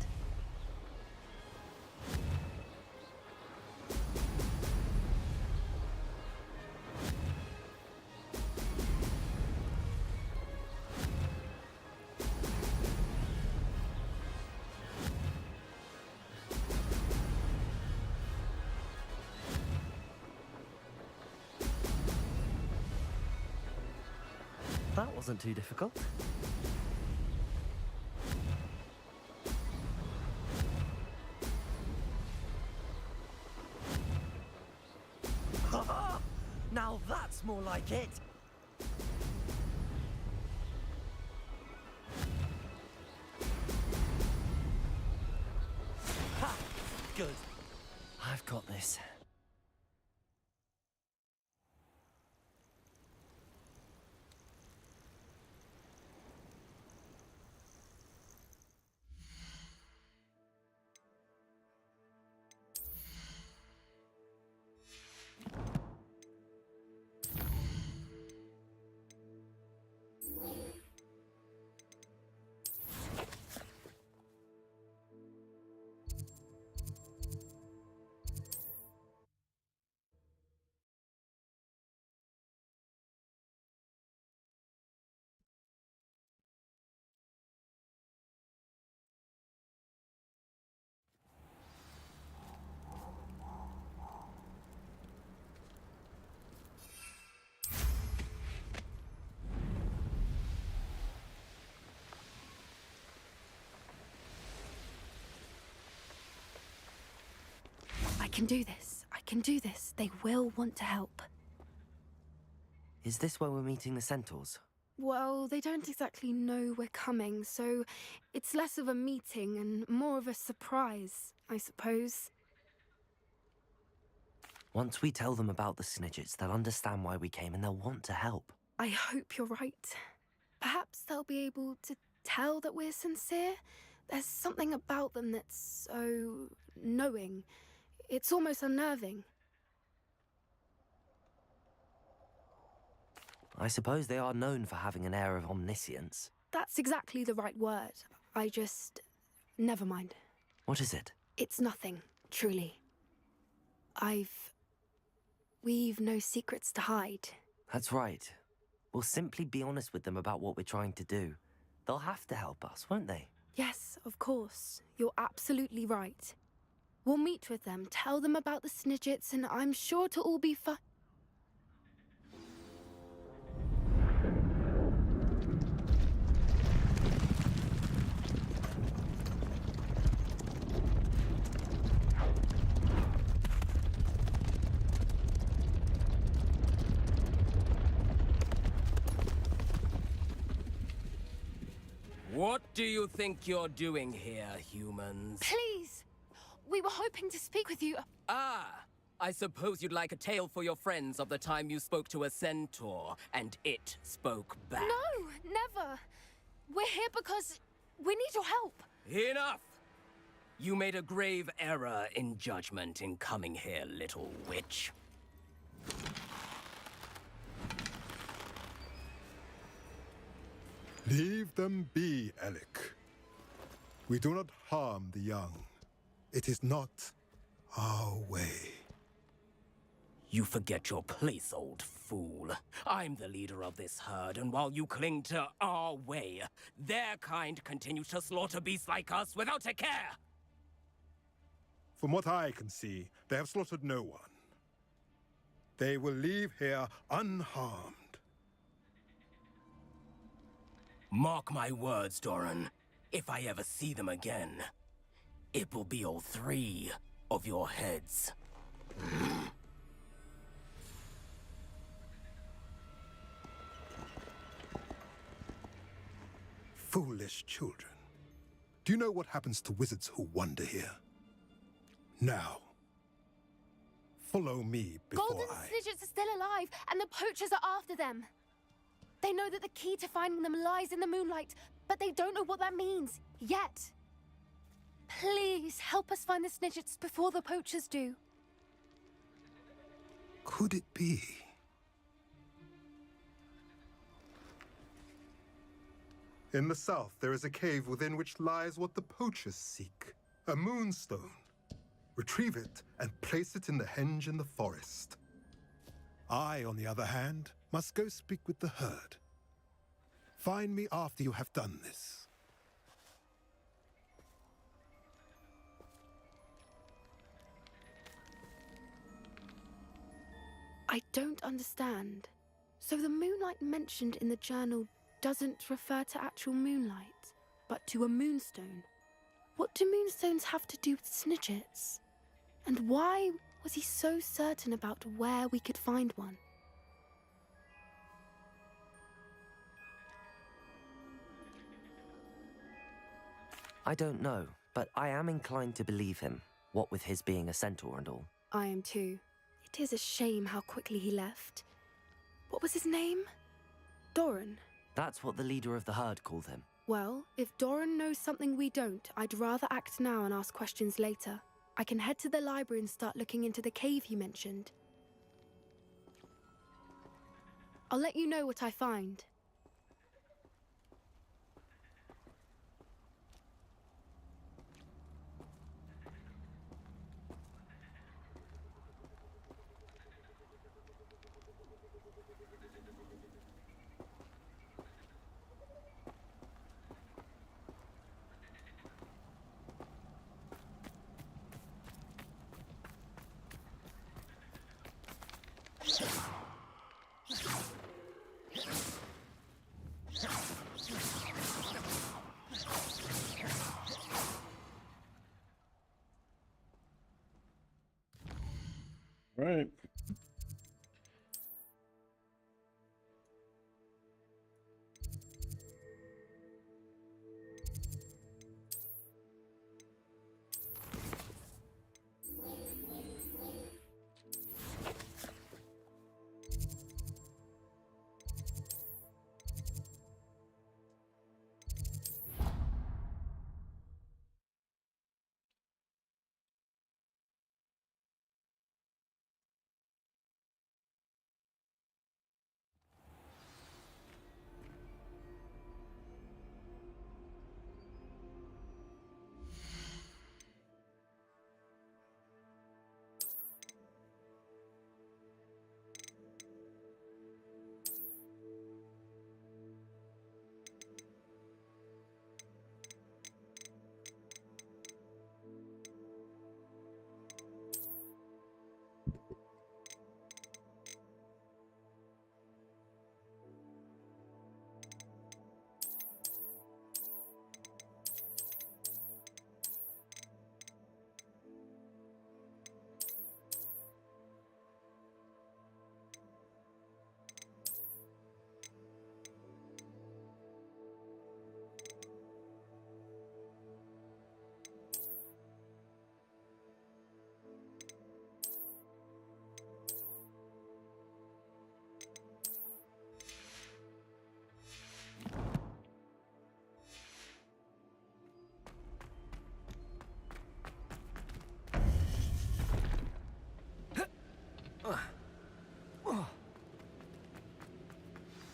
That wasn't too difficult. Now that's more like it. Ha! Good. I've got this. I can do this. I can do this. They will want to help. Is this where we're meeting the centaurs? Well, they don't exactly know we're coming, so it's less of a meeting and more of a surprise, I suppose. Once we tell them about the Snidgets, they'll understand why we came and they'll want to help. I hope you're right. Perhaps they'll be able to tell that we're sincere. There's something about them that's so knowing. It's almost unnerving. I suppose they are known for having an air of omniscience. That's exactly the right word. I just... never mind. What is it? It's nothing, truly. We've no secrets to hide. That's right. We'll simply be honest with them about what we're trying to do. They'll have to help us, won't they? Yes, of course. You're absolutely right. We'll meet with them, tell them about the Snidgets, and I'm sure to all be What do you think you're doing here, humans? Please! We were hoping to speak with you. Ah! I suppose you'd like a tale for your friends of the time you spoke to a centaur, and it spoke back. No, never. We're here because we need your help. Enough! You made a grave error in judgment in coming here, little witch. Leave them be, Alec. We do not harm the young. It is not our way. You forget your place, old fool. I'm the leader of this herd, and while you cling to our way, their kind continues to slaughter beasts like us without a care! From what I can see, they have slaughtered no one. They will leave here unharmed. Mark my words, Doran. If I ever see them again, it will be all 3 of your heads. Foolish children. Do you know what happens to wizards who wander here? Now, follow me before Golden Snidgets are still alive, and the poachers are after them. They know that the key to finding them lies in the moonlight, but they don't know what that means, yet. Please, help us find the Snidgets before the poachers do. Could it be? In the south, there is a cave within which lies what the poachers seek. A moonstone. Retrieve it and place it in the henge in the forest. I, on the other hand, must go speak with the herd. Find me after you have done this. I don't understand. So the moonlight mentioned in the journal doesn't refer to actual moonlight, but to a moonstone. What do moonstones have to do with Snidgets? And why was he so certain about where we could find one? I don't know, but I am inclined to believe him, what with his being a centaur and all. I am too. It is a shame how quickly he left. What was his name? Doran. That's what the leader of the herd called him. Well, if Doran knows something we don't, I'd rather act now and ask questions later. I can head to the library and start looking into the cave he mentioned. I'll let you know what I find. Right.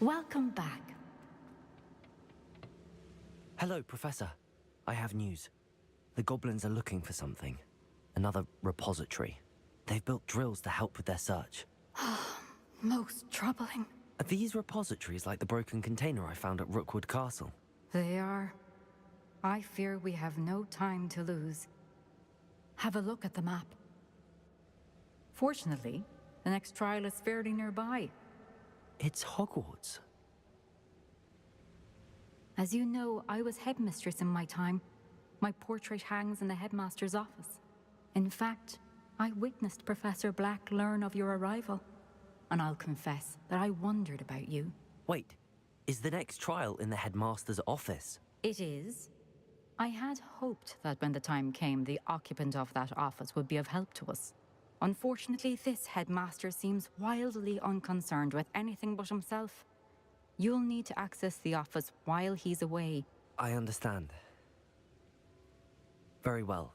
Welcome back. Hello, Professor. I have news. The goblins are looking for something. Another repository. They've built drills to help with their search. Most troubling. Are these repositories like the broken container I found at Rookwood Castle? They are. I fear we have no time to lose. Have a look at the map. Fortunately, the next trial is fairly nearby. It's Hogwarts. As you know, I was headmistress in my time. My portrait hangs in the headmaster's office. In fact, I witnessed Professor Black learn of your arrival. And I'll confess that I wondered about you. Wait, is the next trial in the headmaster's office? It is. I had hoped that when the time came, the occupant of that office would be of help to us. Unfortunately, this headmaster seems wildly unconcerned with anything but himself. You'll need to access the office while he's away. I understand. Very well.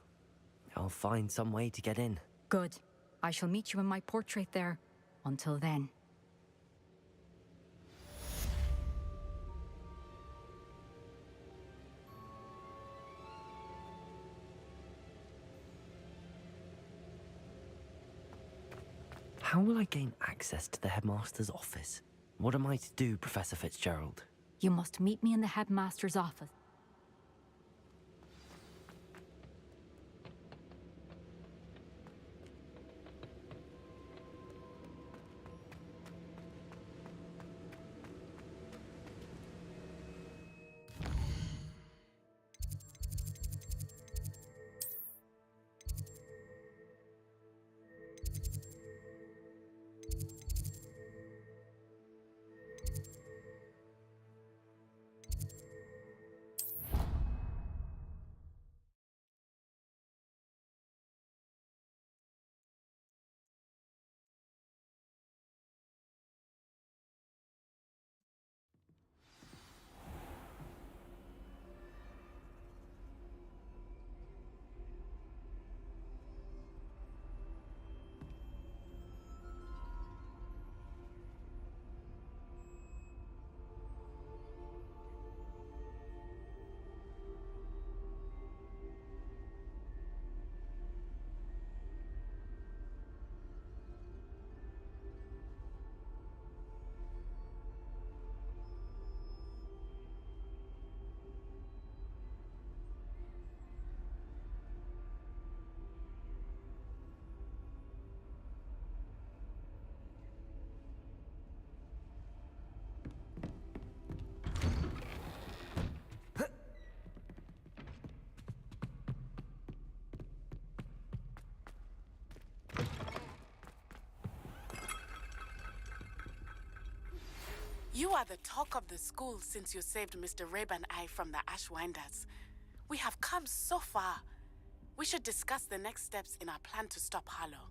I'll find some way to get in. Good. I shall meet you in my portrait there. Until then. How will I gain access to the headmaster's office? What am I to do, Professor Fitzgerald? You must meet me in the headmaster's office. You are the talk of the school since you saved Mr. Rabe and I from the Ashwinders. We have come so far. We should discuss the next steps in our plan to stop Harlow.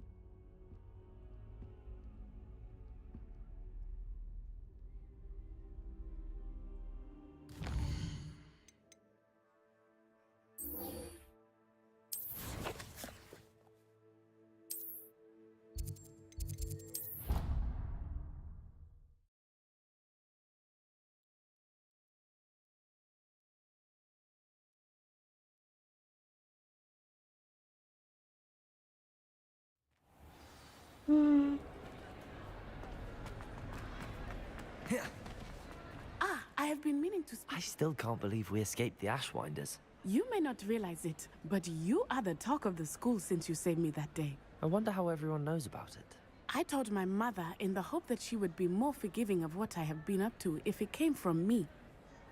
I have been meaning to speak. I still can't believe we escaped the Ashwinders. You may not realize it, but you are the talk of the school since you saved me that day. I wonder how everyone knows about it. I told my mother in the hope that she would be more forgiving of what I have been up to if it came from me.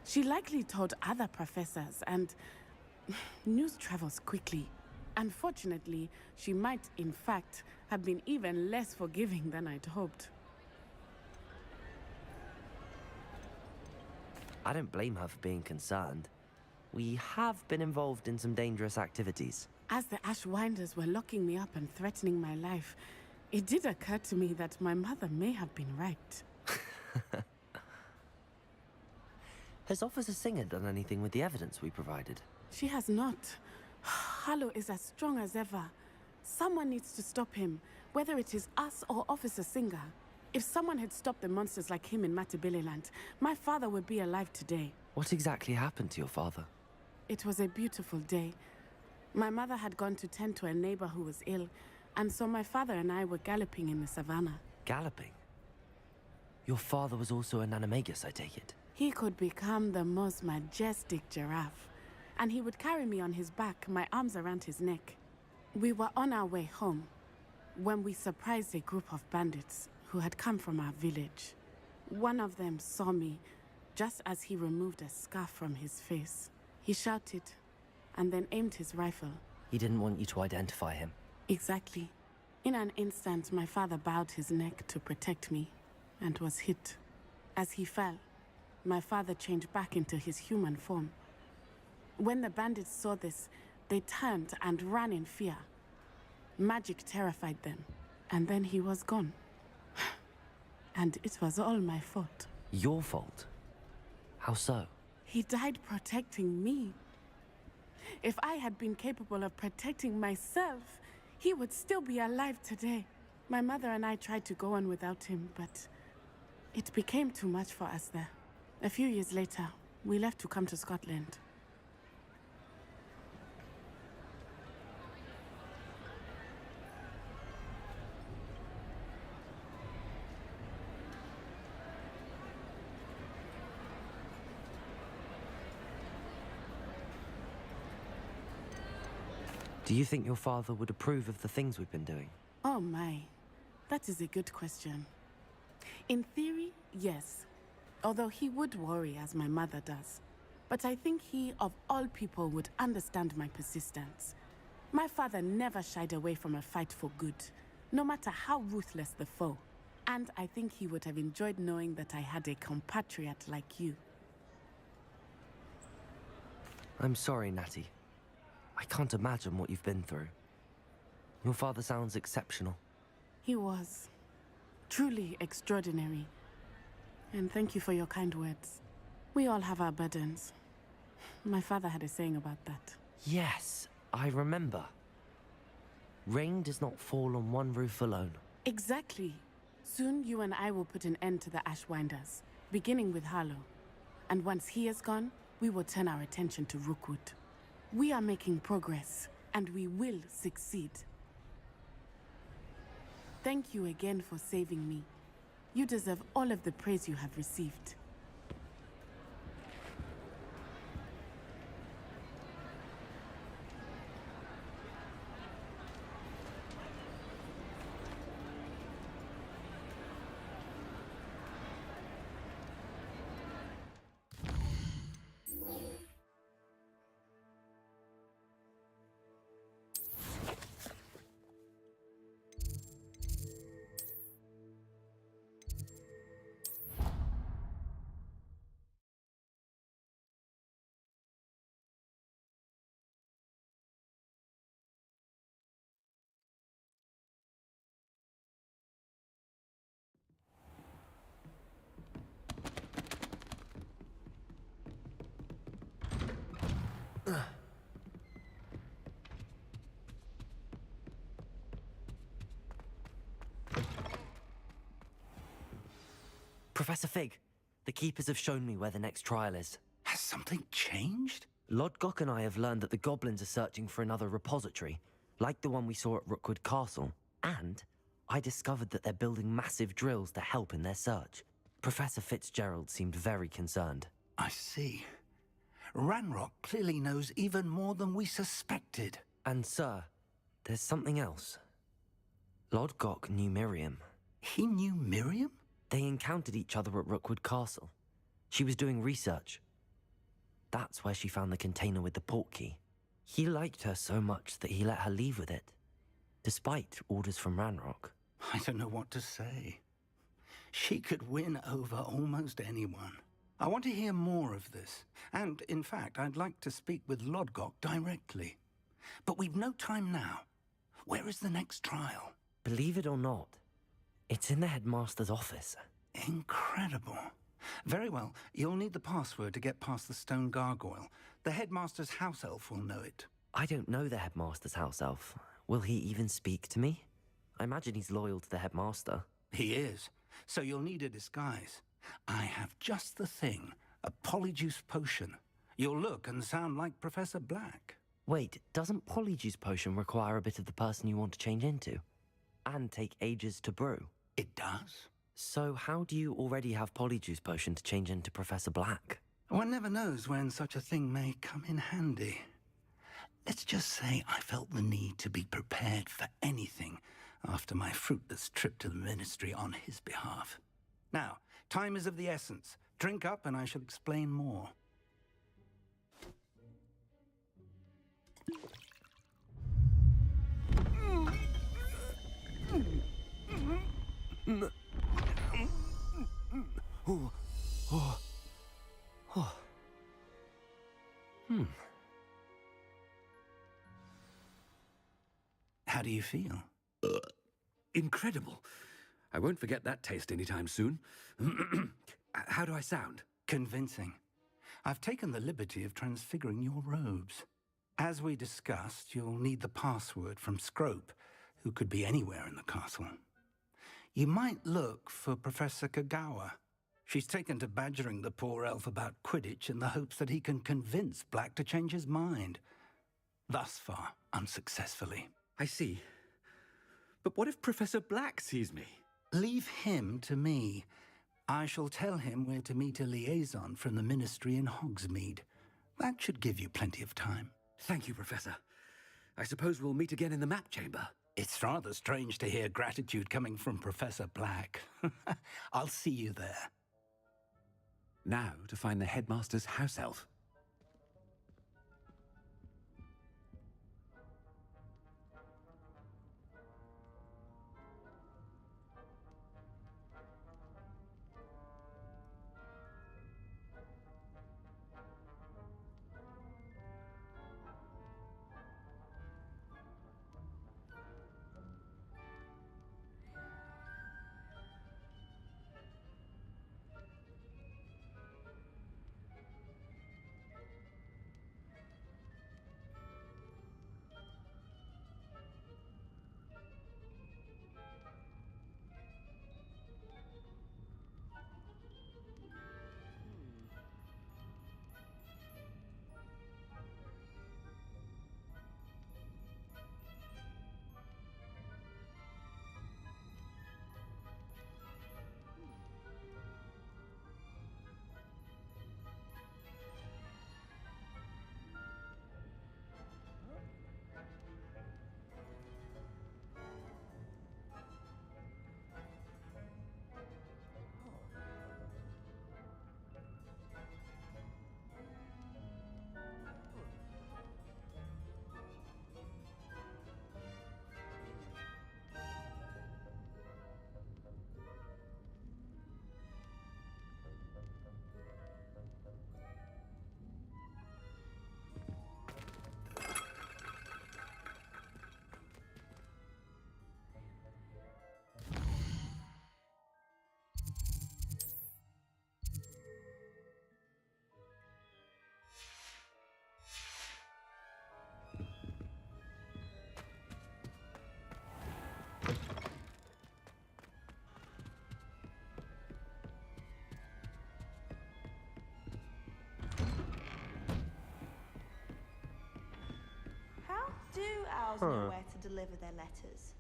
She likely told other professors, and news travels quickly. Unfortunately, she might, in fact, have been even less forgiving than I'd hoped. I don't blame her for being concerned. We have been involved in some dangerous activities. As the Ashwinders were locking me up and threatening my life, it did occur to me that my mother may have been right. Has Officer Singer done anything with the evidence we provided? She has not. Harlow is as strong as ever. Someone needs to stop him, whether it is us or Officer Singer. If someone had stopped the monsters like him in Matabeleland, my father would be alive today. What exactly happened to your father? It was a beautiful day. My mother had gone to tend to a neighbor who was ill, and so my father and I were galloping in the savannah. Galloping? Your father was also an animagus, I take it? He could become the most majestic giraffe, and he would carry me on his back, my arms around his neck. We were on our way home when we surprised a group of bandits who had come from our village. One of them saw me just as he removed a scarf from his face. He shouted and then aimed his rifle. He didn't want you to identify him. Exactly. In an instant, my father bowed his neck to protect me and was hit. As he fell, my father changed back into his human form. When the bandits saw this, they turned and ran in fear. Magic terrified them, and then he was gone. And it was all my fault. Your fault? How so? He died protecting me. If I had been capable of protecting myself, he would still be alive today. My mother and I tried to go on without him, but it became too much for us there. A few years later, we left to come to Scotland. Do you think your father would approve of the things we've been doing? Oh my, that is a good question. In theory, yes. Although he would worry, as my mother does. But I think he, of all people, would understand my persistence. My father never shied away from a fight for good, no matter how ruthless the foe. And I think he would have enjoyed knowing that I had a compatriot like you. I'm sorry, Natty. I can't imagine what you've been through. Your father sounds exceptional. He was. Truly extraordinary. And thank you for your kind words. We all have our burdens. My father had a saying about that. Yes, I remember. Rain does not fall on one roof alone. Exactly. Soon you and I will put an end to the Ashwinders, beginning with Harlow. And once he is gone, we will turn our attention to Rookwood. We are making progress, and we will succeed. Thank you again for saving me. You deserve all of the praise you have received. Professor Fig, the Keepers have shown me where the next trial is. Has something changed? Lodgok and I have learned that the goblins are searching for another repository, like the one we saw at Rookwood Castle. And I discovered that they're building massive drills to help in their search. Professor Fitzgerald seemed very concerned. I see. Ranrock clearly knows even more than we suspected. And sir, there's something else. Lodgok knew Miriam. He knew Miriam? They encountered each other at Rookwood Castle. She was doing research. That's where she found the container with the portkey. He liked her so much that he let her leave with it, despite orders from Ranrock. I don't know what to say. She could win over almost anyone. I want to hear more of this. And, in fact, I'd like to speak with Lodgok directly. But we've no time now. Where is the next trial? Believe it or not, it's in the headmaster's office. Incredible. Very well. You'll need the password to get past the stone gargoyle. The headmaster's house elf will know it. I don't know the headmaster's house elf. Will he even speak to me? I imagine he's loyal to the headmaster. He is. So you'll need a disguise. I have just the thing, a polyjuice potion. You'll look and sound like Professor Black. Wait, doesn't Polyjuice Potion require a bit of the person you want to change into? And take ages to brew? It does. So how do you already have Polyjuice Potion to change into Professor Black? One never knows when such a thing may come in handy. Let's just say I felt the need to be prepared for anything after my fruitless trip to the Ministry on his behalf. Now, time is of the essence. Drink up and I shall explain more. How do you feel? Incredible. I won't forget that taste anytime soon. How do I sound? Convincing. I've taken the liberty of transfiguring your robes. As we discussed, you'll need the password from Scrope, who could be anywhere in the castle. You might look for Professor Kagawa. She's taken to badgering the poor elf about Quidditch in the hopes that he can convince Black to change his mind. Thus far, unsuccessfully. I see. But what if Professor Black sees me? Leave him to me. I shall tell him where to meet a liaison from the Ministry in Hogsmeade. That should give you plenty of time. Thank you, Professor. I suppose we'll meet again in the map chamber. It's rather strange to hear gratitude coming from Professor Black. I'll see you there. Now to find the headmaster's house elf. Do owls know where to deliver their letters?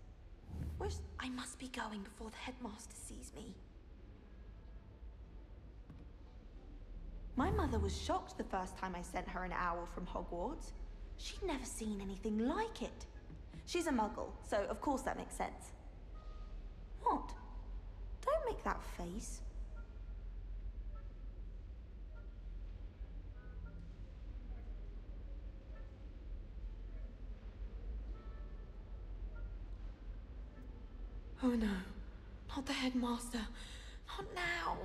I must be going before the headmaster sees me. My mother was shocked the first time I sent her an owl from Hogwarts. She'd never seen anything like it. She's a muggle, so of course that makes sense. What? Don't make that face. Oh no, not the headmaster. Not now.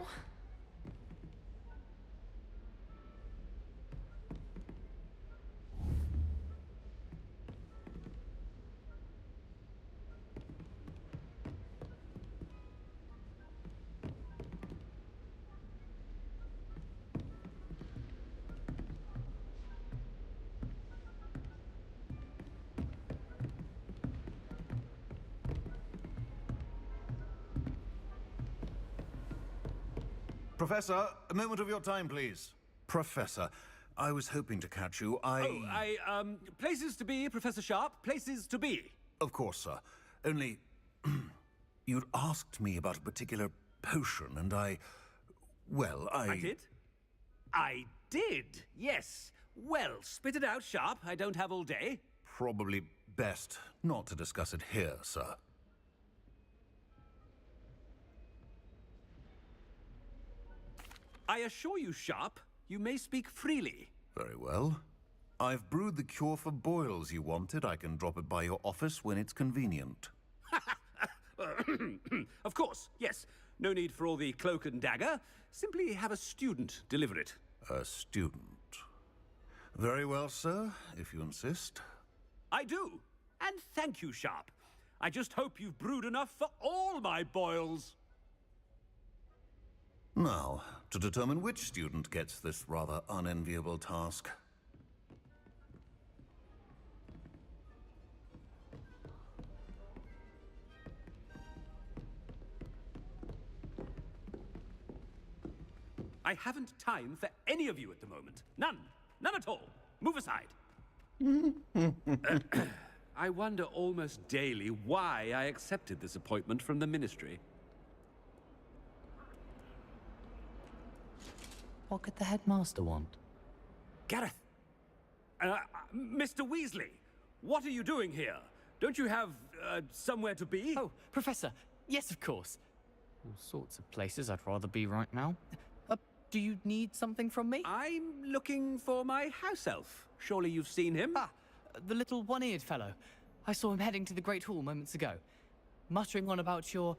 Professor, a moment of your time, please. Professor, I was hoping to catch you. Places to be, Professor Sharp. Places to be. Of course, sir. Only... you'd asked me about a particular potion, and I did? I did, yes. Well, spit it out, Sharp. I don't have all day. Probably best not to discuss it here, sir. I assure you, Sharp, you may speak freely. Very well. I've brewed the cure for boils you wanted. I can drop it by your office when it's convenient. Of course, yes. No need for all the cloak and dagger. Simply have a student deliver it. A student. Very well, sir, if you insist. I do. And thank you, Sharp. I just hope you've brewed enough for all my boils. Now, to determine which student gets this rather unenviable task. I haven't time for any of you at the moment. None. None at all. Move aside. I wonder almost daily why I accepted this appointment from the Ministry. What could the headmaster want? Gareth! Mr. Weasley, what are you doing here? Don't you have, somewhere to be? Oh, Professor, yes, of course. All sorts of places I'd rather be right now. Do you need something from me? I'm looking for my house elf. Surely you've seen him? Ah, the little one-eared fellow. I saw him heading to the Great Hall moments ago. Muttering on about your,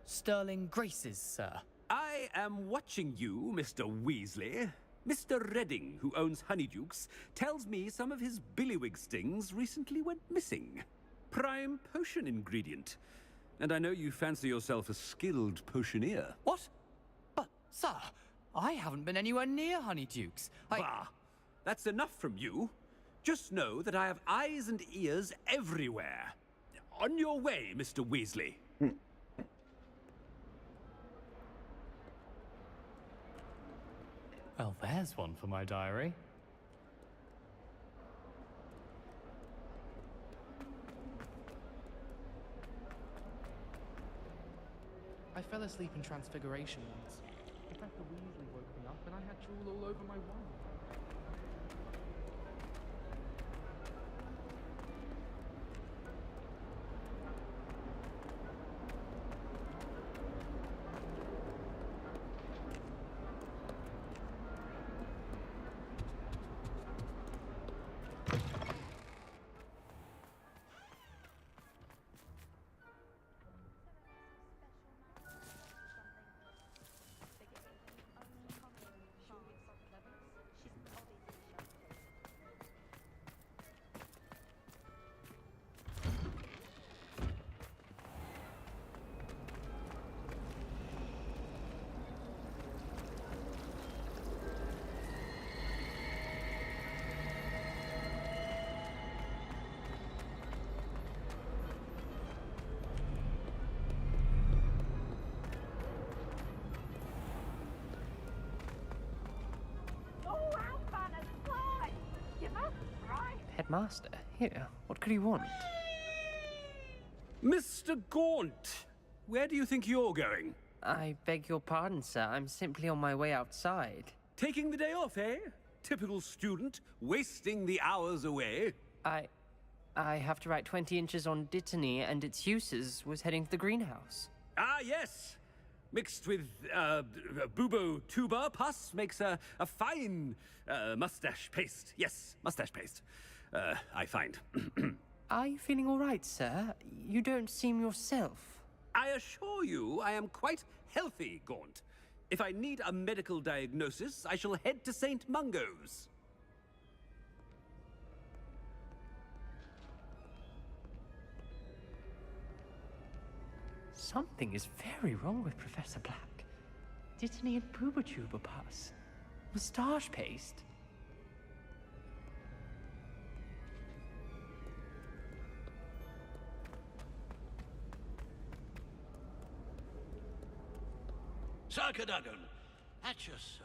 sterling graces, sir. I am watching you, Mr. Weasley. Mr. Redding, who owns Honeydukes, tells me some of his billywig stings recently went missing. Prime potion ingredient. And I know you fancy yourself a skilled potioneer. What? But, sir, I haven't been anywhere near Honeydukes. Bah! That's enough from you. Just know that I have eyes and ears everywhere. On your way, Mr. Weasley. Well, there's one for my diary. I fell asleep in Transfiguration once. Professor Weasley woke me up and I had drool all over my wand. Headmaster, here, what could he want? Mr. Gaunt, where do you think you're going? I beg your pardon, sir. I'm simply on my way outside. Taking the day off, eh? Typical student, wasting the hours away. I have to write 20 inches on Dittany and its uses. Was heading to the greenhouse. Ah, yes. Mixed with, bubo tuber pus makes a fine, mustache paste. Yes, mustache paste. I find. Are you feeling all right, sir? You don't seem yourself. I assure you I am quite healthy, Gaunt. If I need a medical diagnosis, I shall head to St. Mungo's. Something is very wrong with Professor Black. Dittany and Boobertuber pus. Moustache paste. Sir Cadogan, At your service.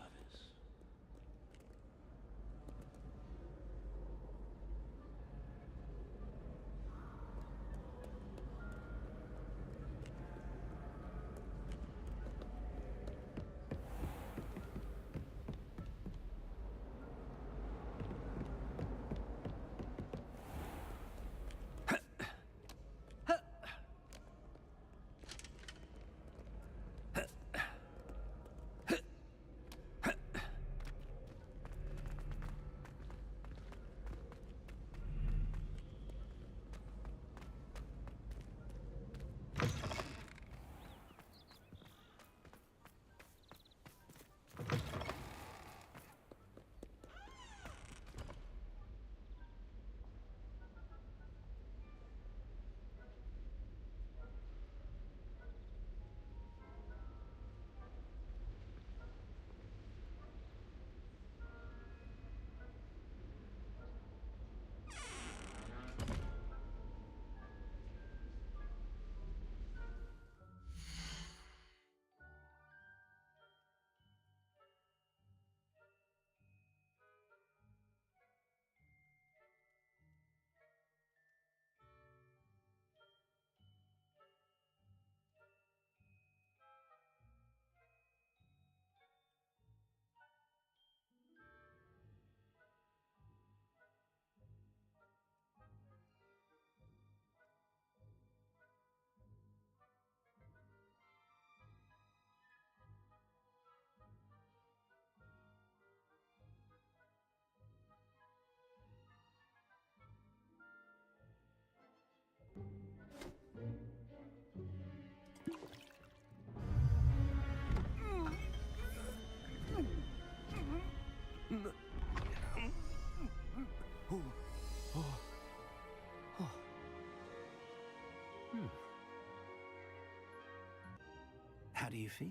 How do you feel?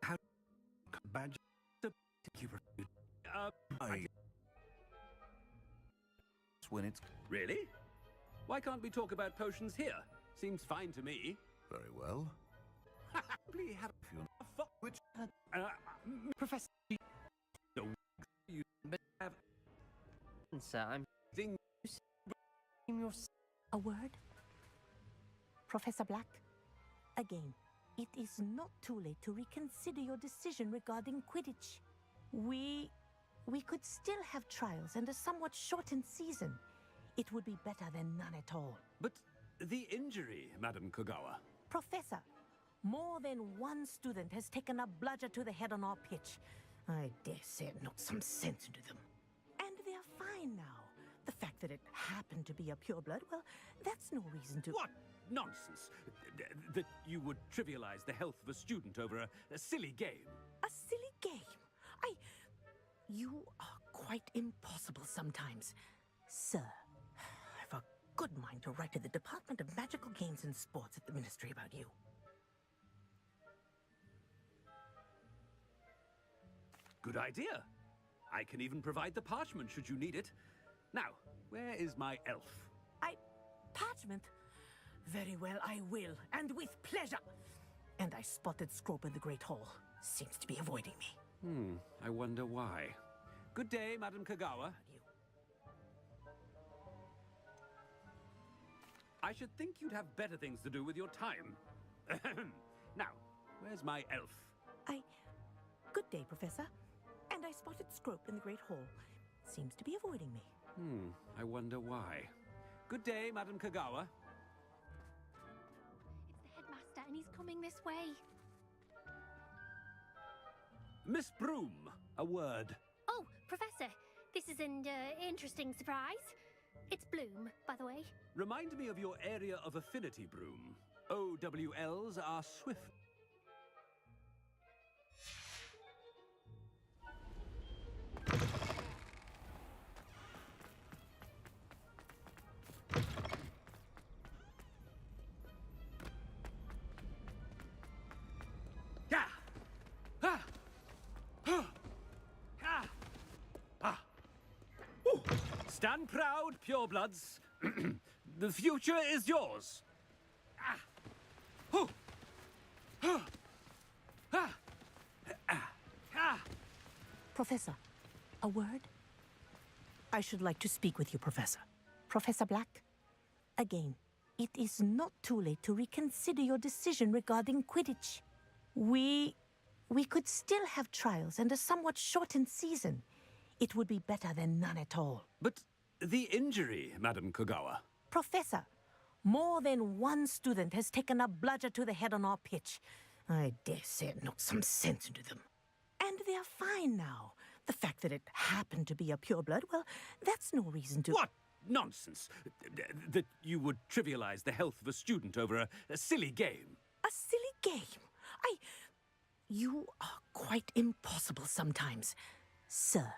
How bad you when it's Really? Why can't we talk about potions here? Seems fine to me. very well. Please have Which Professor, you have Sir, I'm thing. A word? Professor Black? Again, it is not too late to reconsider your decision regarding Quidditch. We could still have trials and a somewhat shortened season. It would be better than none at all. But the injury, Madam Kogawa. Professor, more than one student has taken a bludger to the head on our pitch. I dare say it knocked some sense into them. And they're fine now. The fact that it happened to be a pureblood, well, that's no reason to... What nonsense! That you would trivialize the health of a student over a silly game. A silly game? You are quite impossible sometimes. Sir, I've a good mind to write to the Department of Magical Games and Sports at the Ministry about you. Good idea. I can even provide the parchment should you need it. Now, where is my elf? Parchment? Very well, I will, and with pleasure. And I spotted Scrope in the Great Hall. Seems to be avoiding me. I wonder why. Good day, Madam Kogawa. I should think you'd have better things to do with your time. Now, where's my elf? Good day, Professor. And I spotted Scrope in the Great Hall. Seems to be avoiding me. I wonder why. Good day, Madam Kogawa. It's the headmaster, and he's coming this way. Miss Broom, a word. Oh, Professor, this is an interesting surprise. It's Bloom, by the way. Remind me of your area of affinity, Broom. OWLs are swift. Stand proud, purebloods. The future is yours. Professor, a word? I should like to speak with you, Professor. Professor Black, again, it is not too late to reconsider your decision regarding Quidditch. We could still have trials and a somewhat shortened season. It would be better than none at all. But the injury, Madam Kogawa. Professor, more than one student has taken a bludger to the head on our pitch. I dare say it knocked some sense into them. And they're fine now. The fact that it happened to be a pureblood, well, that's no reason to... What nonsense! That you would trivialize the health of a student over a silly game. A silly game? You are quite impossible sometimes. Sir,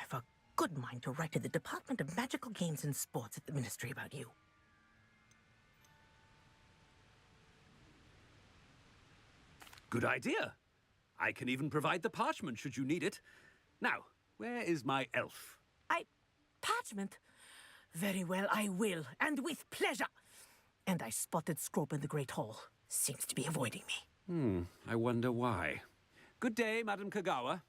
I've a good mind to write to the Department of Magical Games and Sports at the Ministry about you. Good idea. I can even provide the parchment should you need it. Now, where is my elf? Parchment? Very well, I will, and with pleasure. And I spotted Scrope in the Great Hall. Seems to be avoiding me. I wonder why. Good day, Madam Kogawa.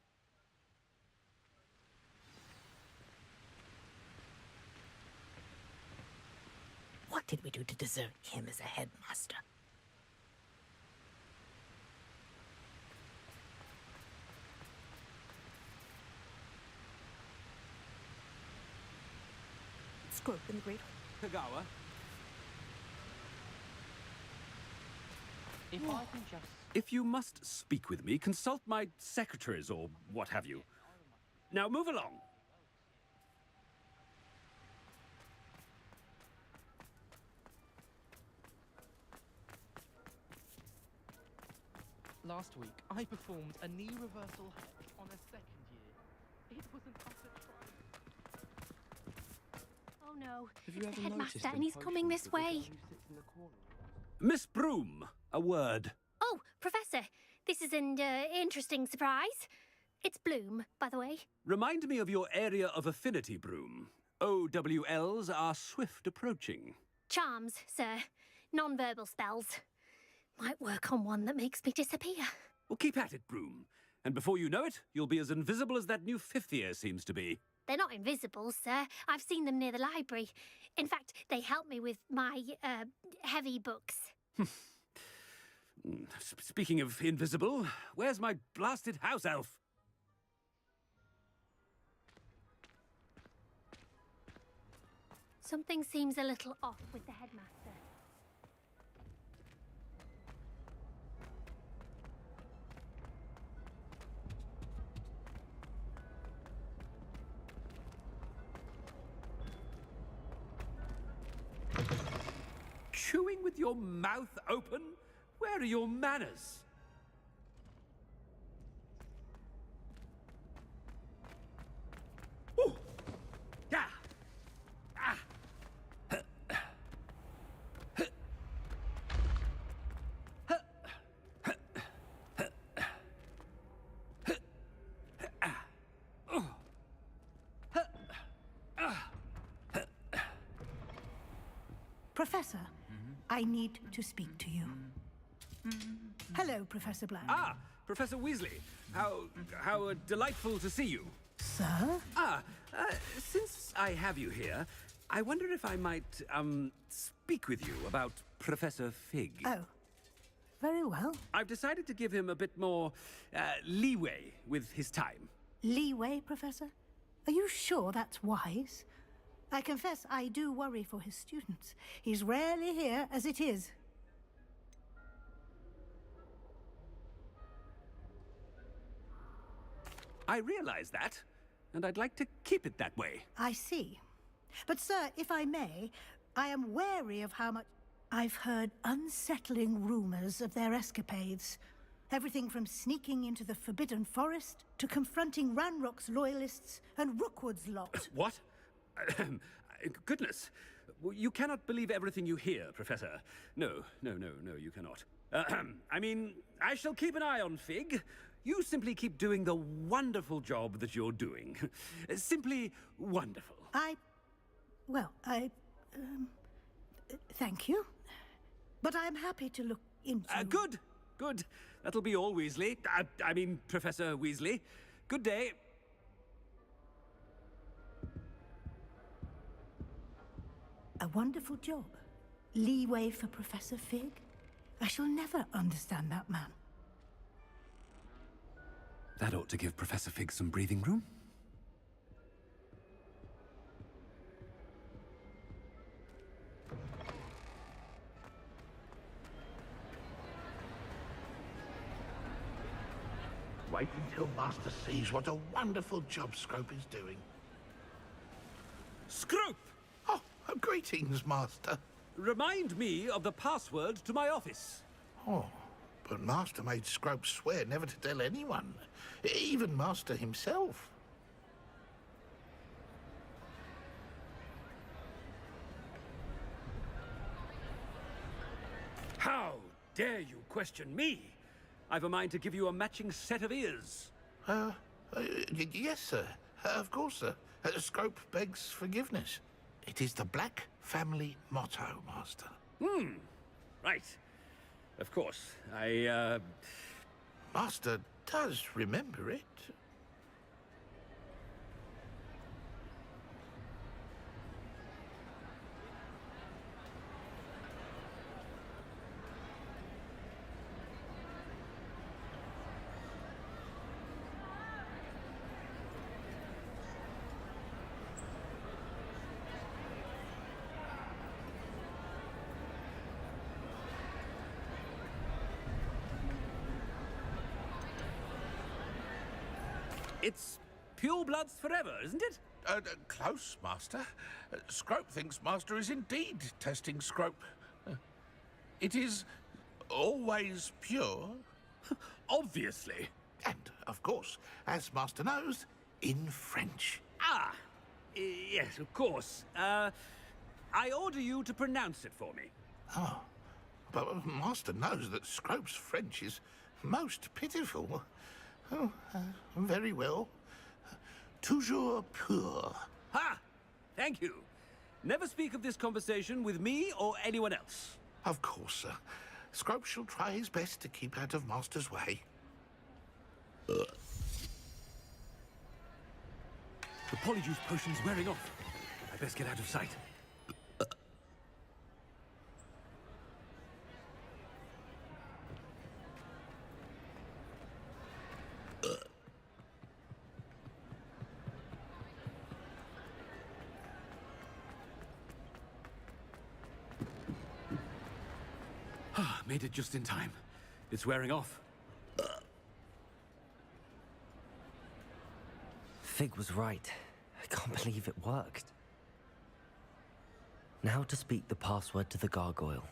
What did we do to deserve him as a headmaster? Scrope in the Great Hall. Kogawa? If I can just... If you must speak with me, consult my secretaries or what have you. Now move along. Last week, I performed a knee reversal hedge on a second year. It was an utter triumph. Oh no, Have you it's ever the headmaster noticed and he's coming this way. Miss Broom, a word. Oh, Professor, this is an interesting surprise. It's Bloom, by the way. Remind me of your area of affinity, Broom. OWLs are swift approaching. Charms, sir. Non-verbal spells. Might work on one that makes me disappear. Well, keep at it, Broom. And before you know it, you'll be as invisible as that new fifth year seems to be. They're not invisible, sir. I've seen them near the library. In fact, they help me with my, heavy books. Speaking of invisible, where's my blasted house elf? Something seems a little off with the headmaster. Chewing with your mouth open? Where are your manners? Ooh! Yeah! Ah! Professor, I need to speak to you. Hello, Professor Black. Ah, Professor Weasley. How delightful to see you. Sir? Since I have you here, I wonder if I might, speak with you about Professor Fig. Oh, very well. I've decided to give him a bit more, leeway with his time. Leeway, Professor? Are you sure that's wise? I confess I do worry for his students. He's rarely here as it is. I realize that, and I'd like to keep it that way. I see. But, sir, if I may, I am wary of how much... I've heard unsettling rumors of their escapades. Everything from sneaking into the Forbidden Forest to confronting Ranrock's loyalists and Rookwood's lot. What? Goodness. You cannot believe everything you hear, Professor. No, you cannot. I mean, I shall keep an eye on Fig. You simply keep doing the wonderful job that you're doing. Simply wonderful. Thank you. But I'm happy to look into... Good. That'll be all, Weasley. I mean, Professor Weasley. Good day. A wonderful job. Leeway for Professor Fig? I shall never understand that man. That ought to give Professor Fig some breathing room. Wait until Master sees what a wonderful job Scrope is doing. Scrope! Oh, greetings, Master. Remind me of the password to my office. Oh, but Master made Scrope swear never to tell anyone, even Master himself. How dare you question me? I've a mind to give you a matching set of ears. Yes, sir. Of course, sir. Scrope begs forgiveness. It is the Black family motto, Master. Right. Of course. Master does remember it. It's pure bloods forever, isn't it? Close, Master. Scrope thinks Master is indeed testing Scrope. It is always pure. Obviously. And, of course, as Master knows, in French. Ah! Yes, of course. I order you to pronounce it for me. Oh, but Master knows that Scrope's French is most pitiful. Oh, very well. Toujours pur. Ha! Thank you. Never speak of this conversation with me or anyone else. Of course, sir. Scrope shall try his best to keep out of Master's way. The polyjuice potion's wearing off. I best get out of sight. Made it just in time. It's wearing off. Fig was right. I can't believe it worked. Now to speak the password to the gargoyle.